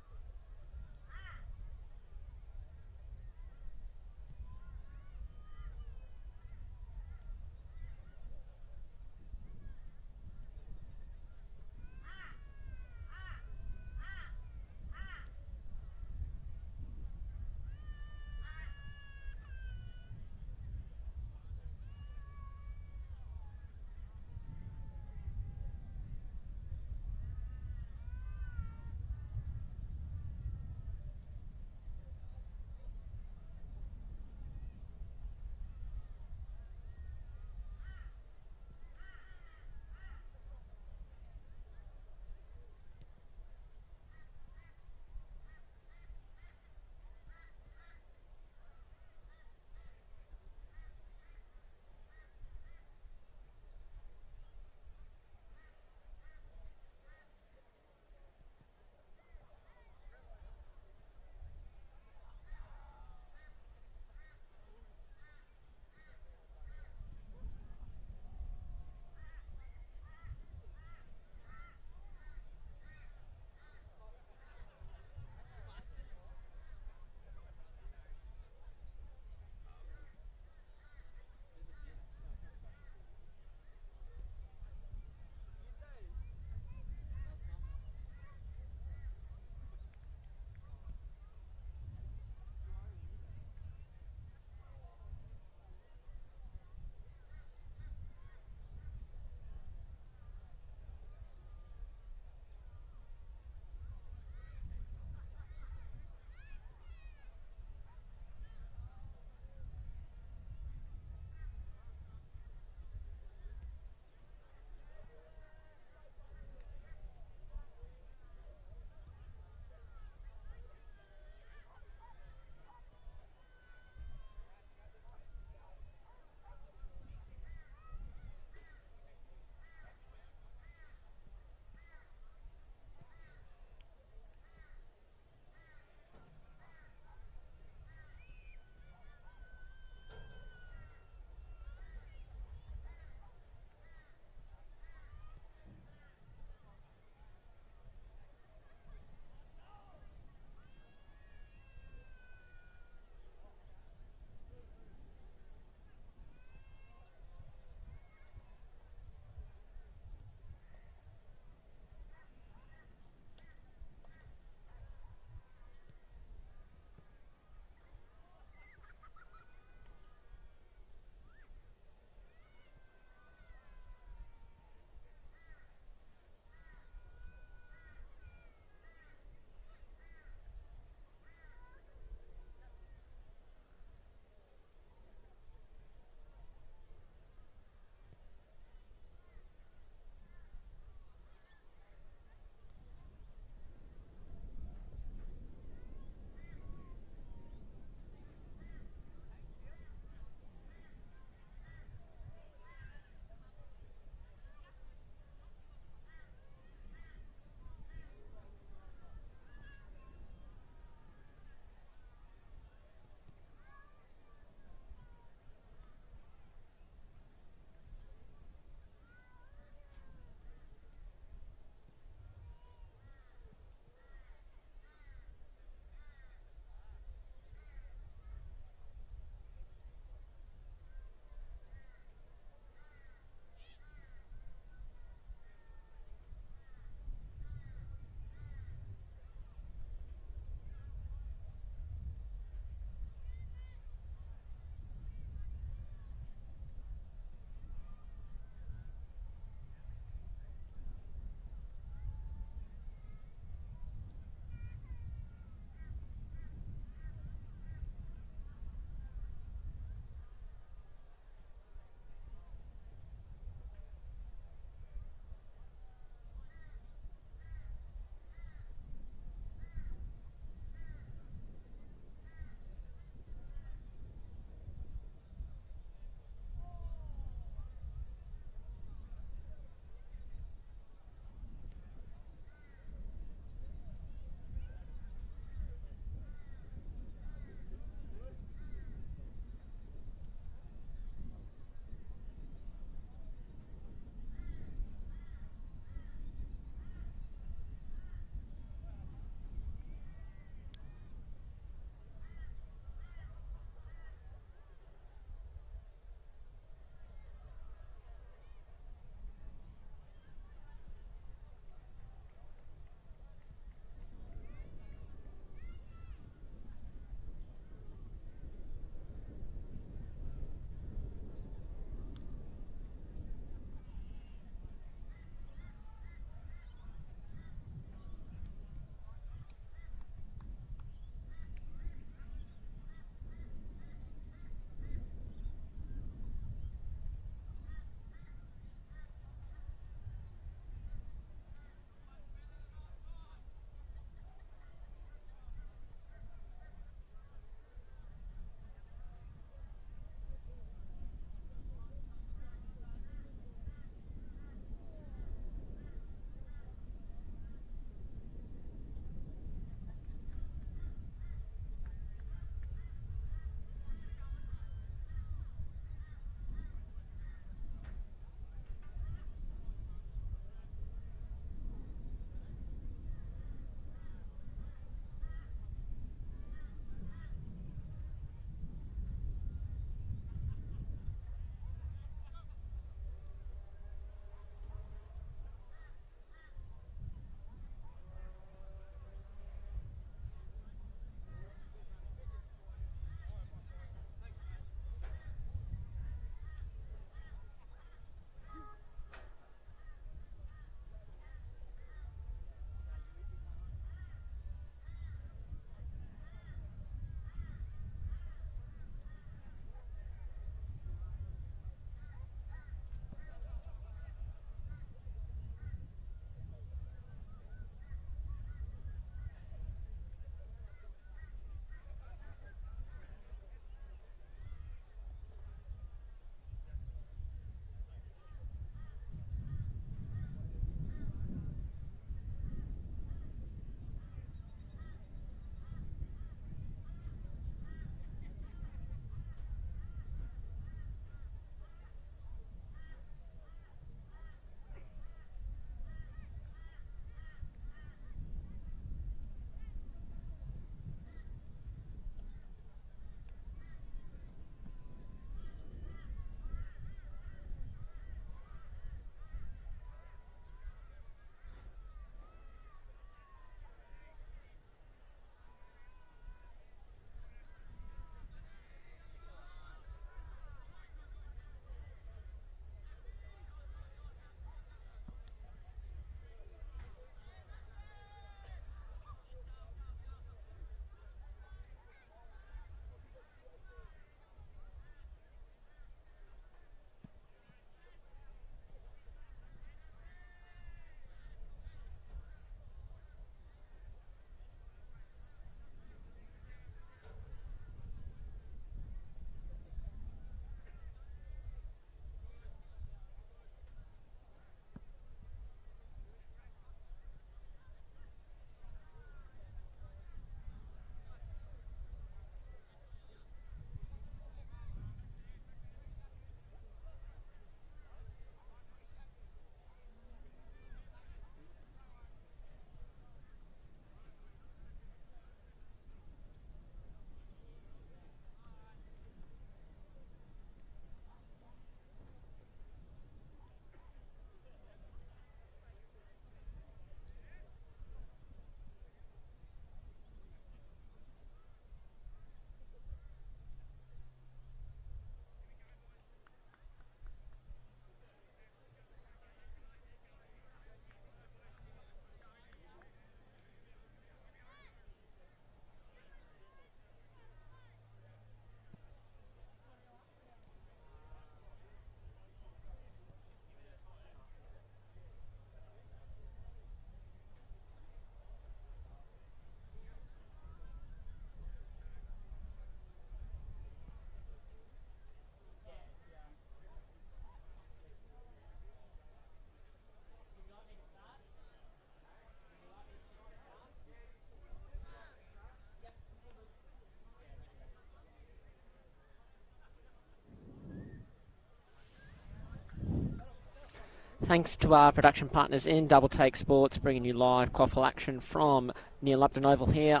Thanks to our production partners in Double Take Sports, bringing you live QAFL action from near Lupton Oval here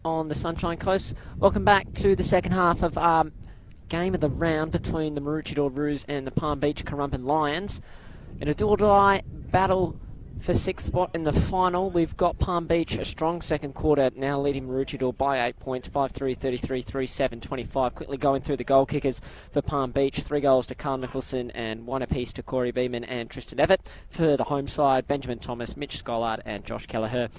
on the Sunshine Coast. Welcome back to the second half of our game of the round between the Maroochydore Roos and the Palm Beach Currumbin Lions. In a do-or-die battle for sixth spot in the final, we've got Palm Beach a strong second quarter, now leading Maroochydore by 8 points, 5-3, 33, 3-7, 25. Quickly going through the goal kickers for Palm Beach. 3 goals to Carl Nicholson and 1 apiece to Corey Beeman and Tristan Everett. For the home side, Benjamin Thomas, Mitch Scollard and Josh Kelleher,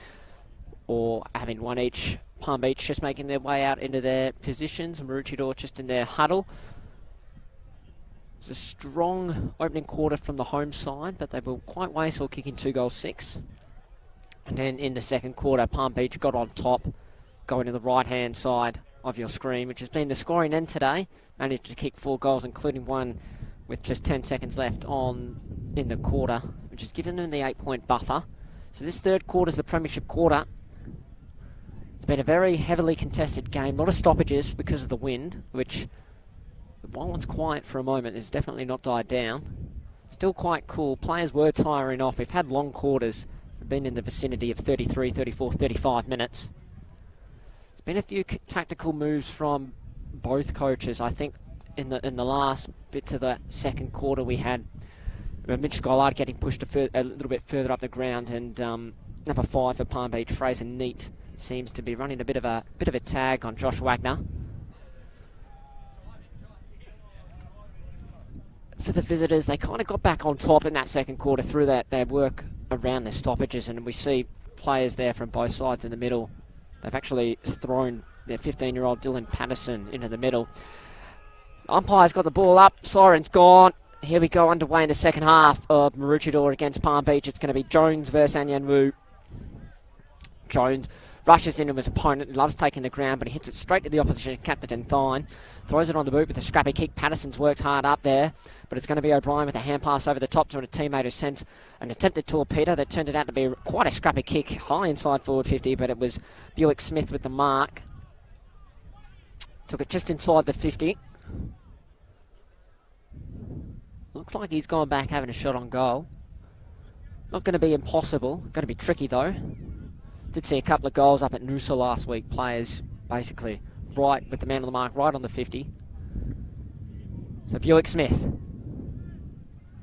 or having 1 each. Palm Beach just making their way out into their positions. Maroochydore just in their huddle. It's a strong opening quarter from the home side, but they were quite wasteful, kicking 2 goals 6. And then in the second quarter, Palm Beach got on top, going to the right-hand side of your screen, which has been the scoring end today. Managed to kick 4 goals, including 1 with just 10 seconds left in the quarter, which has given them the 8-point buffer. So this third quarter is the premiership quarter. It's been a very heavily contested game. A lot of stoppages because of the wind, which, while it's quiet for a moment, has definitely not died down. Still quite cool. Players were tiring off. We've had long quarters. It's been in the vicinity of 33, 34, 35 minutes. There's been a few tactical moves from both coaches. I think in the last bits of the second quarter we had Mitch Scollard getting pushed a little bit further up the ground, and number 5 for Palm Beach, Fraser Neat, seems to be running a bit of a tag on Josh Wagner. For the visitors, they kind of got back on top in that second quarter through their work around their stoppages, and we see players there from both sides in the middle. They've actually thrown their 15-year-old Dylan Patterson into the middle. Umpire's got the ball up, siren's gone. Here we go, underway in the second half of Maroochydore against Palm Beach. It's going to be Jones versus Anyanwu. Jones rushes into his opponent, loves taking the ground, but he hits it straight to the opposition captain and Thine. Throws it on the boot with a scrappy kick. Patterson's worked hard up there, but it's going to be O'Brien with a hand pass over the top to a teammate who sends an attempted torpedo that turned it out to be quite a scrappy kick, high inside forward 50, but it was Buick Smith with the mark. Took it just inside the 50. Looks like he's gone back having a shot on goal. Not going to be impossible, going to be tricky though. Did see a couple of goals up at Noosa last week. Players basically right with the man on the mark, right on the 50. So Buick Smith.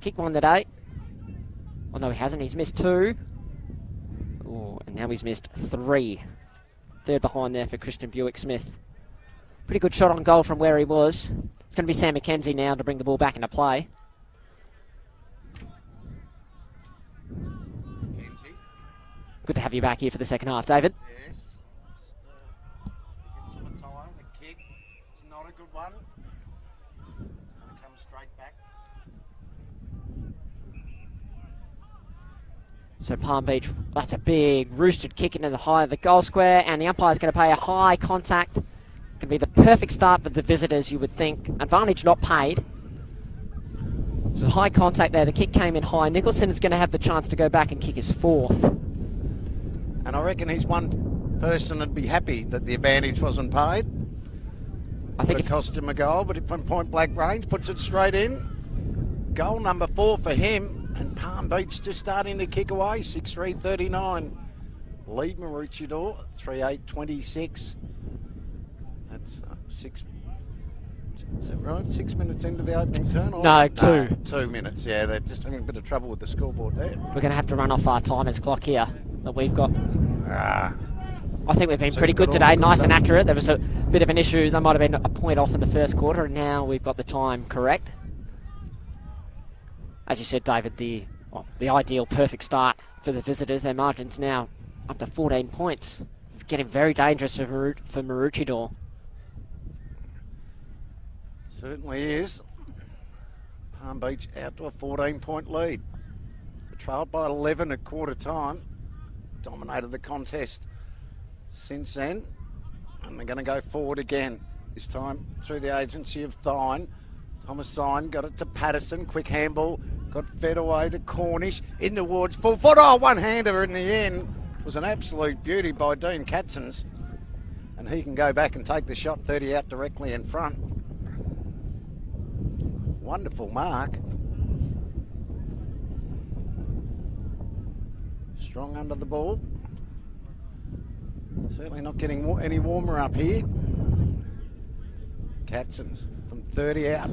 Kick 1 today. Oh no, he hasn't. He's missed 2. Oh, and now he's missed 3. Third behind there for Christian Buick Smith. Pretty good shot on goal from where he was. It's going to be Sam McKenzie now to bring the ball back into play. Good to have you back here for the second half, David. Yes. Just get some time. The kick, it's not a good one. It's going to come straight back. So Palm Beach, that's a big roosted kick into the high of the goal square, and the umpire's going to pay a high contact. Can be the perfect start for the visitors, you would think. Advantage not paid. So high contact there. The kick came in high. Nicholson is going to have the chance to go back and kick his 4th. And I reckon he's one person that'd be happy that the advantage wasn't paid. I think it cost him a goal, but from point blank range, puts it straight in. Goal number 4 for him, and Palm Beach just starting to kick away. 6-3-39. Lead Maroochydore 3-8-26. That's 6. Is that right? 6 minutes into the opening turn? Or? No, 2. 2 minutes. Yeah, they're just having a bit of trouble with the scoreboard there. We're going to have to run off our timer's clock here that we've got. I think we've been pretty good today, nice and accurate. There was a bit of an issue. There might have been a point off in the first quarter, and now we've got the time correct. As you said, David, the ideal perfect start for the visitors. Their margin's now up to 14 points. Getting very dangerous for Maroochydore. Certainly is. Palm Beach out to a 14-point lead. Trailed by 11 at quarter time. Dominated the contest since then. And they're going to go forward again. This time through the agency of Thine. Thomas Thine got it to Patterson. Quick handball. Got fed away to Cornish. In towards full foot. Oh, one-hander in the end. It was an absolute beauty by Dean Katzens. And he can go back and take the shot 30 out directly in front. Wonderful mark. Strong under the ball. Certainly not getting any warmer up here. Katzens from 30 out.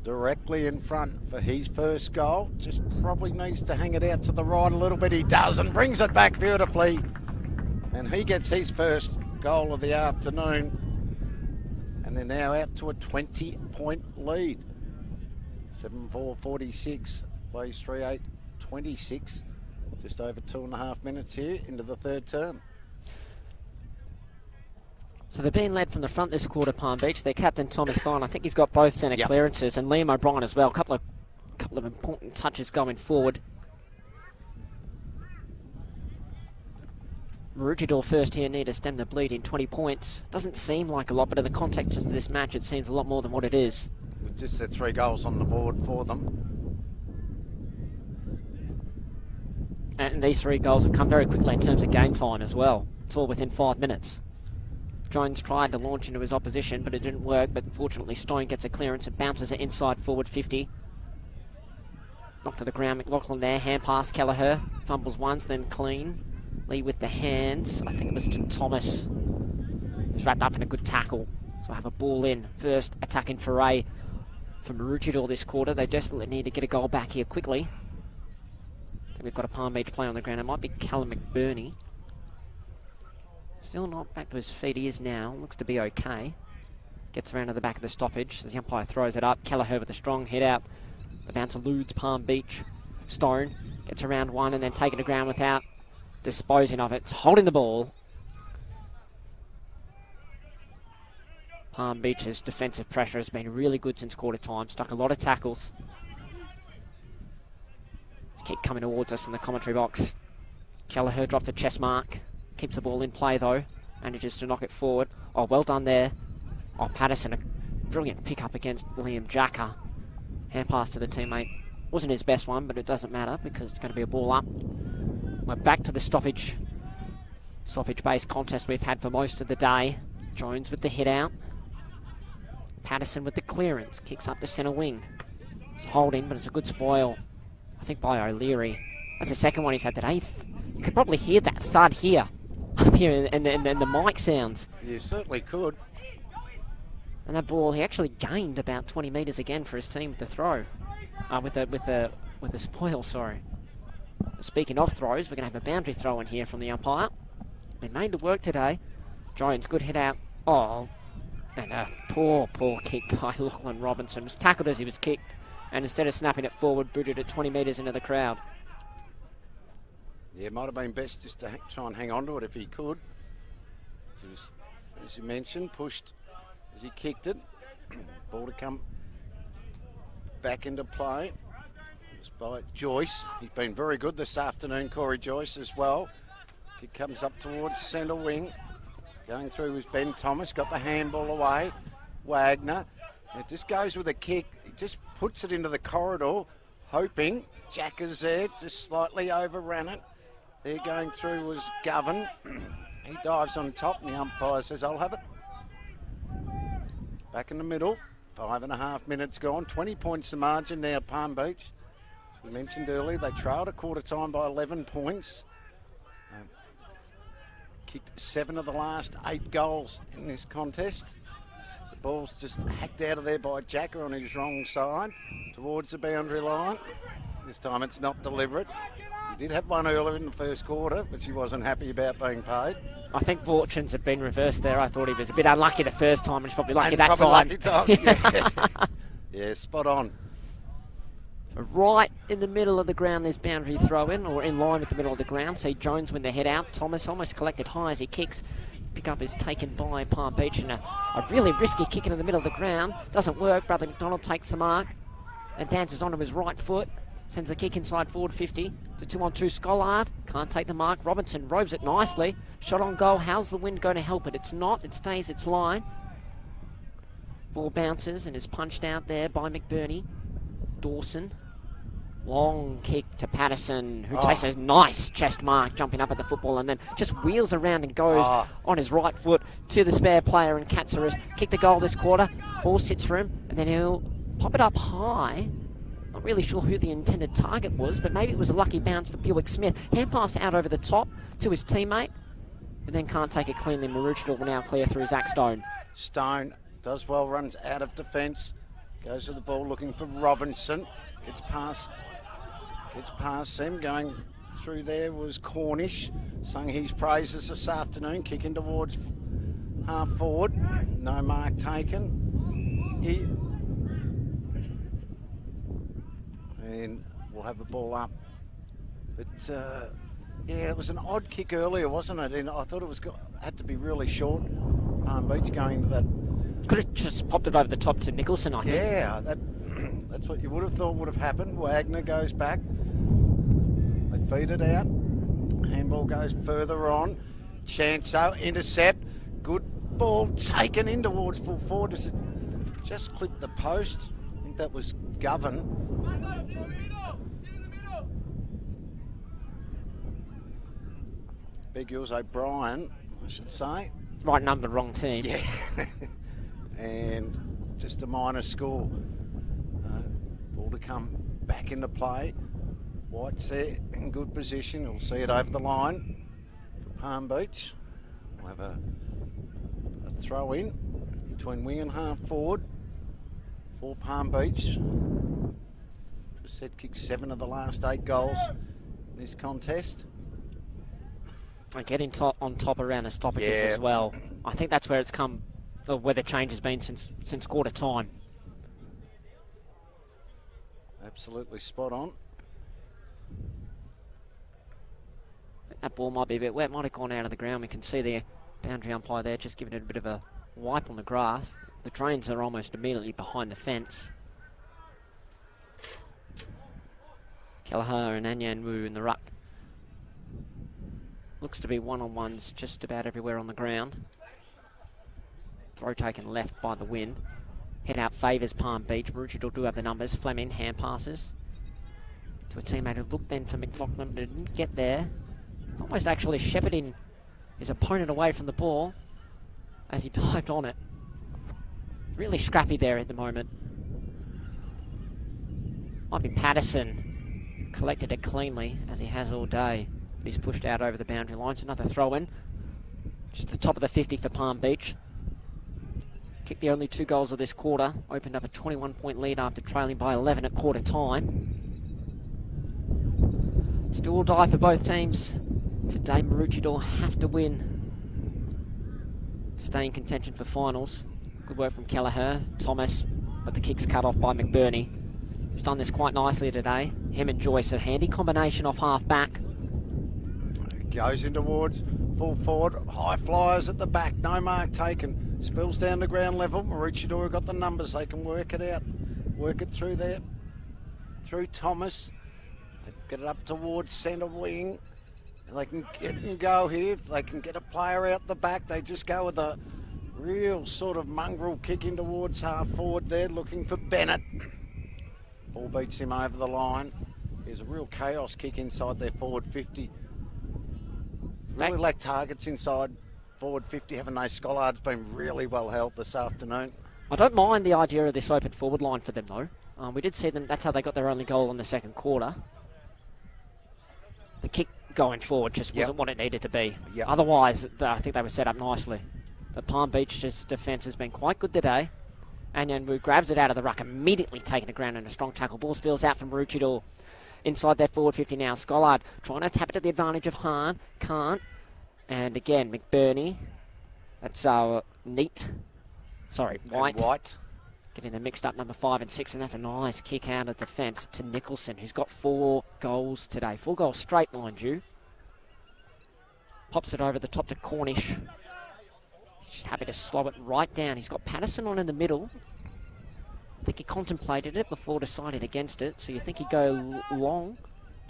Directly in front for his first goal. Just probably needs to hang it out to the right a little bit. He does and brings it back beautifully. And he gets his first goal of the afternoon. And they're now out to a 20-point lead. 7-4-46, plays 3-8-26. Just over 2.5 minutes here into the third term. So they're being led from the front this quarter, Palm Beach. Their captain, Thomas Thorne, I think he's got both centre clearances, and Liam O'Brien as well. A couple of important touches going forward. Maroochydore first here need to stem the bleed in 20 points. Doesn't seem like a lot, but in the context of this match, it seems a lot more than what it is. With just the 3 goals on the board for them. And these 3 goals have come very quickly in terms of game time as well. It's all within 5 minutes. Jones tried to launch into his opposition, but it didn't work. But fortunately, Stone gets a clearance and bounces it inside forward 50. Knocked to the ground, McLaughlin there. Hand pass, Kelleher. Fumbles once, then clean. Lee with the hands. I think it was to Thomas. He's wrapped up in a good tackle. So I have a ball in. First attacking foray for Maroochydore this quarter. They desperately need to get a goal back here quickly. I think we've got a Palm Beach player on the ground. It might be Callum McBurney. Still not back to his feet. He is now. Looks to be okay. Gets around to the back of the stoppage as the umpire throws it up. Kelleher with a strong hit out. The bounce eludes Palm Beach. Stone gets around one and then taken to ground without disposing of it. It's holding the ball. Palm Beach's defensive pressure has been really good since quarter time. Stuck a lot of tackles. Kick coming towards us in the commentary box. Kelleher drops a chest mark. Keeps the ball in play though. Manages to knock it forward. Oh, well done there. Oh, Patterson, a brilliant pick up against Liam Jacker. Hand pass to the teammate. Wasn't his best one, but it doesn't matter because it's going to be a ball up. We're back to the stoppage-based contest we've had for most of the day. Jones with the hit out. Patterson with the clearance. Kicks up the centre wing. It's holding, but it's a good spoil. I think by O'Leary. That's the second one he's had today. You could probably hear that thud here. Up here, and the mic sounds. You certainly could. And that ball, he actually gained about 20 metres again for his team to throw. With the spoil, sorry. Speaking of throws, we're going to have a boundary throw in here from the umpire. Been made to work today. Jones, good hit out. Oh, and a poor kick by Lachlan Robinson. Was tackled as he was kicked, and instead of snapping it forward, booted it 20 metres into the crowd. Yeah, it might have been best just to try and hang on to it if he could. So just, as you mentioned, pushed as he kicked it. Ball to come back into play. It was by Joyce. He's been very good this afternoon, Corey Joyce as well. Kick comes up towards centre wing. Going through was Ben Thomas, got the handball away. Wagner. It just goes with a kick. He just puts it into the corridor, hoping. Jacker's there, just slightly overran it. There going through was Govan. He dives on top and the umpire says, I'll have it. Back in the middle. 5.5 minutes gone. 20 points the margin now, Palm Beach. As we mentioned earlier, they trailed at quarter time by 11 points. Kicked 7 of the last 8 goals in this contest. The ball's just hacked out of there by Jacker on his wrong side towards the boundary line. This time it's not deliberate. He did have one earlier in the first quarter, which he wasn't happy about being paid. I think fortunes have been reversed there. I thought he was a bit unlucky the first time, and he's probably lucky that probably time. Lucky time. Yeah. Yeah, spot on. Right in the middle of the ground, there's boundary throw in, or in line with the middle of the ground. See Jones win the head out. Thomas almost collected high as he kicks. Pick up is taken by Palm Beach, and a really risky kick into the middle of the ground. Doesn't work. Bradley McDonald takes the mark and dances onto his right foot. Sends the kick inside forward 50 to 2-on-2 Schollard. Can't take the mark. Robinson roves it nicely. Shot on goal. How's the wind going to help it? It's not. It stays its line. Ball bounces and is punched out there by McBurney. Dawson. Long kick to Patterson, who takes a nice chest mark, jumping up at the football, and then just wheels around and goes on his right foot to the spare player, and Katsaris kicked the goal this quarter. Ball sits for him, and then he'll pop it up high. Not Not really sure who the intended target was, but maybe it was a lucky bounce for Buick Smith. Hand pass out over the top to his teammate, but then can't take it cleanly. Maroochydore will now clear through Zach Stone. Stone does well, runs out of defence, goes to the ball looking for Robinson, gets past them. Going through there was Cornish, sung his praises this afternoon, kicking towards half forward, no mark taken. And we'll have the ball up. But yeah, it was an odd kick earlier, wasn't it? And I thought it was had to be really short. Palm Beach going to that. Could have just popped it over the top to Nicholson, I think. Yeah, that's what you would have thought would have happened. Wagner goes back. They feed it out. Handball goes further on. Chanso, intercept. Good ball taken in towards full forward. Does it just clip the post? I think that was Govan. Big yours O'Brien, I should say. Right number, wrong team. Yeah. And just a minor score. Ball to come back into play. White's there in good position. We'll see it over the line for Palm Beach. We'll have a throw in between wing and half forward for Palm Beach. Just said kicked 7 of the last 8 goals in this contest. And getting on top around the stoppages as well. I think that's where it's come, or where the change has been since quarter time. Absolutely spot on. That ball might be a bit wet, might have gone out of the ground. We can see the boundary umpire there just giving it a bit of a wipe on the grass. The drains are almost immediately behind the fence. Kelleher and Anyan Wu in the ruck. Looks to be one-on-ones just about everywhere on the ground. Throw taken left by the wind. Head out favours Palm Beach. Maroochydore do have the numbers. Fleming hand passes to a teammate who looked then for McLaughlin but didn't get there. It's almost actually shepherding his opponent away from the ball as he dived on it. Really scrappy there at the moment. Might be Patterson. Collected it cleanly as he has all day. But he's pushed out over the boundary lines. Another throw in. Just the top of the 50 for Palm Beach. Kicked the only 2 goals of this quarter. Opened up a 21-point lead after trailing by 11 at quarter time. It's do or die for both teams. Today Maroochydore have to win to stay in contention for finals. Good work from Kelleher, Thomas, but the kick's cut off by McBurney. He's done this quite nicely today. Him and Joyce, a handy combination off half back. Goes in towards full forward. High flyers at the back. No mark taken. Spills down to ground level. Maroochydore got the numbers. They can work it out. Work it through there. Through Thomas. They get it up towards centre wing. And they can get and go here. If they can get a player out the back, they just go with a real sort of mongrel kick in towards half forward there, looking for Bennett. Ball beats him over the line. There's a real chaos kick inside their forward 50. Really lack targets inside forward 50, haven't they? Scollard's been really well held this afternoon. I don't mind the idea of this open forward line for them, though. We did see them, that's how they got their only goal in the second quarter. The kick going forward just wasn't what it needed to be. Otherwise, I think they were set up nicely. But Palm Beach's defence has been quite good today. Anyan Wu grabs it out of the ruck, immediately taking the ground in a strong tackle. Ball spills out from Maroochydore. Inside their forward 50 now. Scollard trying to tap it to the advantage of Hahn. Can't. And again, McBurney. That's White. Getting them mixed up, number 5 and 6. And that's a nice kick out of defence to Nicholson, who's got 4 goals today. 4 goals straight, mind you. Pops it over the top to Cornish. He's happy to slow it right down. He's got Patterson on in the middle. I think he contemplated it before deciding against it. So you think he'd go long.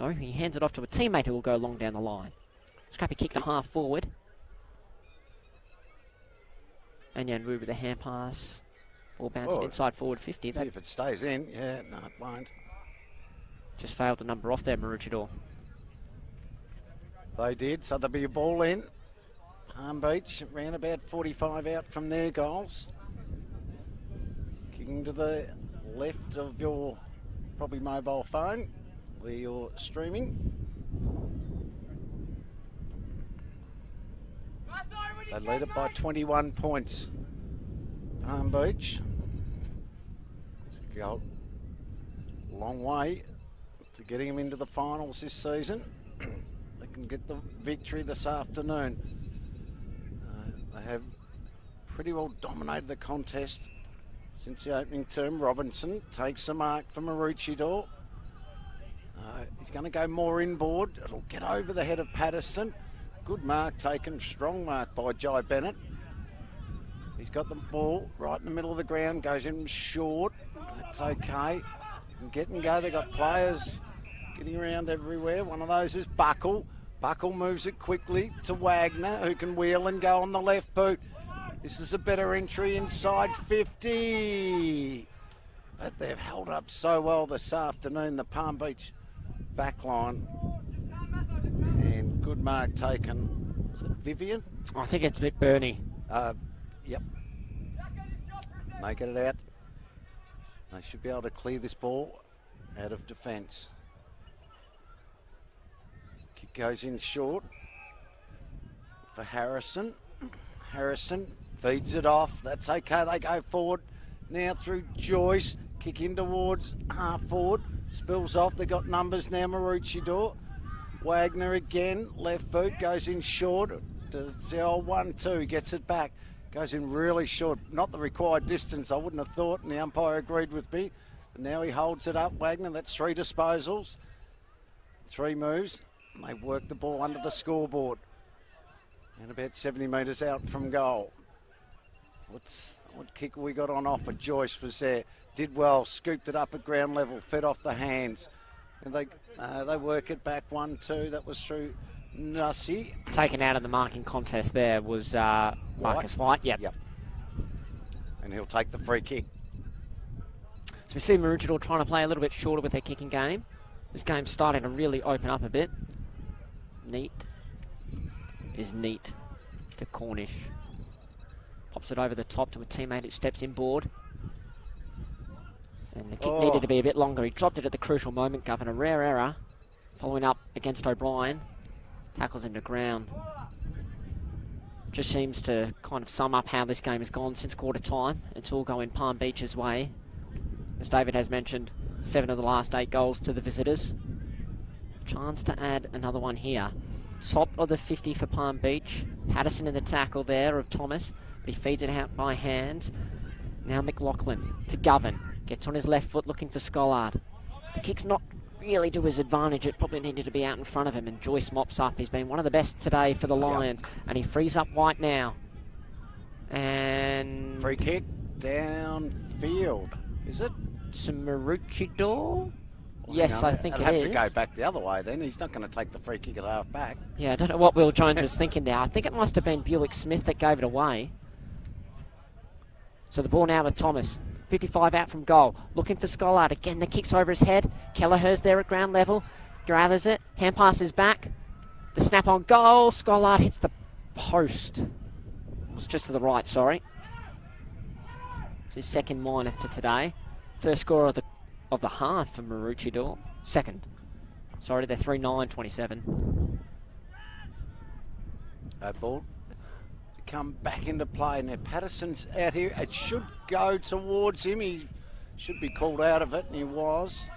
No, he hands it off to a teammate who will go long down the line. Scrappy kick to half forward. Anyan Wu with a hand pass. Ball bouncing inside forward 50. See if it stays in. Yeah, no, it won't. Just failed to number off there, Maroochydore. They did, so there'll be a ball in. Palm Beach ran about 45 out from their goals. Kicking to the left of your probably mobile phone where you're streaming. They lead it by 21 points. Palm Beach. Go a long way to getting them into the finals this season. They can get the victory this afternoon. They have pretty well dominated the contest since the opening term. Robinson takes the mark for Maroochydore. He's going to go more inboard. It'll get over the head of Patterson. Good mark taken, strong mark by Jai Bennett. He's got the ball right in the middle of the ground, goes in short. That's okay. Can get and go. They've got players getting around everywhere. One of those is Buckle. Buckle moves it quickly to Wagner, who can wheel and go on the left boot. This is a better entry inside 50. But they've held up so well this afternoon, the Palm Beach backline. And good mark taken. Is it Vivian? I think it's McBurney. Yep. They get it out. They should be able to clear this ball out of defence. Kick goes in short for Harrison. Harrison feeds it off. That's okay. They go forward now through Joyce. Kick in towards half forward. Spills off. They got numbers now. Maroochydore. Wagner again. Left boot goes in short. Does the old 1-2. Gets it back. Goes in really short. Not the required distance, I wouldn't have thought, and the umpire agreed with me. But now he holds it up. Wagner, that's 3 disposals. 3 moves. And they work the ball under the scoreboard. And about 70 metres out from goal. What kick we got on offer? Joyce was there. Did well. Scooped it up at ground level. Fed off the hands. And they work it back 1-2. That was through Nussie. Taken out of the marking contest there was Marcus White. Yep. And he'll take the free kick. So we see Maroochydore trying to play a little bit shorter with their kicking game. This game's starting to really open up a bit. Neat is neat to Cornish. Pops it over the top to a teammate who steps inboard. And the kick needed to be a bit longer. He dropped it at the crucial moment, Governor. Rare error. Following up against O'Brien. Tackles him to ground. Just seems to kind of sum up how this game has gone since quarter time. It's all going Palm Beach's way. As David has mentioned, 7 of the last 8 goals to the visitors. Chance to add another one here. Top of the 50 for Palm Beach. Patterson in the tackle there of Thomas, but he feeds it out by hand. Now McLaughlin to Govan. Gets on his left foot looking for Scollard. The kick's not really to his advantage. It probably needed to be out in front of him, and Joyce mops up. He's been one of the best today for the Lions, and he frees up White now. And free kick downfield, is it? To Maroochydore? Well, yes, I think it is. I'd have to go back the other way then. He's not going to take the free kick at half back. Yeah, I don't know what Will Jones was thinking there. I think it must have been Buick Smith that gave it away. So the ball now with Thomas. 55 out from goal. Looking for Scollard. Again, the kick's over his head. Kelleher's there at ground level. Gathers it. Hand passes back. The snap on goal. Scollard hits the post. It was just to the right, sorry. It's his second minor for today. First score of the half for Maroochydore. Second. Sorry, they're 3-9-27. Ball come back into play. Now Patterson's out here. It should go towards him. He should be called out of it, and he was.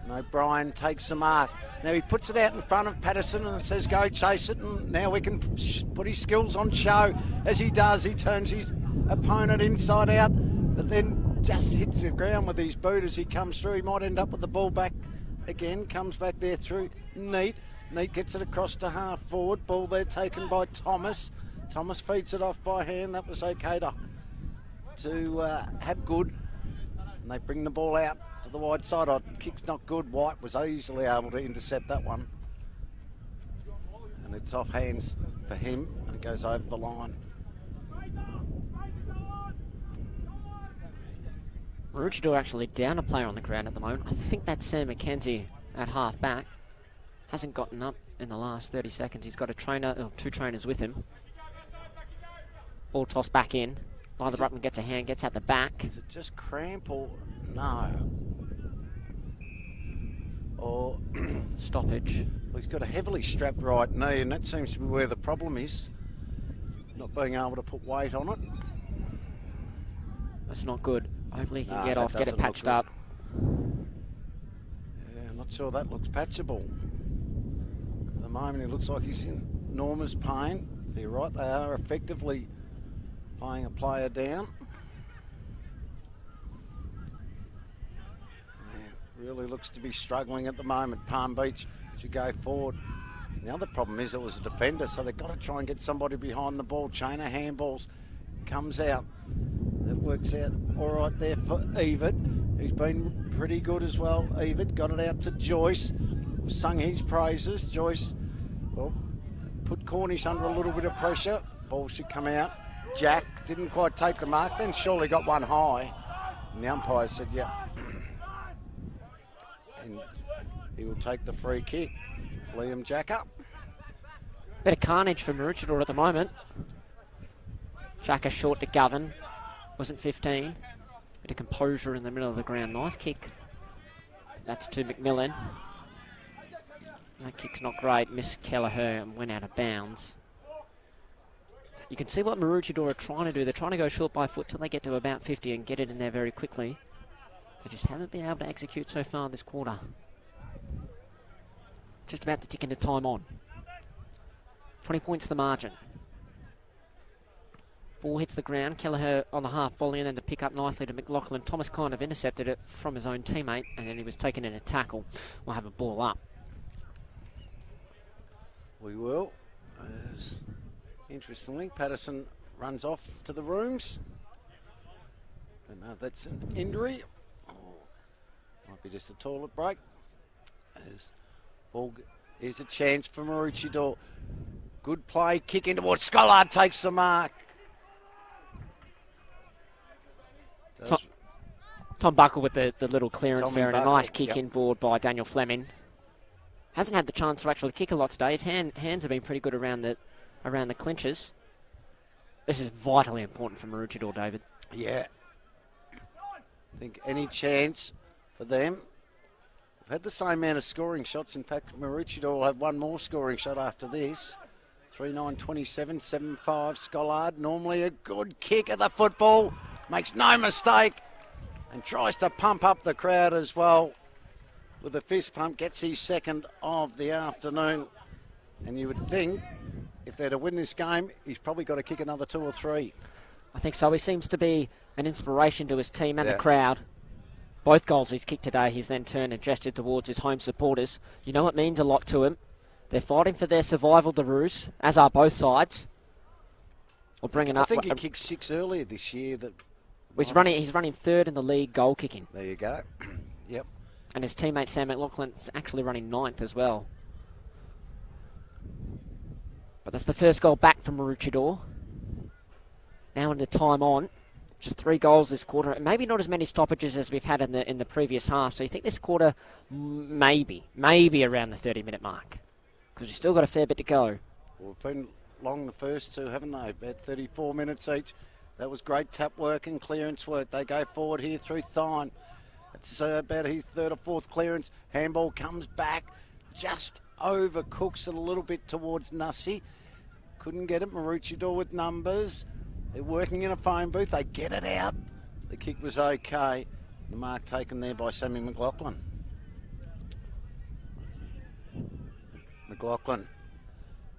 And O'Brien takes the mark. Now he puts it out in front of Patterson and says, go chase it. And now we can put his skills on show. As he does, he turns his opponent inside out, but then just hits the ground with his boot as he comes through. He might end up with the ball back again. Comes back there through Neat. Neat gets it across to half forward. Ball there taken by Thomas. Thomas feeds it off by hand. That was okay to have good. And they bring the ball out to the wide side. Kick's not good. White was easily able to intercept that one. And it's off hands for him. And it goes over the line. Maroochydore actually down a player on the ground at the moment. I think that's Sam McKenzie at half back. Hasn't gotten up in the last 30 seconds. He's got a trainer, or 2 trainers with him. Ball tossed back in. Neither Ruckman gets a hand, gets at the back. Is it just cramp or no? or Stoppage. he's got a heavily strapped right knee, and that seems to be where the problem is. Not being able to put weight on it. That's not good. Hopefully he can No, get that off, get it doesn't look patched good. up. Yeah, I'm not sure that looks patchable. At the moment, he looks like he's in enormous pain. So you're right, they are effectively playing a player down. Yeah, really looks to be struggling at the moment. Palm Beach should go forward. The other problem is it was a defender, so they've got to try and get somebody behind the ball. Chain of handballs comes out. That works out all right there for Evert. He's been pretty good as well. Evert got it out to Joyce. Sung his praises. Joyce, well, put Cornish under a little bit of pressure. Ball should come out. Jack didn't quite take the mark, then surely got one high. And the umpire said, yep. And he will take the free kick. Liam Jack up. Bit of carnage for Maroochydore at the moment. Jacker short to Govan. Wasn't 15. Bit of composure in the middle of the ground. Nice kick. That's to McMillan. That kick's not great. Miss Kelleher and went out of bounds. You can see what Maroochydore are trying to do. They're trying to go short by foot till they get to about 50 and get it in there very quickly. They just haven't been able to execute so far this quarter. Just about to tick into time on. 20 points the margin. Ball hits the ground. Kelleher on the half volley and then the pick up nicely to McLaughlin. Thomas kind of intercepted it from his own teammate and then he was taken in a tackle. We'll have a ball up. We will. As interestingly, Patterson runs off to the rooms. Don't know if that's an injury or might be just a toilet break. As ball is a chance for Maroochydore. Good play, kick into what Scollard takes the mark. Tom Buckle with the little clearance Tommy there and Buckle, a nice kick yep. inboard by Daniel Fleming. Hasn't had the chance to actually kick a lot today. His hands have been pretty good around the clinches. This is vitally important for Maroochydore, David. Yeah. I think any chance for them. We've had the same amount of scoring shots. In fact, Maroochydore will have one more scoring shot after this. 3-9-27, 7-5. Scollard, normally a good kick at the football. Makes no mistake. And tries to pump up the crowd as well. With a fist pump, gets his second of the afternoon. And you would think, if they're to win this game, he's probably got to kick another 2 or 3. I think so. He seems to be an inspiration to his team and the crowd. Both goals he's kicked today, he's then turned and gestured towards his home supporters. You know it means a lot to him. They're fighting for their survival, the Roos, as are both sides. Or bringing up. I think he kicked 6 earlier this year. He's running third in the league goal kicking. There you go. Yep. And his teammate Sam McLaughlin's actually running 9th as well. But that's the first goal back from Maroochydore. Now into time on. Just 3 goals this quarter. And maybe not as many stoppages as we've had in the previous half. So you think this quarter maybe around the 30-minute mark. Because we've still got a fair bit to go. Well, we've been long the first two, haven't they? About 34 minutes each. That was great tap work and clearance work. They go forward here through Thine. It's about his 3rd or 4th clearance. Handball comes back. Just overcooks it a little bit towards Nussie. Couldn't get it. Maroochydore with numbers. They're working in a phone booth. They get it out. The kick was okay. The mark taken there by Sammy McLaughlin. McLaughlin.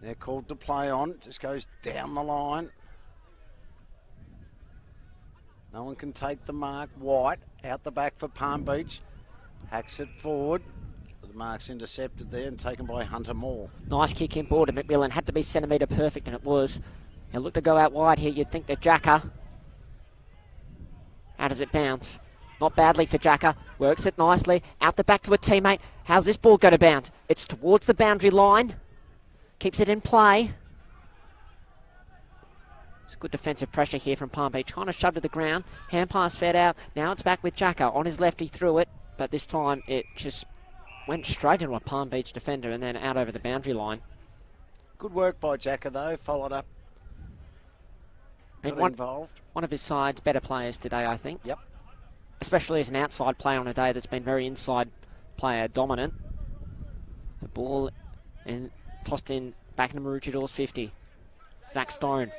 They're called to play on. Just goes down the line. No one can take the mark. White out the back for Palm Beach. Hacks it forward. The mark's intercepted there and taken by Hunter Moore. Nice kick inboard to McMillan. Had to be centimetre perfect, and it was. He'll look to go out wide here. You'd think that Jacker. How does it bounce? Not badly for Jacker. Works it nicely. Out the back to a teammate. How's this ball going to bounce? It's towards the boundary line. Keeps it in play. It's good defensive pressure here from Palm Beach. Kind of shoved to the ground. Hand pass fed out. Now it's back with Jacker. On his left, he threw it. But this time it just went straight into a Palm Beach defender and then out over the boundary line. Good work by Jacker, though. Followed up. Got involved. One of his side's better players today, I think. Yep. Especially as an outside player on a day that's been very inside player dominant. The ball and tossed in back into Maroochidore's 50. Zach Stone.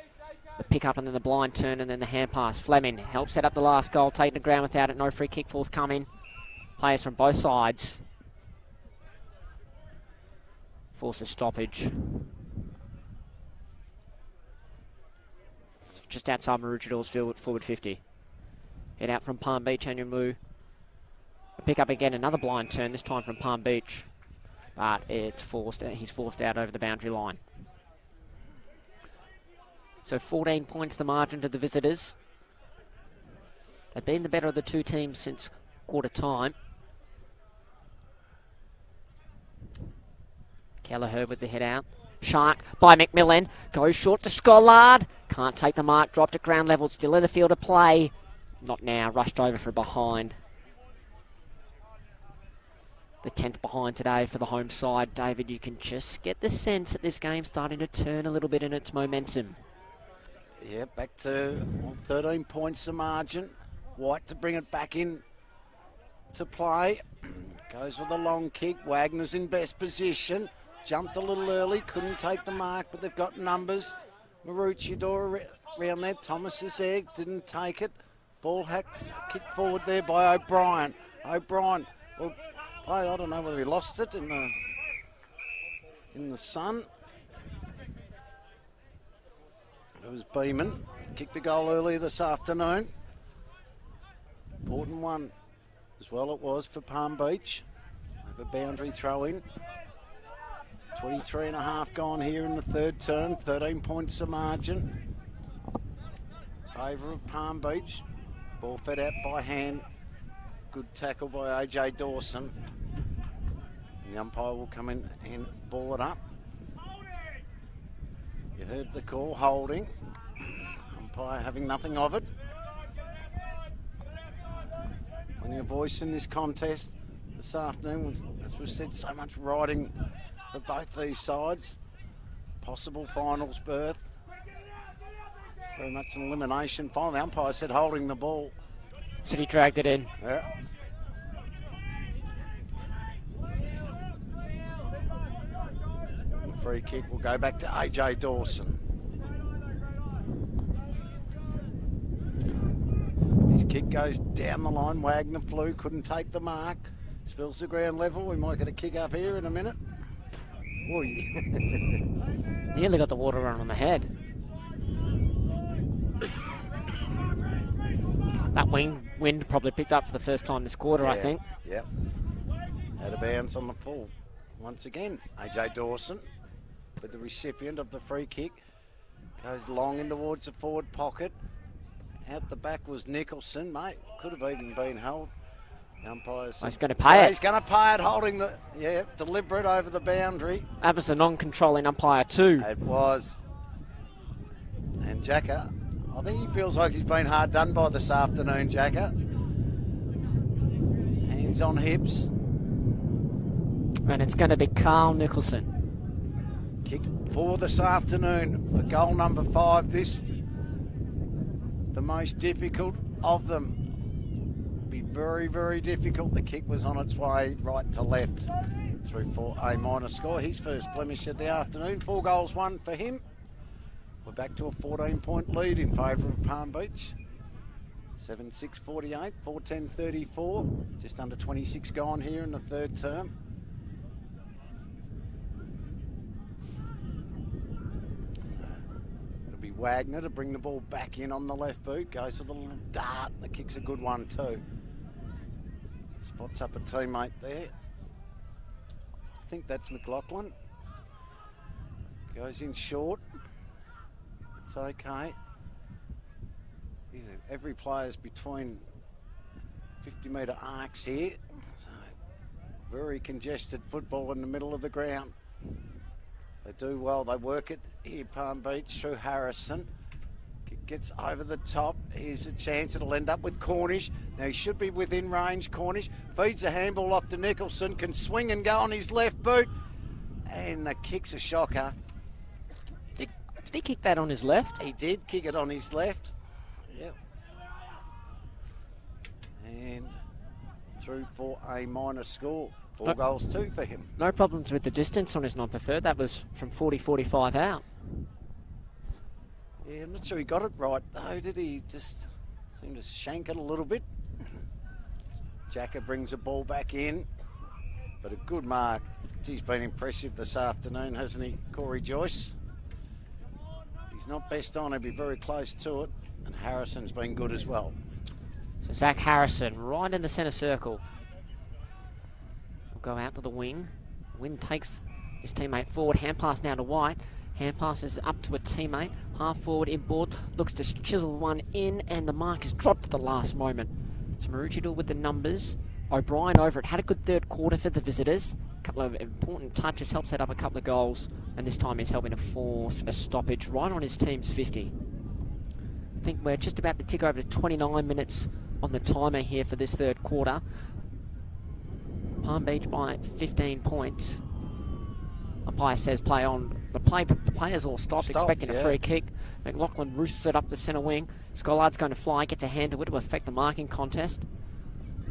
The pick up and then the blind turn and then the hand pass. Fleming helps set up the last goal, taking the ground without it. No free kick forthcoming. Players from both sides. Forces stoppage. Just outside Maroochidore's forward 50. Head out from Palm Beach, Anyamu. Pick up again, another blind turn, this time from Palm Beach. But it's forced. He's forced out over the boundary line. So 14 points the margin to the visitors. They've been the better of the two teams since quarter time. Kelleher with the head out. Shark by McMillan. Goes short to Scollard. Can't take the mark. Dropped at ground level. Still in the field of play. Not now. Rushed over from behind. The 10th behind today for the home side. David, you can just get the sense that this game's starting to turn a little bit in its momentum. Yeah, back to 13 points the margin. White to bring it back in to play. Goes with a long kick. Wagner's in best position. Jumped a little early. Couldn't take the mark, but they've got numbers. Maroochydore around there. Thomas is there. Didn't take it. Ball kicked forward there by O'Brien. O'Brien will play. I don't know whether he lost it in the sun. It was Beeman. Kicked the goal earlier this afternoon. Important one as well it was for Palm Beach. Over boundary throw in. 23 and a half gone here in the third term. 13 points the margin. Favour of Palm Beach. Ball fed out by hand. Good tackle by AJ Dawson. The umpire will come in and ball it up. You heard the call, holding. Umpire having nothing of it. Plenty of voice in this contest this afternoon. As we've said, so much riding for both these sides. Possible finals berth. Very much an elimination final. The umpire said holding the ball. City dragged it in. Yeah. The free kick will go back to AJ Dawson. His kick goes down the line. Wagner flew, couldn't take the mark. Spills the ground level. We might get a kick up here in a minute. Nearly got the water run on the head. That wind probably picked up for the first time this quarter, yeah, I think. Yep. Out of bounds on the full. Once again, AJ Dawson with the recipient of the free kick. Goes long in towards the forward pocket. Out the back was Nicholson, mate. Could have even been held. The umpire said, he's going to pay it. He's going to pay it, holding the, deliberate over the boundary. That was a non-controlling umpire too. It was. And Jacker, I think he feels like he's been hard done by this afternoon, Jacker. Hands on hips. And it's going to be Carl Nicholson. Kicked for this afternoon for goal number 5. This, the most difficult of them. Be very, very difficult. The kick was on its way right to left through for a minor score. His first blemish of the afternoon. 4 goals, 1 for him. We're back to a 14-point lead in favour of Palm Beach. 7-6-48, 4-10-34. Just under 26 gone here in the third term. It'll be Wagner to bring the ball back in on the left boot. Goes with a little dart. The kick's a good one too. Spots up a teammate there. I think that's McLaughlin. Goes in short. It's okay. Every player's between 50-metre arcs here. So very congested football in the middle of the ground. They do well. They work it here, Palm Beach, through Harrison. Gets over the top. Here's a chance. It'll end up with Cornish. Now he should be within range. Cornish feeds a handball off to Nicholson. Can swing and go on his left boot. And the kick's a shocker. Did he kick that on his left? He did kick it on his left. Yep. And through for a minor score. 4 goals too for him. No problems with the distance on his non-preferred. That was from 40-45 out. Yeah, I'm not sure he got it right though, did he? Just seemed to shank it a little bit. Jacker brings the ball back in, but a good mark. He's been impressive this afternoon, hasn't he, Corey Joyce? He's not best on, he'll be very close to it, and Harrison's been good as well. So Zach Harrison right in the centre circle. Will go out to the wing. Wynn takes his teammate forward. Hand pass now to White. Hand pass is up to a teammate. Half forward inboard. Looks to chisel one in, and the mark is dropped at the last moment. So Maroochydore with the numbers. O'Brien over it. Had a good third quarter for the visitors. A couple of important touches. Helped set up a couple of goals. And this time he's helping to force a stoppage right on his team's 50. I think we're just about to tick over to 29 minutes on the timer here for this third quarter. Palm Beach by 15 points. Umpire says play on. The players all stopped, expecting a free kick. McLaughlin roosts it up the centre wing. Scollard's going to fly, gets a hand to it to affect the marking contest.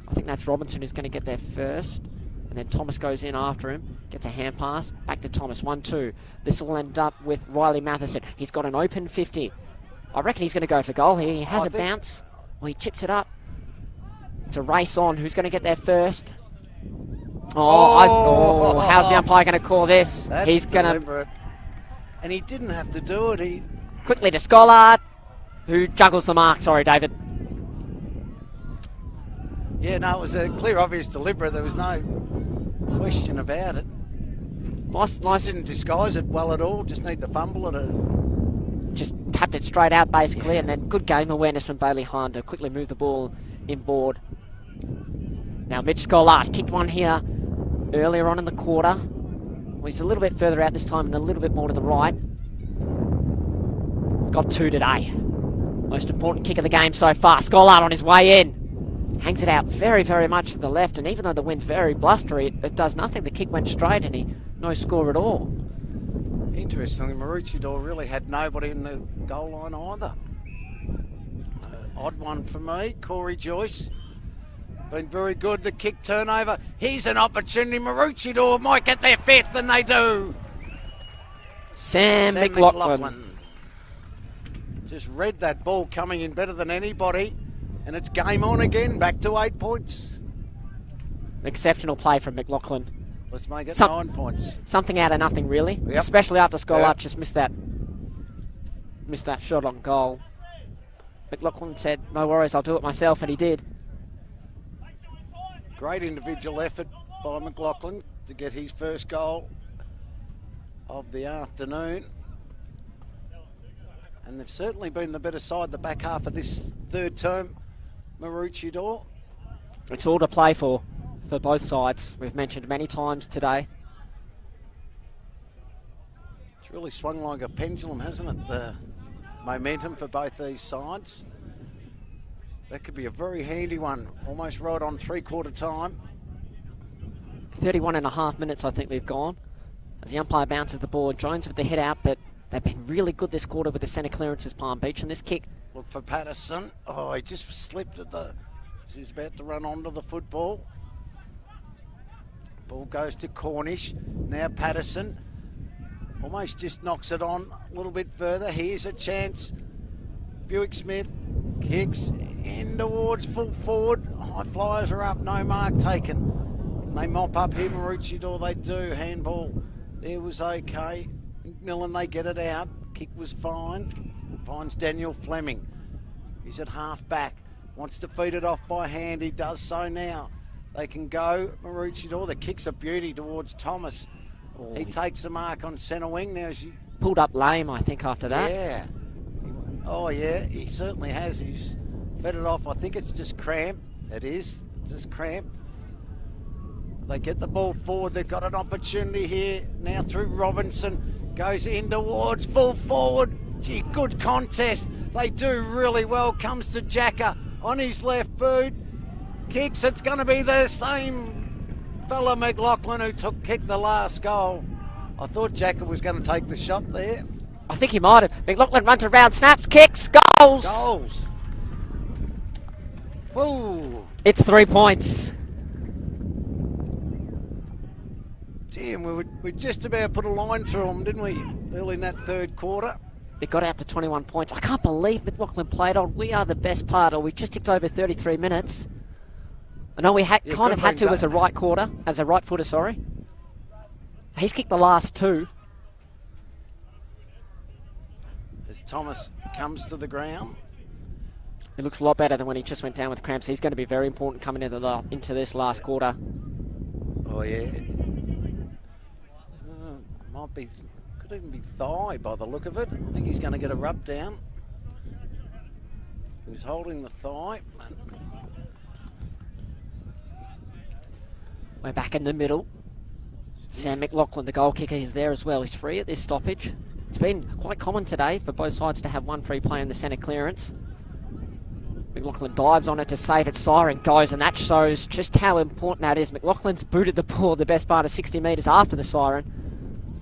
I think that's Robinson who's going to get there first. And then Thomas goes in after him, gets a hand pass, back to Thomas, 1-2. This will end up with Riley Matheson. He's got an open 50. I reckon he's going to go for goal here. He has a bounce. Well, he chips it up. It's a race on. Who's going to get there first? How's the umpire going to call this? He's going to... And he didn't have to do it. He quickly to Scollard, who juggles the mark. Sorry, David. Yeah, no, it was a clear, obvious, deliberate. There was no question about it. Nice. Didn't disguise it well at all. Just need to fumble it. Just tapped it straight out, basically, and then good game awareness from Bailey Hahn to quickly move the ball inboard. Now Mitch Scollard kicked one here earlier on in the quarter. Well, he's a little bit further out this time and a little bit more to the right. He's got 2 today. Most important kick of the game so far. Scollard on his way in. Hangs it out very, very much to the left, and even though the wind's very blustery, it does nothing. The kick went straight and no score at all. Interestingly, Maroochydore really had nobody in the goal line either. Odd one for me. Corey Joyce been very good. The kick turnover. Here's an opportunity. Maroochydore might get their 5th, and they do. Sam McLaughlin. Just read that ball coming in better than anybody, and it's game on again. Back to 8 points. Exceptional play from McLaughlin. Let's make it 9 points. Something out of nothing, really. Yep. Especially after Scollard just missed that shot on goal. McLaughlin said, "No worries, I'll do it myself," and he did. Great individual effort by McLaughlin to get his first goal of the afternoon. And they've certainly been the better side the back half of this third term, Maroochydore. It's all to play for both sides. We've mentioned many times today. It's really swung like a pendulum, hasn't it? The momentum for both these sides. That could be a very handy one, almost right on 3/4 time. 31.5 minutes I think we've gone. As the umpire bounces the ball, Jones with the head out, but they've been really good this quarter with the centre clearances, Palm Beach, and this kick. Look for Patterson. Oh, he just slipped at the... He's about to run onto the football. Ball goes to Cornish. Now Patterson almost just knocks it on a little bit further. Here's a chance. Buick Smith kicks in towards full forward. High flyers are up, no mark taken. And they mop up here, Maroochydore, they do. Handball there was okay. Millen, they get it out. Kick was fine. Finds Daniel Fleming. He's at half back. Wants to feed it off by hand. He does so now. They can go, Maroochydore. The kick's a beauty towards Thomas. Oh, he takes the mark on centre wing. Now he pulled up lame, I think, after that. Yeah. Oh, yeah, he certainly has. He's fed it off. I think it's just cramp. It is. It's just cramp. They get the ball forward. They've got an opportunity here. Now through Robinson. Goes in towards full forward. Gee, good contest. They do really well. Comes to Jacker on his left boot. Kicks. It's going to be the same fella, McLaughlin, who kicked the last goal. I thought Jacker was going to take the shot there. I think he might have. McLaughlin runs around, snaps, kicks, goals. Goals. Whoa. It's 3 points. Yeah, and we just about put a line through them, didn't we, early in that third quarter? They got out to 21 points. I can't believe McLaughlin played on. We are the best part, or we just ticked over 33 minutes. I know we kind of had to as a right footer, sorry. He's kicked the last two. As Thomas comes to the ground. It looks a lot better than when he just went down with cramps. He's going to be very important coming into this last quarter. Oh, yeah. Could even be thigh by the look of it. I think he's going to get a rub down. He's holding the thigh. We're back in the middle. Sam McLaughlin, the goal kicker, is there as well. He's free at this stoppage. It's been quite common today for both sides to have one free play in the centre clearance. McLaughlin dives on it to save it. Siren goes, and that shows just how important that is. McLaughlin's booted the ball the best part of 60 metres after the siren.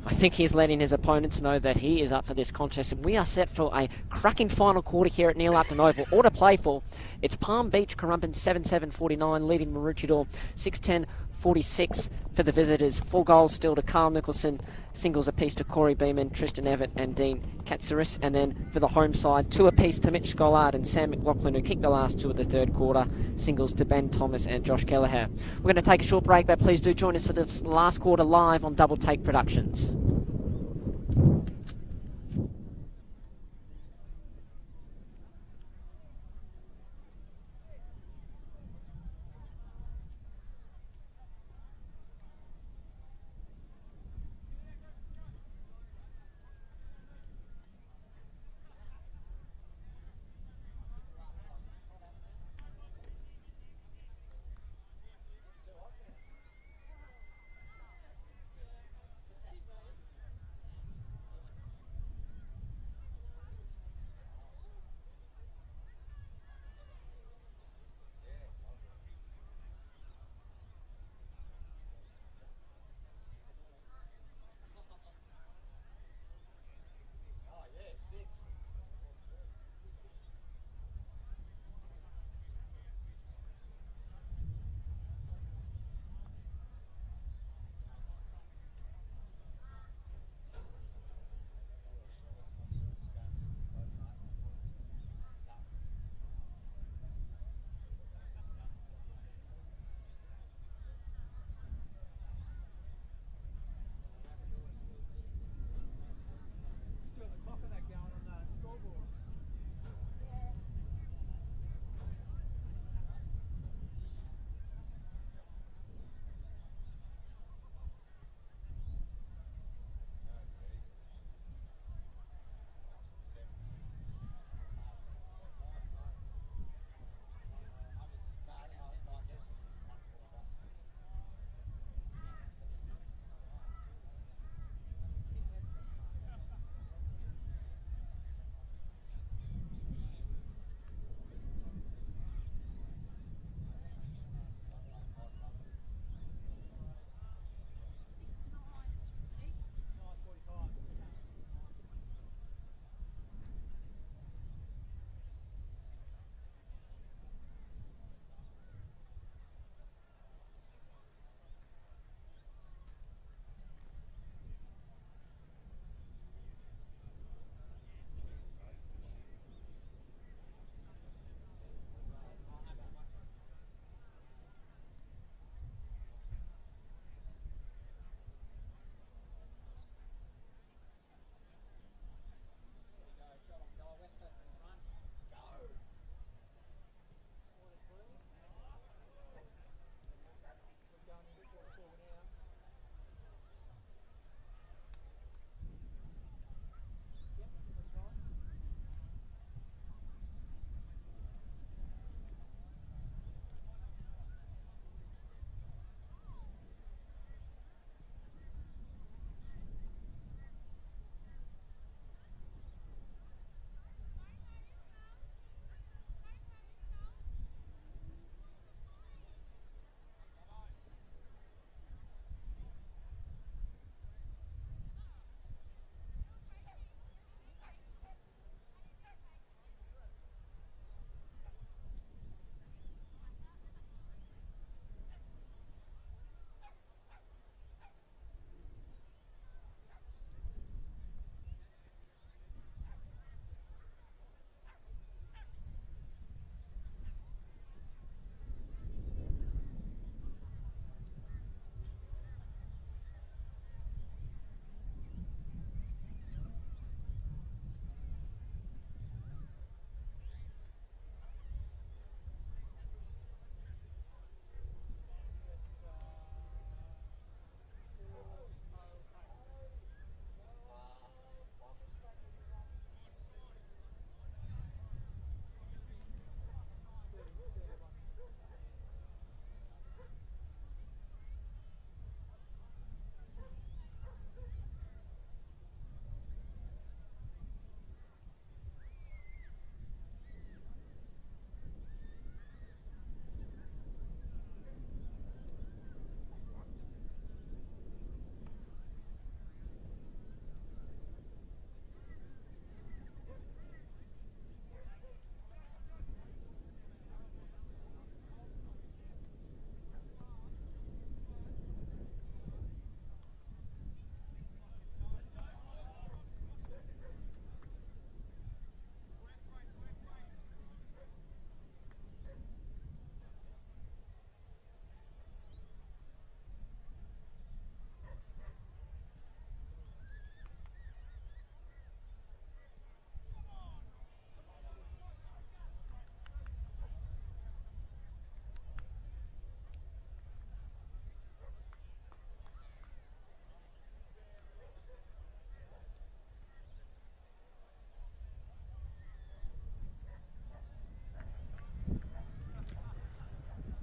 I think he's letting his opponents know that he is up for this contest, and we are set for a cracking final quarter here at Neil Upton Oval. All to play for. It's Palm Beach, Currumbin 7-7-49, leading Maroochydore 6-10-46 for the visitors. 4 goals still to Carl Nicholson, singles apiece to Corey Beeman, Tristan Everett and Dean Katsaris, and then for the home side, 2 apiece to Mitch Scollard and Sam McLaughlin, who kicked the last 2 of the third quarter, singles to Ben Thomas and Josh Kelleher. We're going to take a short break, but please do join us for this last quarter live on Double Take Productions.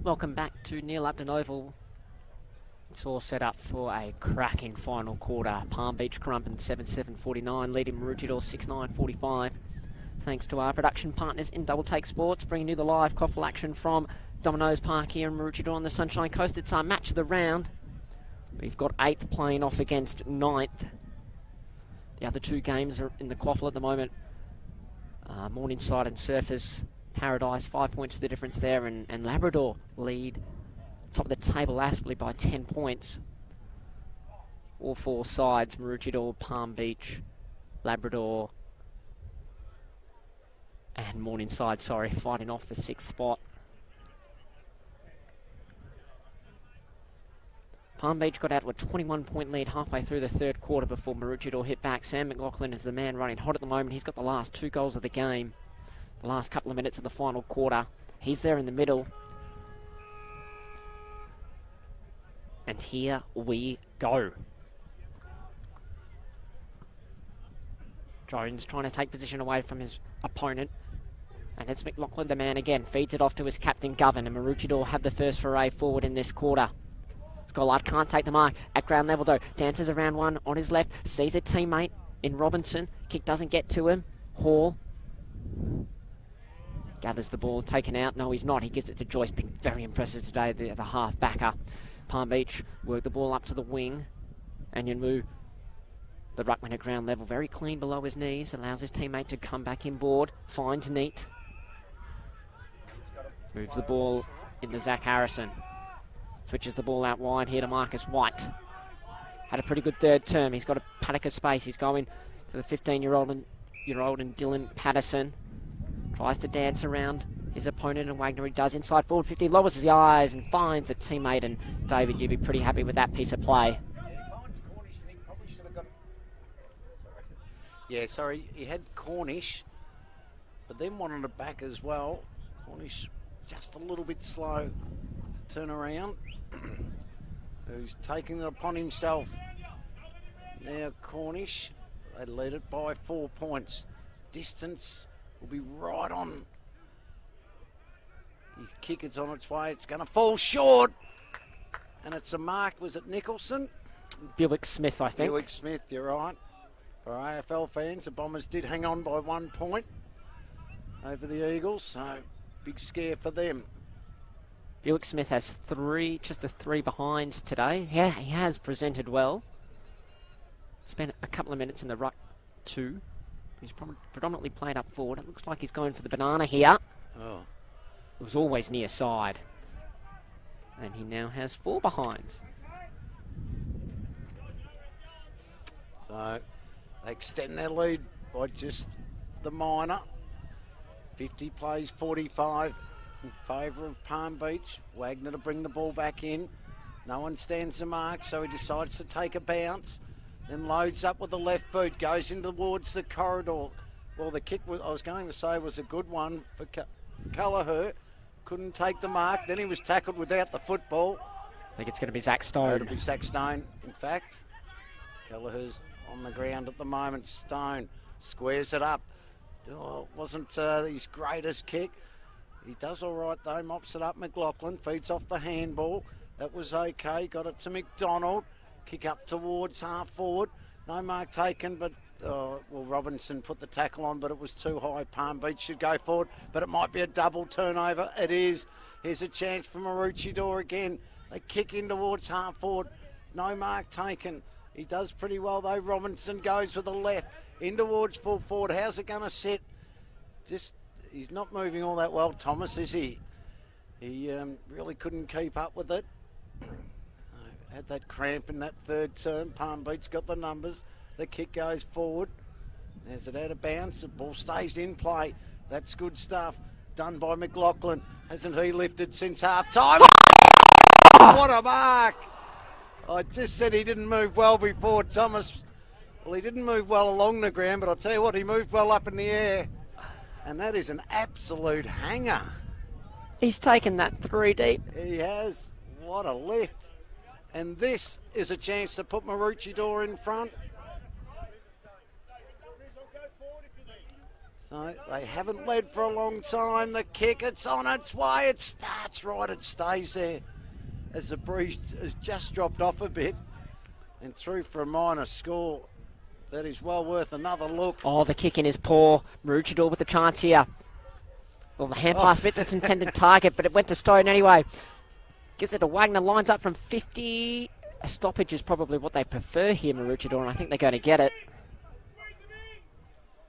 Welcome back to Neil Upton Oval. It's all set up for a cracking final quarter. Palm Beach Currumbin 7-7-49, leading Maroochydore 6-9-45. Thanks to our production partners in Double Take Sports, bringing you the live QAFL action from Domino's Park here in Maroochydore on the Sunshine Coast. It's our match of the round. We've got 8th playing off against 9th. The other two games are in the QAFL at the moment. Morningside and Surfers Paradise, 5 points the difference there, and Labrador lead top of the table Aspley by 10 points. All four sides, Maroochydore, Palm Beach, Labrador and Morningside, fighting off the 6th spot. Palm Beach got out to a 21-point lead halfway through the third quarter before Maroochydore hit back. Sam McLaughlin is the man running hot at the moment. He's got the last 2 goals of the game. The last couple of minutes of the final quarter. He's there in the middle. And here we go. Jones trying to take position away from his opponent. And it's McLaughlin, the man again. Feeds it off to his captain, Govan. And Maroochydore have the first foray forward in this quarter. Scollard can't take the mark at ground level though. Dances around one on his left. Sees a teammate in Robinson. Kick doesn't get to him. Hall gathers the ball, taken out. No, he's not. He gives it to Joyce. Been very impressive today, the half backer. Palm Beach work the ball up to the wing. And Yanmu, the ruckman at ground level, very clean below his knees. Allows his teammate to come back inboard. Finds Neat. Moves the ball into Zach Harrison. Switches the ball out wide here to Marcus White. Had a pretty good third term. He's got a paddock of space. He's going to the 15-year-old and Dylan Patterson. Tries to dance around his opponent, and Wagner he does inside forward 50. Lowers his eyes and finds a teammate. And David, you'd be pretty happy with that piece of play. Yeah, sorry, he had Cornish, but then wanted it back as well. Cornish just a little bit slow to turn around. Who's taking it upon himself. Now Cornish, they lead it by 4 points. Distance will be right on. His kick is on its way. It's going to fall short. And it's a mark. Was it Nicholson? Buick Smith, I think. Buick Smith, you're right. For AFL fans, the Bombers did hang on by 1 point over the Eagles. So big scare for them. Buick Smith has just the 3 behinds today. Yeah, he has presented well. Spent a couple of minutes in the ruck too. He's predominantly played up forward. It looks like he's going for the banana here. Oh. It was always near side. And he now has 4 behinds. So they extend their lead by just the minor. 50 plays 45 in favour of Palm Beach. Wagner to bring the ball back in. No one stands the mark, so he decides to take a bounce. Then loads up with the left boot, goes in towards the corridor. Well, the kick, I was going to say, was a good one for Callagher. Couldn't take the mark. Then he was tackled without the football. I think it's going to be Zach Stone. It'll be Zach Stone, in fact. Callagher's on the ground at the moment. Stone squares it up. Oh, wasn't his greatest kick. He does all right, though. Mops it up. McLaughlin feeds off the handball. That was okay. Got it to McDonald. Kick up towards half forward. No mark taken, but Robinson put the tackle on, but it was too high. Palm Beach should go forward, but it might be a double turnover. It is. Here's a chance for Maroochydore again. They kick in towards half forward. No mark taken. He does pretty well, though. Robinson goes with the left in towards full forward. How's it going to sit? He's not moving all that well, Thomas, is he? He really couldn't keep up with it. Had that cramp in that third term. Palm Beach got the numbers. The kick goes forward. As it out of bounds, the ball stays in play. That's good stuff. Done by McLaughlin. Hasn't he lifted since half time? What a mark! I just said he didn't move well before, Thomas. Well, he didn't move well along the ground, but I'll tell you what, he moved well up in the air. And that is an absolute hanger. He's taken that 3 deep. He has. What a lift. And this is a chance to put Maroochydore in front. No, they haven't led for a long time. The kick, it's on its way. It starts right, it stays there as the breeze has just dropped off a bit and through for a minor score. That is well worth another look. Oh, the kick in is poor. Maroochydore with the chance here. Well, the hand pass bits its intended target, but it went to Stone anyway. Gives it to Wagner, lines up from 50. A stoppage is probably what they prefer here, Maroochydore, and I think they're going to get it.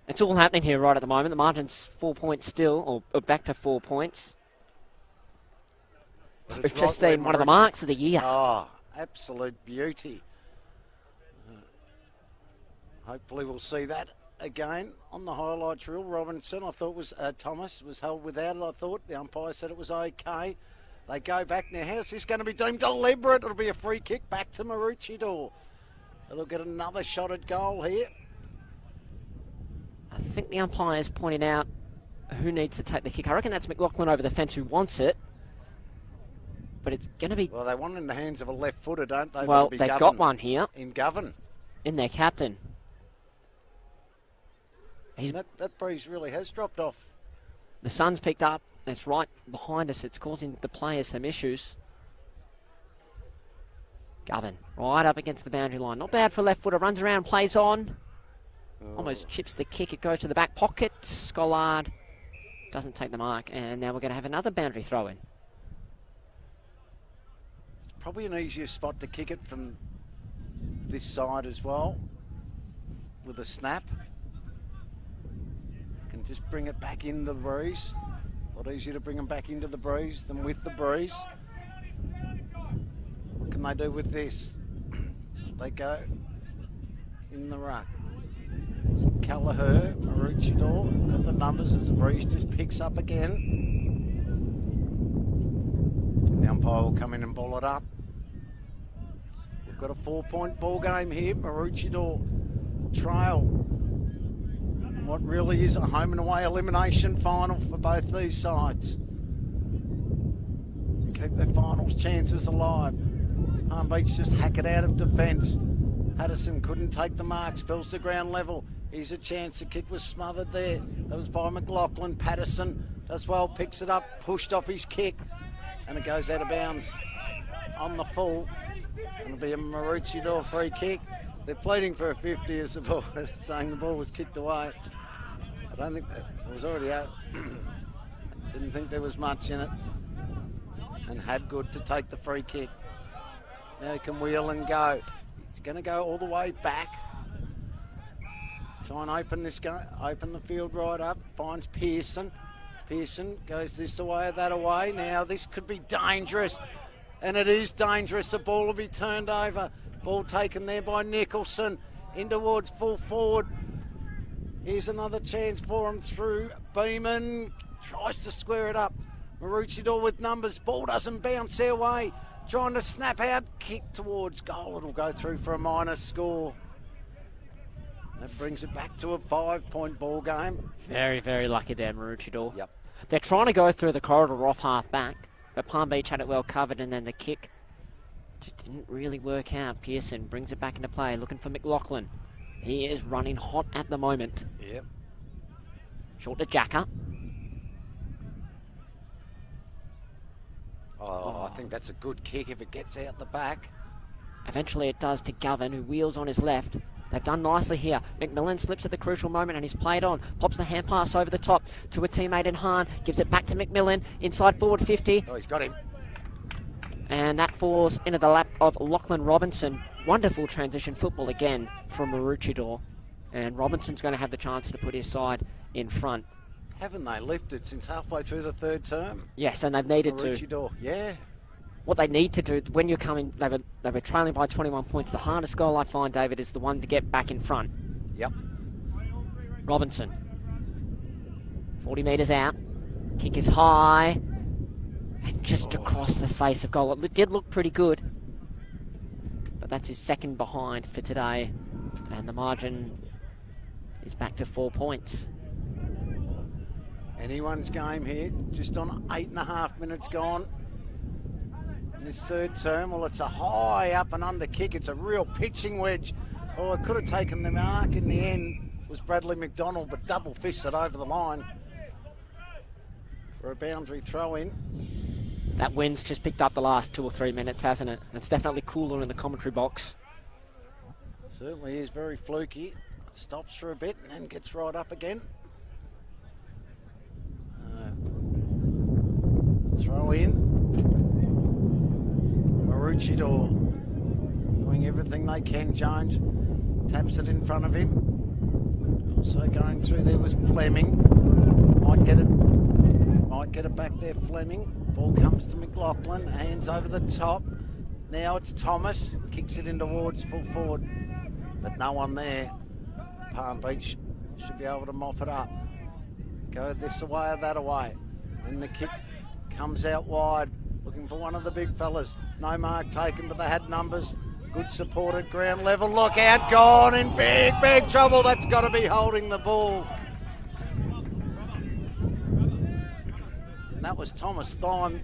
It's all happening here right at the moment. The margin's 4 points still, or back to 4 points. We've just seen one of the marks of the year. Oh, absolute beauty. Hopefully we'll see that again on the highlights reel. Robinson, I thought was Thomas was held without it. I thought the umpire said it was okay. They go back now. How's this going to be deemed deliberate? It'll be a free kick back to Maroochydore. They'll get another shot at goal here. I think the umpire's pointing out who needs to take the kick. I reckon that's McLaughlin over the fence who wants it. But it's going to be... Well, they want it in the hands of a left footer, don't they? Well, they've got one here. In Govan. In their captain. That breeze really has dropped off. The sun's picked up. It's right behind us. It's causing the players some issues. Govan, right up against the boundary line. Not bad for left footer. Runs around, plays on. Almost chips the kick. It goes to the back pocket. Scollard doesn't take the mark. And now we're going to have another boundary throw in. Probably an easier spot to kick it from this side as well. With a snap. Can just bring it back in the breeze. A lot easier to bring them back into the breeze than with the breeze. What can they do with this? They go in the ruck. Callagher, Maroochydore, got the numbers as the breeze just picks up again. The umpire will come in and ball it up. We've got a 4-point ball game here. Maroochydore trail. What really is a home and away elimination final for both these sides. Keep their finals chances alive. Palm Beach just hack it out of defence. Patterson couldn't take the mark, spills the ground level. Here's a chance, the kick was smothered there. That was by McLaughlin. Patterson does well, picks it up, pushed off his kick, and it goes out of bounds on the full. It'll be a Maroochydore free kick. They're pleading for a 50 as the ball, saying the ball was kicked away. I don't think that it was already out. Didn't think there was much in it. And Habgood to take the free kick. Now he can wheel and go. He's going to go all the way back. Try and open the field right up. Finds Pearson. Pearson goes this away, that away. Now this could be dangerous. And it is dangerous. The ball will be turned over. Ball taken there by Nicholson. In towards full forward. Here's another chance for him through. Beeman tries to square it up. Maroochydore with numbers. Ball doesn't bounce their way. Trying to snap out. Kick towards goal. It'll go through for a minor score. That brings it back to a 5-point ball game. Very, very lucky there, Maroochydore. Yep. They're trying to go through the corridor off half back, but Palm Beach had it well covered, and then the kick just didn't really work out. Pearson brings it back into play, looking for McLaughlin. He is running hot at the moment. Yep. Short to Jacker. Oh, I think that's a good kick if it gets out the back. Eventually it does to Govan, who wheels on his left. They've done nicely here. McMillan slips at the crucial moment and he's played on. Pops the hand pass over the top to a teammate in Hahn. Gives it back to McMillan. Inside forward 50. Oh, he's got him. And that falls into the lap of Lachlan Robinson. Wonderful transition football again from Maroochydore. And Robinson's going to have the chance to put his side in front. Haven't they lifted since halfway through the third term? Yes, and they've needed Maroochydore, yeah. What they need to do when you're coming, they were trailing by 21 points. The hardest goal I find, David, is the one to get back in front. Yep. Robinson. 40 metres out. Kick is high. And just across the face of goal. It did look pretty good. But that's his second behind for today. And the margin is back to 4 points. Anyone's game here. Just on 8.5 minutes gone. This third term, well, it's a high up and under kick. It's a real pitching wedge. Oh, it could have taken the mark in the end. It was Bradley McDonald, but double fisted over the line for a boundary throw in. That wind's just picked up the last 2 or 3 minutes, hasn't it? It's definitely cooler in the commentary box. Certainly is very fluky. It stops for a bit and then gets right up again. Throw in. Maroochydore doing everything they can. Jones taps it in front of him. Also going through there was Fleming. Might get it back there, Fleming. Ball comes to McLaughlin. Hands over the top. Now it's Thomas. Kicks it in towards full forward. But no one there. Palm Beach should be able to mop it up. Go this away or that away. Then the kick comes out wide, looking for one of the big fellas. No mark taken, but they had numbers. Good support at ground level. Look out, gone in big, big trouble. That's got to be holding the ball. And that was Thomas Thime.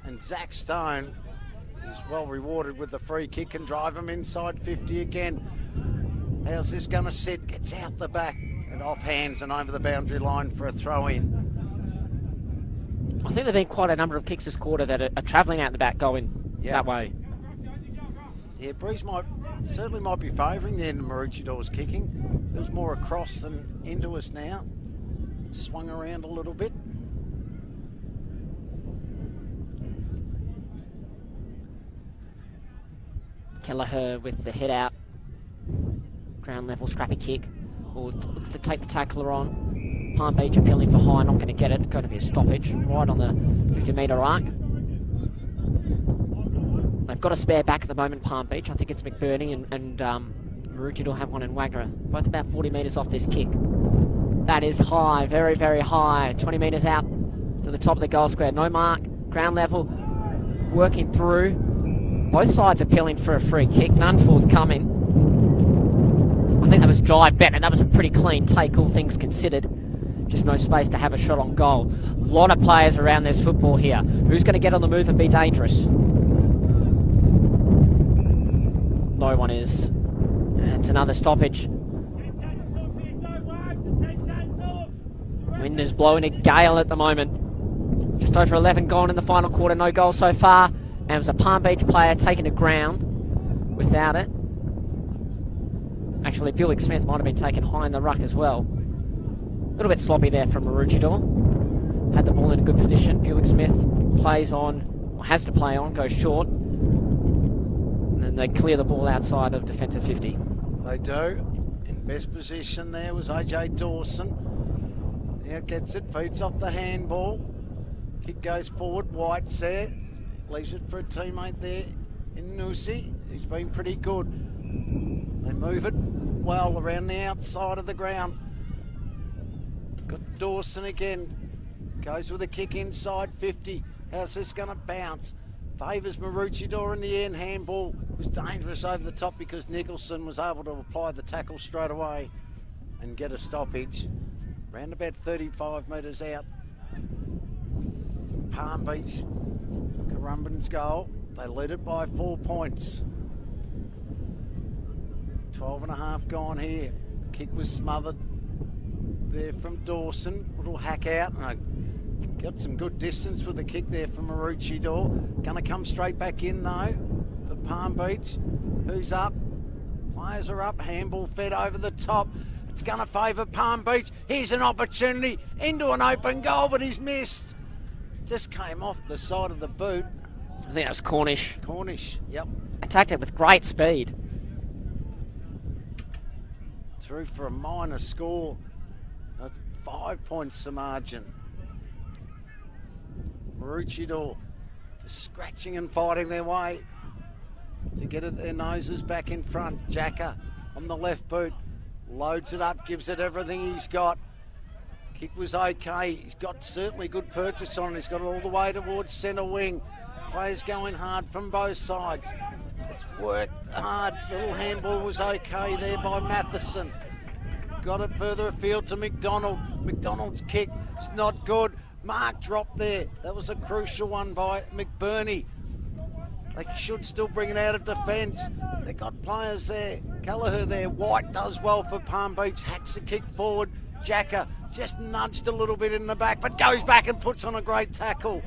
And Zach Stone is well rewarded with the free kick and drive him inside 50 again. How's this going to sit? Gets out the back and off hands and over the boundary line for a throw in. I think there have been quite a number of kicks this quarter that are travelling out the back going that way. Yeah, Breeze certainly might be favouring the end of Maroochidore's kicking. It was more across than into us now. Swung around a little bit. Kelleher with the head out. Ground level scrappy kick. Or looks to take the tackler on. Palm Beach appealing for high, not going to get it. It's going to be a stoppage right on the 50-metre arc. They've got a spare back at the moment, Palm Beach. I think it's McBurney and Maroochydore have one in Wagner. Both about 40 metres off this kick. That is high, very, very high. 20 metres out to the top of the goal square. No mark, ground level, working through. Both sides appealing for a free kick, none forthcoming. I think that was Jai Bet, and that was a pretty clean take, all things considered. Just no space to have a shot on goal. A lot of players around this football here. Who's going to get on the move and be dangerous? No one is. It's another stoppage. Wind is blowing a gale at the moment. Just over 11 gone in the final quarter. No goal so far. And it was a Palm Beach player taking the ground without it. Actually, Buick Smith might have been taken high in the ruck as well. A little bit sloppy there from Maroochydore. Had the ball in a good position. Buick Smith plays on, or has to play on, goes short. And then they clear the ball outside of defensive 50. They do. In best position there was AJ Dawson. Now gets it, feeds off the handball. Kick goes forward, White's there. Leaves it for a teammate there in Nusi. He's been pretty good. They move it well around the outside of the ground. Got Dawson again. Goes with a kick inside 50. How's this going to bounce? Favours Maroochydore in the end. Handball was dangerous over the top because Nicholson was able to apply the tackle straight away and get a stoppage. Round about 35 metres out. Palm Beach, Currumbin's goal. They lead it by 4 points. 12 and a half gone here. Kick was smothered there from Dawson. Little hack out. And got some good distance with the kick there from Maroochydore. Going to come straight back in though for Palm Beach. Who's up? Players are up. Handball fed over the top. It's going to favour Palm Beach. Here's an opportunity into an open goal, but he's missed. Just came off the side of the boot. I think that was Cornish. Cornish, yep. Attacked it with great speed. Through for a minor score. 5 points to margin. Maroochydore just scratching and fighting their way to get it, their noses back in front. Jacker on the left boot. Loads it up, gives it everything he's got. Kick was okay. He's got certainly good purchase on it. He's got it all the way towards centre wing. Players going hard from both sides. It's worked hard. Little handball was okay there by Matheson. Got it further afield to McDonald. McDonald's kick is not good. Mark dropped there. That was a crucial one by McBurney. They should still bring it out of defence. They've got players there. Kelleher there. White does well for Palm Beach. Hacks a kick forward. Jacker just nudged a little bit in the back, but goes back and puts on a great tackle.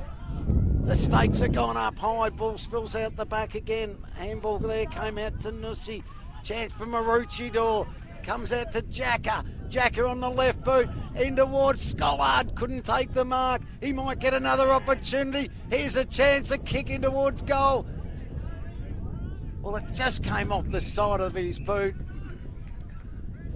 The stakes are gone up high. Ball spills out the back again. Handball there came out to Nussi. Chance for Maroochydore. Comes out to Jacker. Jacker on the left boot. In towards Scollard. Couldn't take the mark. He might get another opportunity. Here's a chance. A kick in towards goal. Well, it just came off the side of his boot.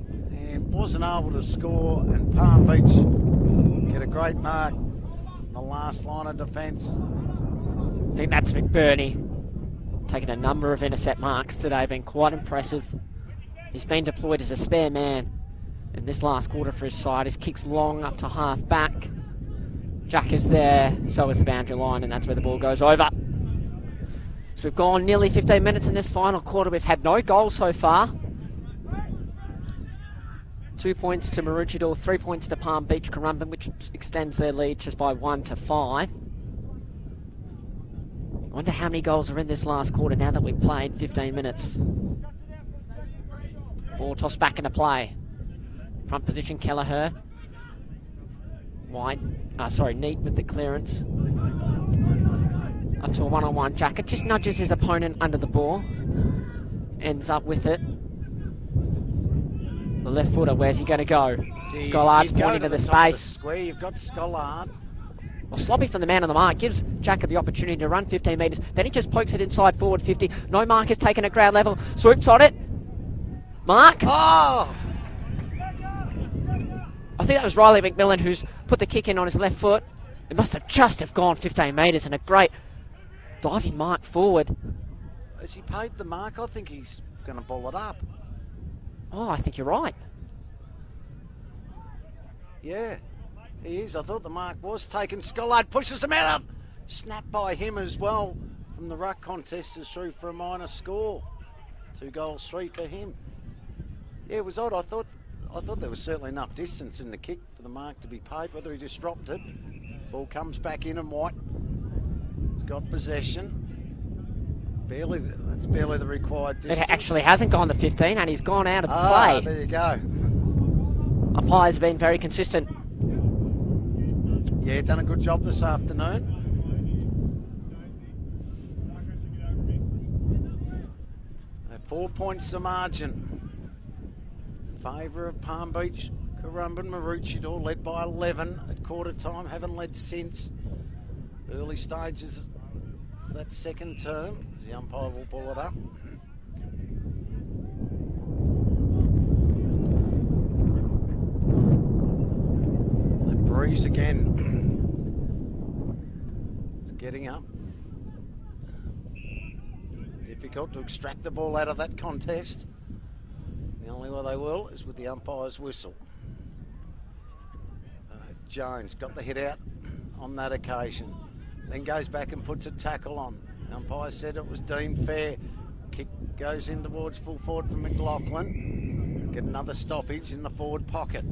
And wasn't able to score. And Palm Beach get a great mark in the last line of defence. I think that's McBurney. Taking a number of intercept marks today. Been quite impressive. He's been deployed as a spare man in this last quarter for his side. His kick's long up to half back. Jack is there, so is the boundary line, and that's where the ball goes over. So we've gone nearly 15 minutes in this final quarter. We've had no goals so far. 2 points to Maroochydore, 3 points to Palm Beach Currumbin, which extends their lead just by 1 to 5. I wonder how many goals are in this last quarter now that we've played 15 minutes. Ball tossed back into play. Front position, Kelleher. Neat with the clearance. Up to a one-on-one. Jacket just nudges his opponent under the ball. Ends up with it. The left footer, where's he going to go? Scollard's pointing to the space. Square. You've got Scollard. Well, sloppy from the man on the mark. Gives Jacket the opportunity to run 15 metres. Then he just pokes it inside forward 50. No mark is taken at ground level. Swoops on it. Mark. Oh! I think that was Riley McMillan who's put the kick in on his left foot. It must have gone 15 metres and a great diving mark forward. Has he paid the mark? I think he's going to ball it up. Oh, I think you're right. Yeah, he is. I thought the mark was taken. Scollard pushes him out. Snapped by him as well from the ruck contest is through for a minor score. 2 goals, 3 for him. Yeah, it was odd. I thought there was certainly enough distance in the kick for the mark to be paid, whether he just dropped it. Ball comes back in and White has got possession. That's barely the required distance. It actually hasn't gone to 15 and he's gone out of play. There you go. Umpire's been very consistent. Yeah, done a good job this afternoon. At 4 points the margin. Favour of Palm Beach, Currumbin, Maroochydore, led by 11 at quarter time, haven't led since. Early stages of that second term, as the umpire will pull it up. The breeze again. It's getting up. Difficult to extract the ball out of that contest. The only way they will is with the umpire's whistle. Jones got the hit out on that occasion. Then goes back and puts a tackle on. The umpire said it was deemed fair. Kick goes in towards full forward from McLaughlin. Get another stoppage in the forward pocket.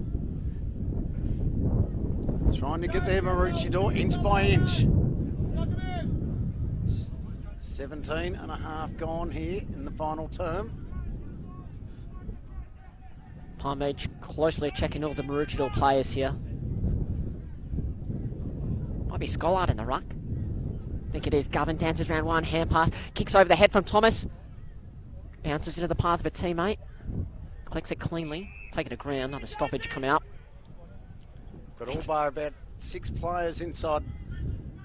Trying to get there, Maroochydore, inch by inch. 17 and a half gone here in the final term. Palm Beach closely checking all the Maroochydore players here. Might be Scollard in the ruck. I think it is. Govern dances around one, hand pass, kicks over the head from Thomas. Bounces into the path of a teammate. Collects it cleanly. Take it to ground, another stoppage come out. Got all bar about 6 players inside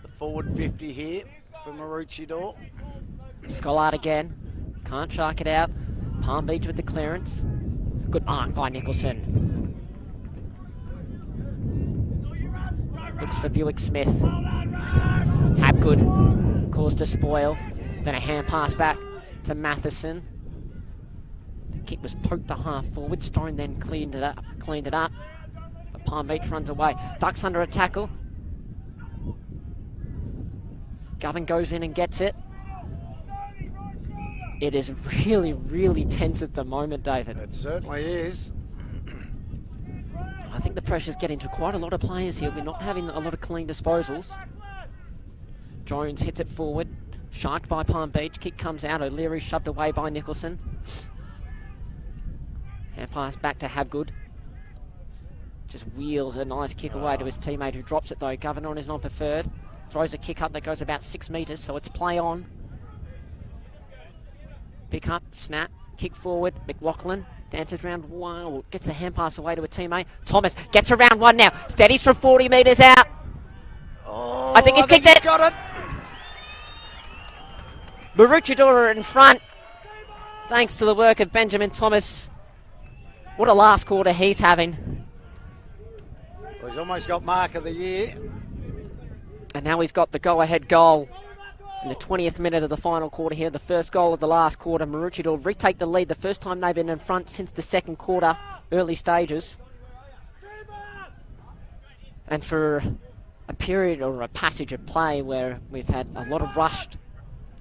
the forward 50 here for Maroochydore. Scollard again. Can't shark it out. Palm Beach with the clearance. Good mark by Nicholson. Looks for Buick Smith. Hapgood caused a spoil. Then a hand pass back to Matheson. The kick was poked to half forward. Stone then cleaned it up. But Palm Beach runs away. Ducks under a tackle. Govern goes in and gets it. It is really, really tense at the moment, David. It certainly is. I think the pressure's getting to quite a lot of players here. We're not having a lot of clean disposals. Jones hits it forward. Sharked by Palm Beach. Kick comes out. O'Leary shoved away by Nicholson. Hand pass back to Habgood. Just wheels a nice kick away to his teammate who drops it though. Governor is non-preferred. Throws a kick up that goes about 6 metres, so it's play on. Pick up, snap, kick forward. McLaughlin dances round one, gets a hand pass away to a teammate. Thomas gets around one now. Steadies from 40 metres out. Oh, I think he's kicked it. Got it. Maroochydore in front. Thanks to the work of Benjamin Thomas. What a last quarter he's having. Well, he's almost got mark of the year. And now he's got the go-ahead goal in the 20th minute of the final quarter here. The first goal of the last quarter. Maroochydore retake the lead. The first time they've been in front since the second quarter, early stages. And for a period or a passage of play where we've had a lot of rushed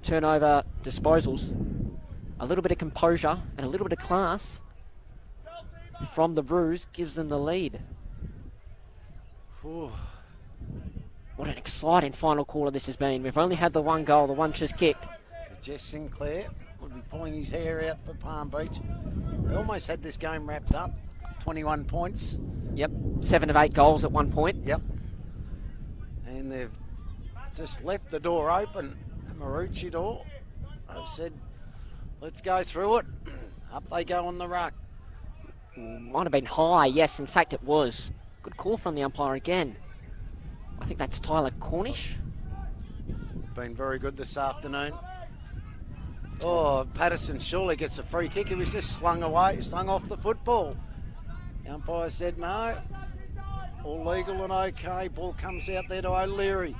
turnover disposals, a little bit of composure and a little bit of class from the Roos gives them the lead. Ooh. What an exciting final quarter this has been. We've only had the one goal, the one just kicked. Jess Sinclair would be pulling his hair out for Palm Beach. They almost had this game wrapped up. 21 points. Yep, 7 of 8 goals at one point. Yep. And they've just left the door open. Maroochydore, I've said, let's go through it. Up they go on the ruck. Might have been high, yes, in fact it was. Good call from the umpire again. I think that's Tyler Cornish. Been very good this afternoon. Oh, Patterson surely gets a free kick. He was just slung away, slung off the football. The umpire said no. All legal and okay. Ball comes out there to O'Leary.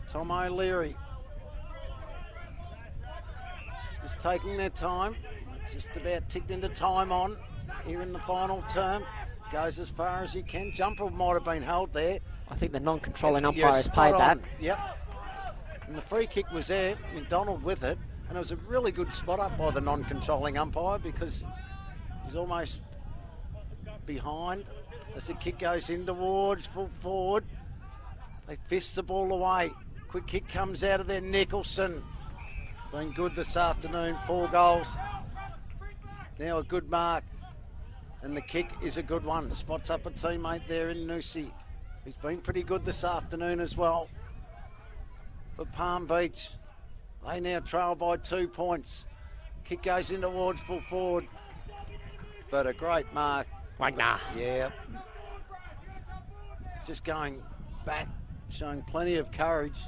Tom O'Leary. Just taking their time. Just about ticked into time on here in the final term. Goes as far as he can. Jumper might have been held there. I think the non-controlling umpire Yeah, has paid spot that. on. Yep. And the free kick was there. McDonald with it. And it was a really good spot up by the non-controlling umpire because he's almost behind as the kick goes in towards full forward. They fist the ball away. Quick kick comes out of there. Nicholson. Been good this afternoon. 4 goals. Now a good mark. And the kick is a good one. Spots up a teammate there in Noosie. He's been pretty good this afternoon as well. For Palm Beach, they now trail by 2 points. Kick goes in towards full forward. But a great mark. Wagner. Yeah. Just going back, showing plenty of courage.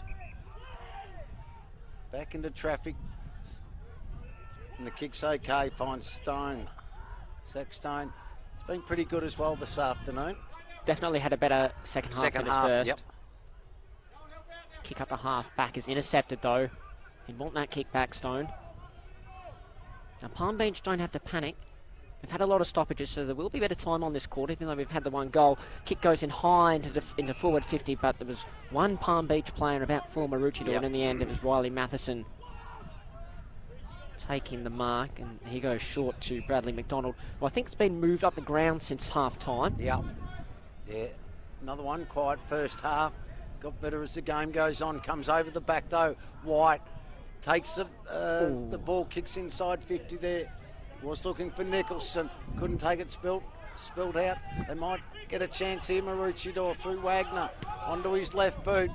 Back into traffic. And the kick's okay, finds Stone. Zach Stone. He's been pretty good as well this afternoon. Definitely had a better second half than his first. Yep. His kick up the half back is intercepted though. He'd want that kick back, Stone. Now Palm Beach don't have to panic. We've had a lot of stoppages, so there will be better time on this quarter, even though we've had the one goal. Kick goes in high into forward 50, but there was one Palm Beach player about full Maroochydore, and in the end it was Riley Matheson taking the mark, and he goes short to Bradley McDonald, who I think has been moved up the ground since half-time. Yep. Yeah. Another one, quiet first half. Got better as the game goes on. Comes over the back though. White takes the ball, kicks inside 50 there. Was looking for Nicholson. Couldn't take it, spilled out. They might get a chance here. Maroochydore through Wagner. Onto his left boot.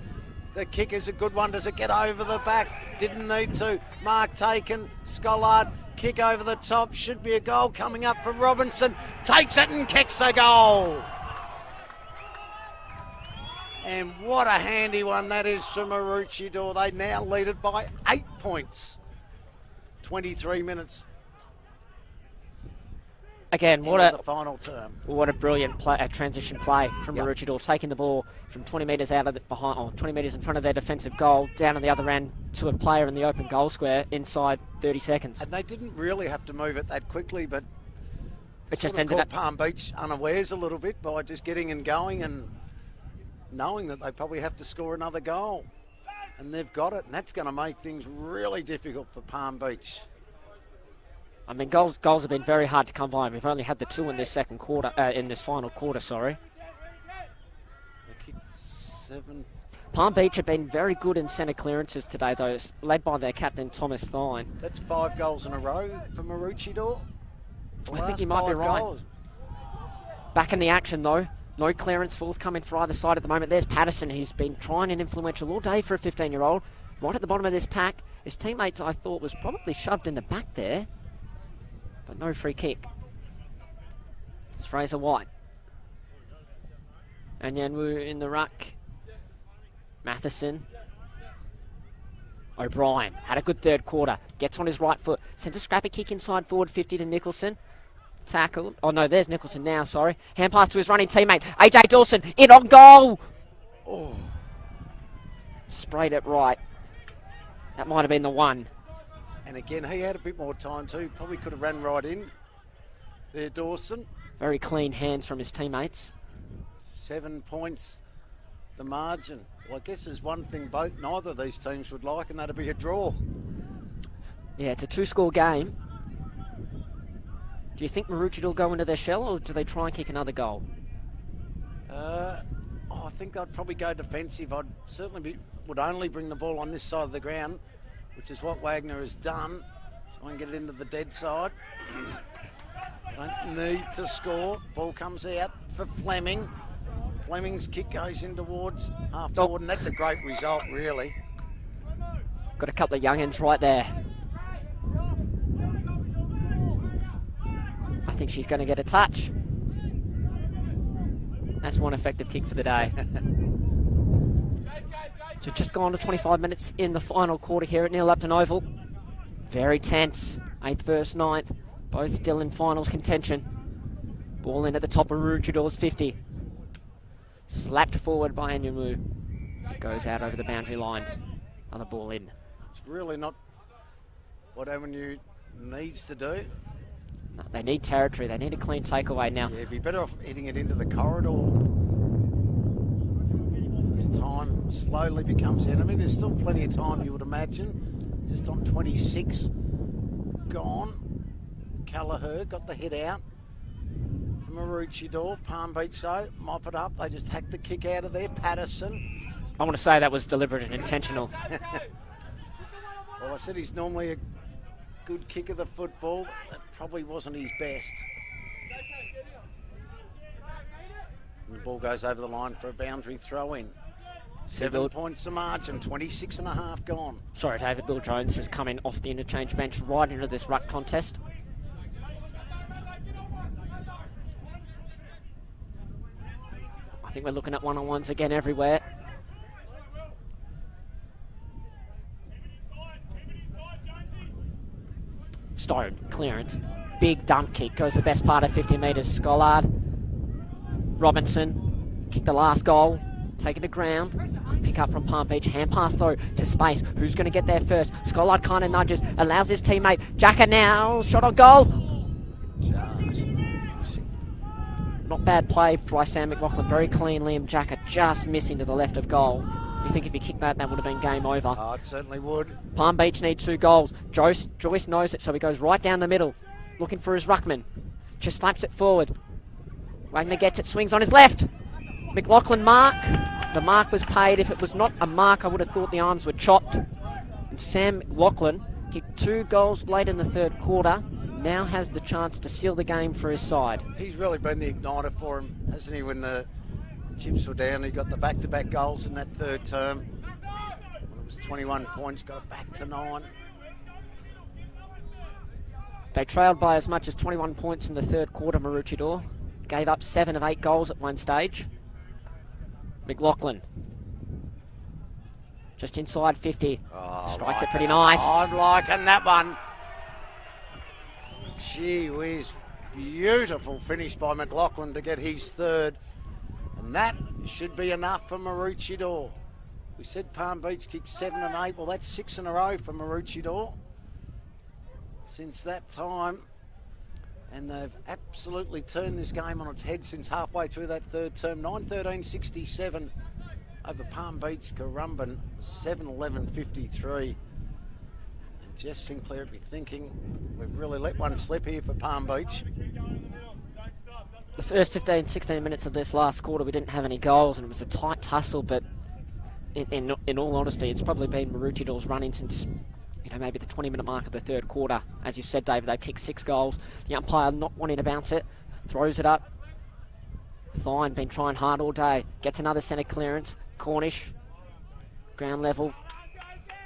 The kick is a good one. Does it get over the back? Didn't need to. Mark taken. Scollard. Kick over the top. Should be a goal coming up for Robinson. Takes it and kicks the goal. And what a handy one that is for Maroochydore. They now lead it by 8 points. 23 minutes. Again, the final term. What a brilliant transition play from Maroochydore, taking the ball from 20 metres out of 20 metres in front of their defensive goal, down on the other end to a player in the open goal square inside 30 seconds. And they didn't really have to move it that quickly, but it just ended up Palm Beach unawares a little bit by just getting and going and knowing that they probably have to score another goal. And they've got it, and that's going to make things really difficult for Palm Beach. I mean, goals have been very hard to come by. We've only had the 2 in this second quarter, in this final quarter, sorry. They kicked 7. Palm Beach have been very good in centre clearances today, though, led by their captain, Thomas Thine. That's 5 goals in a row for Maroochydore. I think you might be right. Goals. Back in the action, though. No clearance forthcoming for either side at the moment. There's Patterson. He's been trying and influential all day for a 15-year-old. Right at the bottom of this pack. His teammates, I thought, was probably shoved in the back there. But no free kick. It's Fraser White. And Yanwu in the ruck. Matheson. O'Brien had a good third quarter. Gets on his right foot. Sends a scrappy kick inside forward 50 to Nicholson. Tackled. Oh no, there's Nicholson now, sorry. Hand pass to his running teammate. AJ Dawson in on goal. Oh. Sprayed it right. That might have been the one. And again, he had a bit more time too. Probably could have ran right in. There, Dawson. Very clean hands from his teammates. 7 points, the margin. Well, I guess there's one thing neither of these teams would like, and that'd be a draw. Yeah, it's a 2-score game. Do you think Maroochydore will go into their shell, or do they try and kick another goal? I think I'd probably go defensive. I'd certainly would only bring the ball on this side of the ground, which is what Wagner has done. Try and get it into the dead side. Don't need to score. Ball comes out for Fleming. Fleming's kick goes in towards half forward, and that's a great result, really. Got a couple of young'uns right there. I think she's going to get a touch. That's one effective kick for the day. So just gone to 25 minutes in the final quarter here at Neil Upton Oval. Very tense. 8th versus 9th. Both still in finals contention. Ball in at the top of Maroochidore's 50. Slapped forward by Anyamu. Goes out over the boundary line. Another ball in. It's really not what Avenue needs to do. No, they need territory. They need a clean takeaway now. Yeah, it'd be better off hitting it into the corridor. As time slowly becomes enemy. There's still plenty of time, you would imagine. Just on 26. Gone. Callagher got the hit out. Maroochydore, Palm Beach though, mop it up. They just hacked the kick out of there. Patterson. I want to say that was deliberate and intentional. Well, I said he's normally a good kick of the football. That probably wasn't his best. And the ball goes over the line for a boundary throw in. 7 points the margin, 26 and a half gone. Sorry, David. Bill Jones just coming off the interchange bench right into this ruck contest. I think we're looking at one-on-ones again everywhere. Stone, clearance. Big dump kick, goes the best part of 50 metres. Scollard. Robinson, kick the last goal. Take it to ground. Pick up from Palm Beach. Hand pass though to space. Who's going to get there first? Scollard kind of nudges. Allows his teammate. Jacker now. Shot on goal. Just not bad play by Sam McLaughlin. Very clean. Liam Jacker just missing to the left of goal. You think if he kicked that, that would have been game over. Oh, it certainly would. Palm Beach need 2 goals. Joyce knows it, so he goes right down the middle. Looking for his ruckman. Just slaps it forward. Wagner gets it. Swings on his left. McLaughlin mark. The mark was paid. If it was not a mark, I would have thought the arms were chopped. And Sam McLaughlin kicked 2 goals late in the third quarter. Now has the chance to seal the game for his side. He's really been the igniter for him, hasn't he? When the chips were down, he got the back-to-back goals in that third term. When it was 21 points, got it back to 9. They trailed by as much as 21 points in the third quarter, Maroochydore. Gave up 7 of 8 goals at one stage. McLaughlin. Just inside 50. Strikes it pretty nice. I'm liking that one. Gee whiz. Beautiful finish by McLaughlin to get his third. And that should be enough for Maroochydore. We said Palm Beach kicked 7 and 8. Well, that's 6 in a row for Maroochydore since that time. And they've absolutely turned this game on its head since halfway through that third term. 9-13-67 over Palm Beach, Currumbin, 7-11-53. And Jess Sinclair would be thinking, we've really let one slip here for Palm Beach. The first 15, 16 minutes of this last quarter, we didn't have any goals, and it was a tight tussle, but in all honesty, it's probably been Maroochidore's run-in since, maybe the 20-minute mark of the third quarter. As you said, David, they've kicked 6 goals. The umpire not wanting to bounce it, throws it up. Thine been trying hard all day. Gets another centre clearance. Cornish, ground level.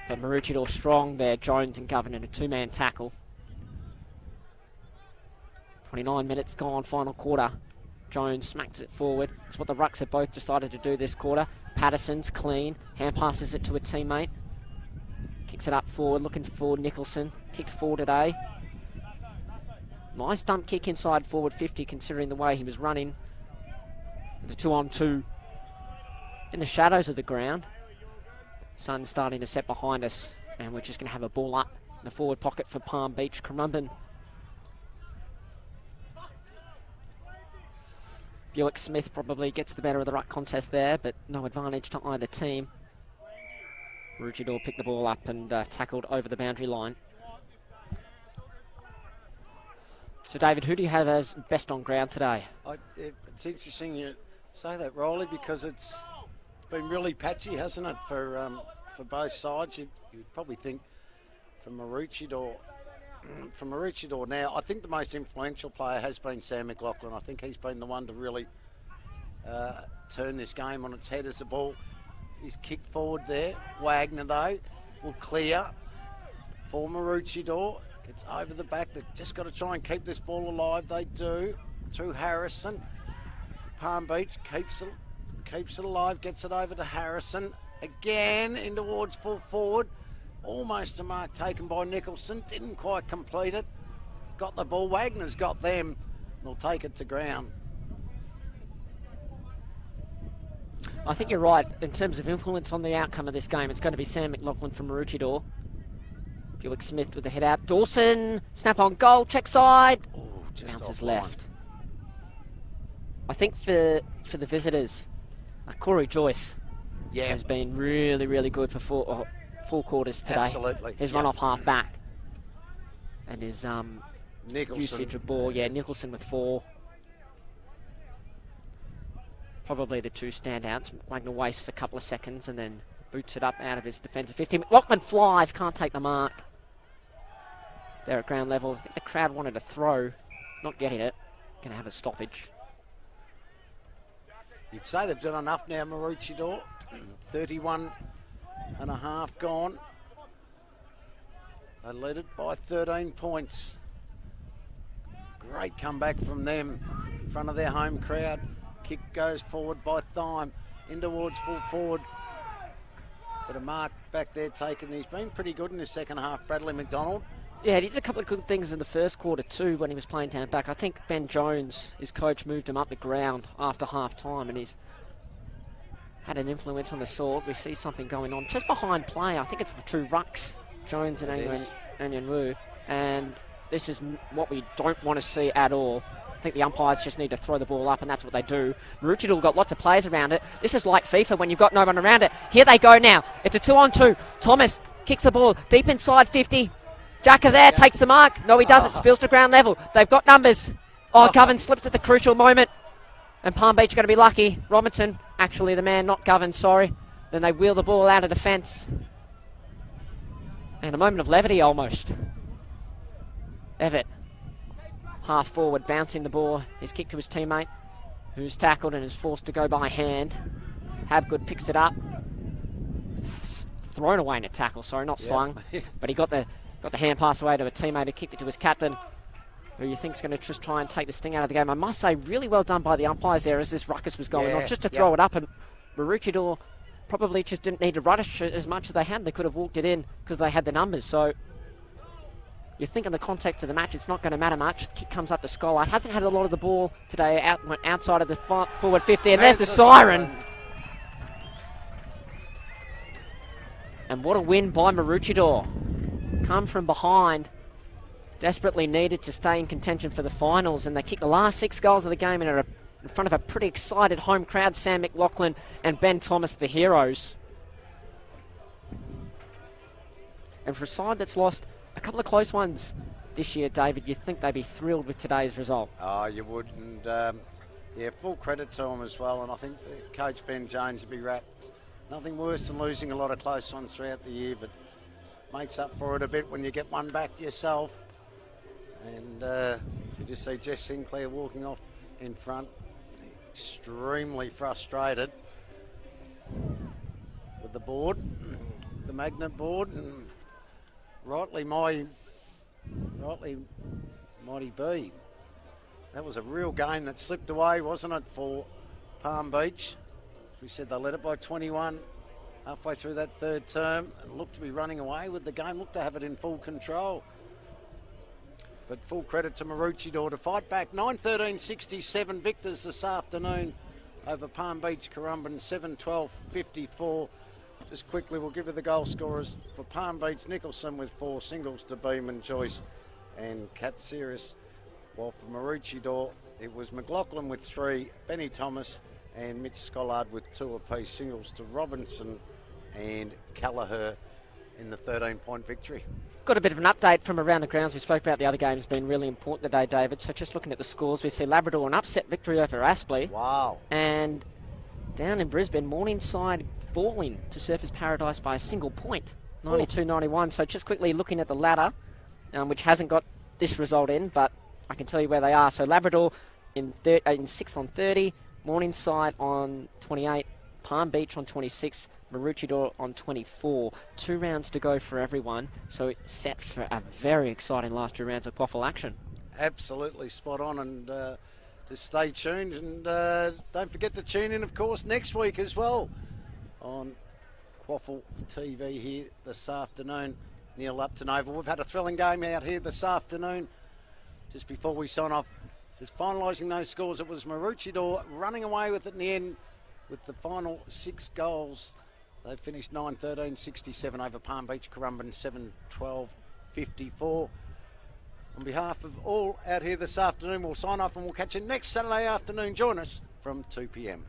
But Maroochydore strong there. Jones and Govan in a 2-man tackle. 29 minutes gone, final quarter. Jones smacks it forward. It's what the Rucks have both decided to do this quarter. Patterson's clean. Hand passes it to a teammate. Kicks it up forward, looking for Nicholson. Kicked 4 today. Nice dump kick inside forward 50, considering the way he was running. It's a 2-on-2 in the shadows of the ground. Sun's starting to set behind us, and we're just going to have a ball up in the forward pocket for Palm Beach. Currumbin. Buick Smith probably gets the better of the ruck contest there, but no advantage to either team. Maroochydore picked the ball up and tackled over the boundary line. So, David, who do you have as best on ground today? It's interesting you say that, Riley, because it's been really patchy, hasn't it, for both sides. You'd probably think for Maroochydore. From Maroochydore now, I think the most influential player has been Sam McLaughlin. I think he's been the one to really turn this game on its head as the ball is kicked forward there. Wagner, though, will clear for Maroochydore. Gets over the back. They've just got to try and keep this ball alive. They do. Through Harrison. Palm Beach keeps it alive. Gets it over to Harrison. Again in towards full forward. Almost a mark taken by Nicholson. Didn't quite complete it. Got the ball. Wagner's got them. They'll take it to ground. I think you're right. In terms of influence on the outcome of this game, it's going to be Sam McLaughlin from Maroochydore. Buick Smith with the head out. Dawson, snap on goal, check side. Oh, just bounces offline. left. I think for the visitors, Corey Joyce has been really, really good for four quarters today. Absolutely. His run off half back. And his Nicholson. usage of ball. Yeah, Nicholson with 4. Probably the 2 standouts. Wagner wastes a couple of seconds and then boots it up out of his defensive 50. McLaughlin flies, can't take the mark. There at ground level. I think the crowd wanted to throw, not getting it. Going to have a stoppage. You'd say they've done enough now, Maroochydore. 31 and a half gone. They led it by 13 points. Great comeback from them in front of their home crowd. Kick goes forward by Thyme, in towards full forward. But a mark back there taken. He's been pretty good in the second half, Bradley McDonald. Yeah, he did a couple of good things in the first quarter too when he was playing down back. I think Ben Jones, his coach, moved him up the ground after half time, and he's had an influence on the sort. We see something going on just behind play. I think it's the 2 rucks, Jones and Anyan Wu, and this is what we don't want to see at all. I think the umpires just need to throw the ball up, and that's what they do. Maroochydore got lots of players around it. This is like FIFA when you've got no one around it. Here they go now. It's a 2-on-2. Thomas kicks the ball deep inside 50. Jacker there, takes the mark. No, he doesn't. Spills to ground level. They've got numbers. Govan slips at the crucial moment. And Palm Beach are going to be lucky. Robinson, actually the man, not Govan, sorry. Then they wheel the ball out of defence. And a moment of levity almost. Evatt, half forward, bouncing the ball. His kick to his teammate, who's tackled and is forced to go by hand. Habgood picks it up. Thrown away in a tackle, sorry, not slung. But he got the hand pass away to a teammate who kicked it to his captain, who you think is going to just try and take the sting out of the game. I must say, really well done by the umpires there as this ruckus was going on, just to throw it up. And Maroochydore probably just didn't need to rush it as much as they had. They could have walked it in because they had the numbers. So you think in the context of the match, it's not going to matter much. The kick comes up the skylight. Hasn't had a lot of the ball today, went outside of the forward 50, and there's the siren. And what a win by Maroochydore. Come from behind, desperately needed to stay in contention for the finals, and they kicked the last 6 goals of the game in front of a pretty excited home crowd. Sam McLaughlin and Ben Thomas, the heroes. And for a side that's lost a couple of close ones this year, David, you'd think they'd be thrilled with today's result. Oh, you would, and full credit to them as well. And I think Coach Ben Jones would be Nothing worse than losing a lot of close ones throughout the year, but makes up for it a bit when you get one back yourself. And you just see Jess Sinclair walking off in front, extremely frustrated with the board, the magnet board, and rightly mighty be. That was a real game that slipped away, wasn't it, for Palm Beach? We said they led it by 21 halfway through that third term and looked to be running away with the game, looked to have it in full control. But full credit to Maroochydore to fight back. 9-13-67 victors this afternoon over Palm Beach Currumbin, 7-12-54. Just quickly, we'll give you the goal scorers for Palm Beach. Nicholson with 4, singles to Beeman, Joyce and Katsiris. While for Maroochydore, it was McLaughlin with 3, Benny Thomas and Mitch Scollard with 2 apiece, singles to Robinson and Callagher in the 13-point victory. Got a bit of an update from around the grounds. We spoke about the other games being really important today, David. So just looking at the scores, we see Labrador an upset victory over Aspley. Wow. And down in Brisbane, Morningside falling to Surfers Paradise by a single point, 92-91. So just quickly looking at the ladder, which hasn't got this result in, but I can tell you where they are. So Labrador in 6th on 30, Morningside on 28, Palm Beach on 26, Maroochydore on 24. 2 rounds to go for everyone, so it's set for a very exciting last 2 rounds of QAFL action. Absolutely spot on, and just stay tuned, and don't forget to tune in, of course, next week as well on QAFL TV here this afternoon. Neil Upton Oval. We've had a thrilling game out here this afternoon. Just before we sign off, just finalising those scores, it was Maroochydore running away with it in the end with the final 6 goals. They finished 9-13-67 over Palm Beach Currumbin, 7-12-54. On behalf of all out here this afternoon, we'll sign off and we'll catch you next Saturday afternoon. Join us from 2 p.m.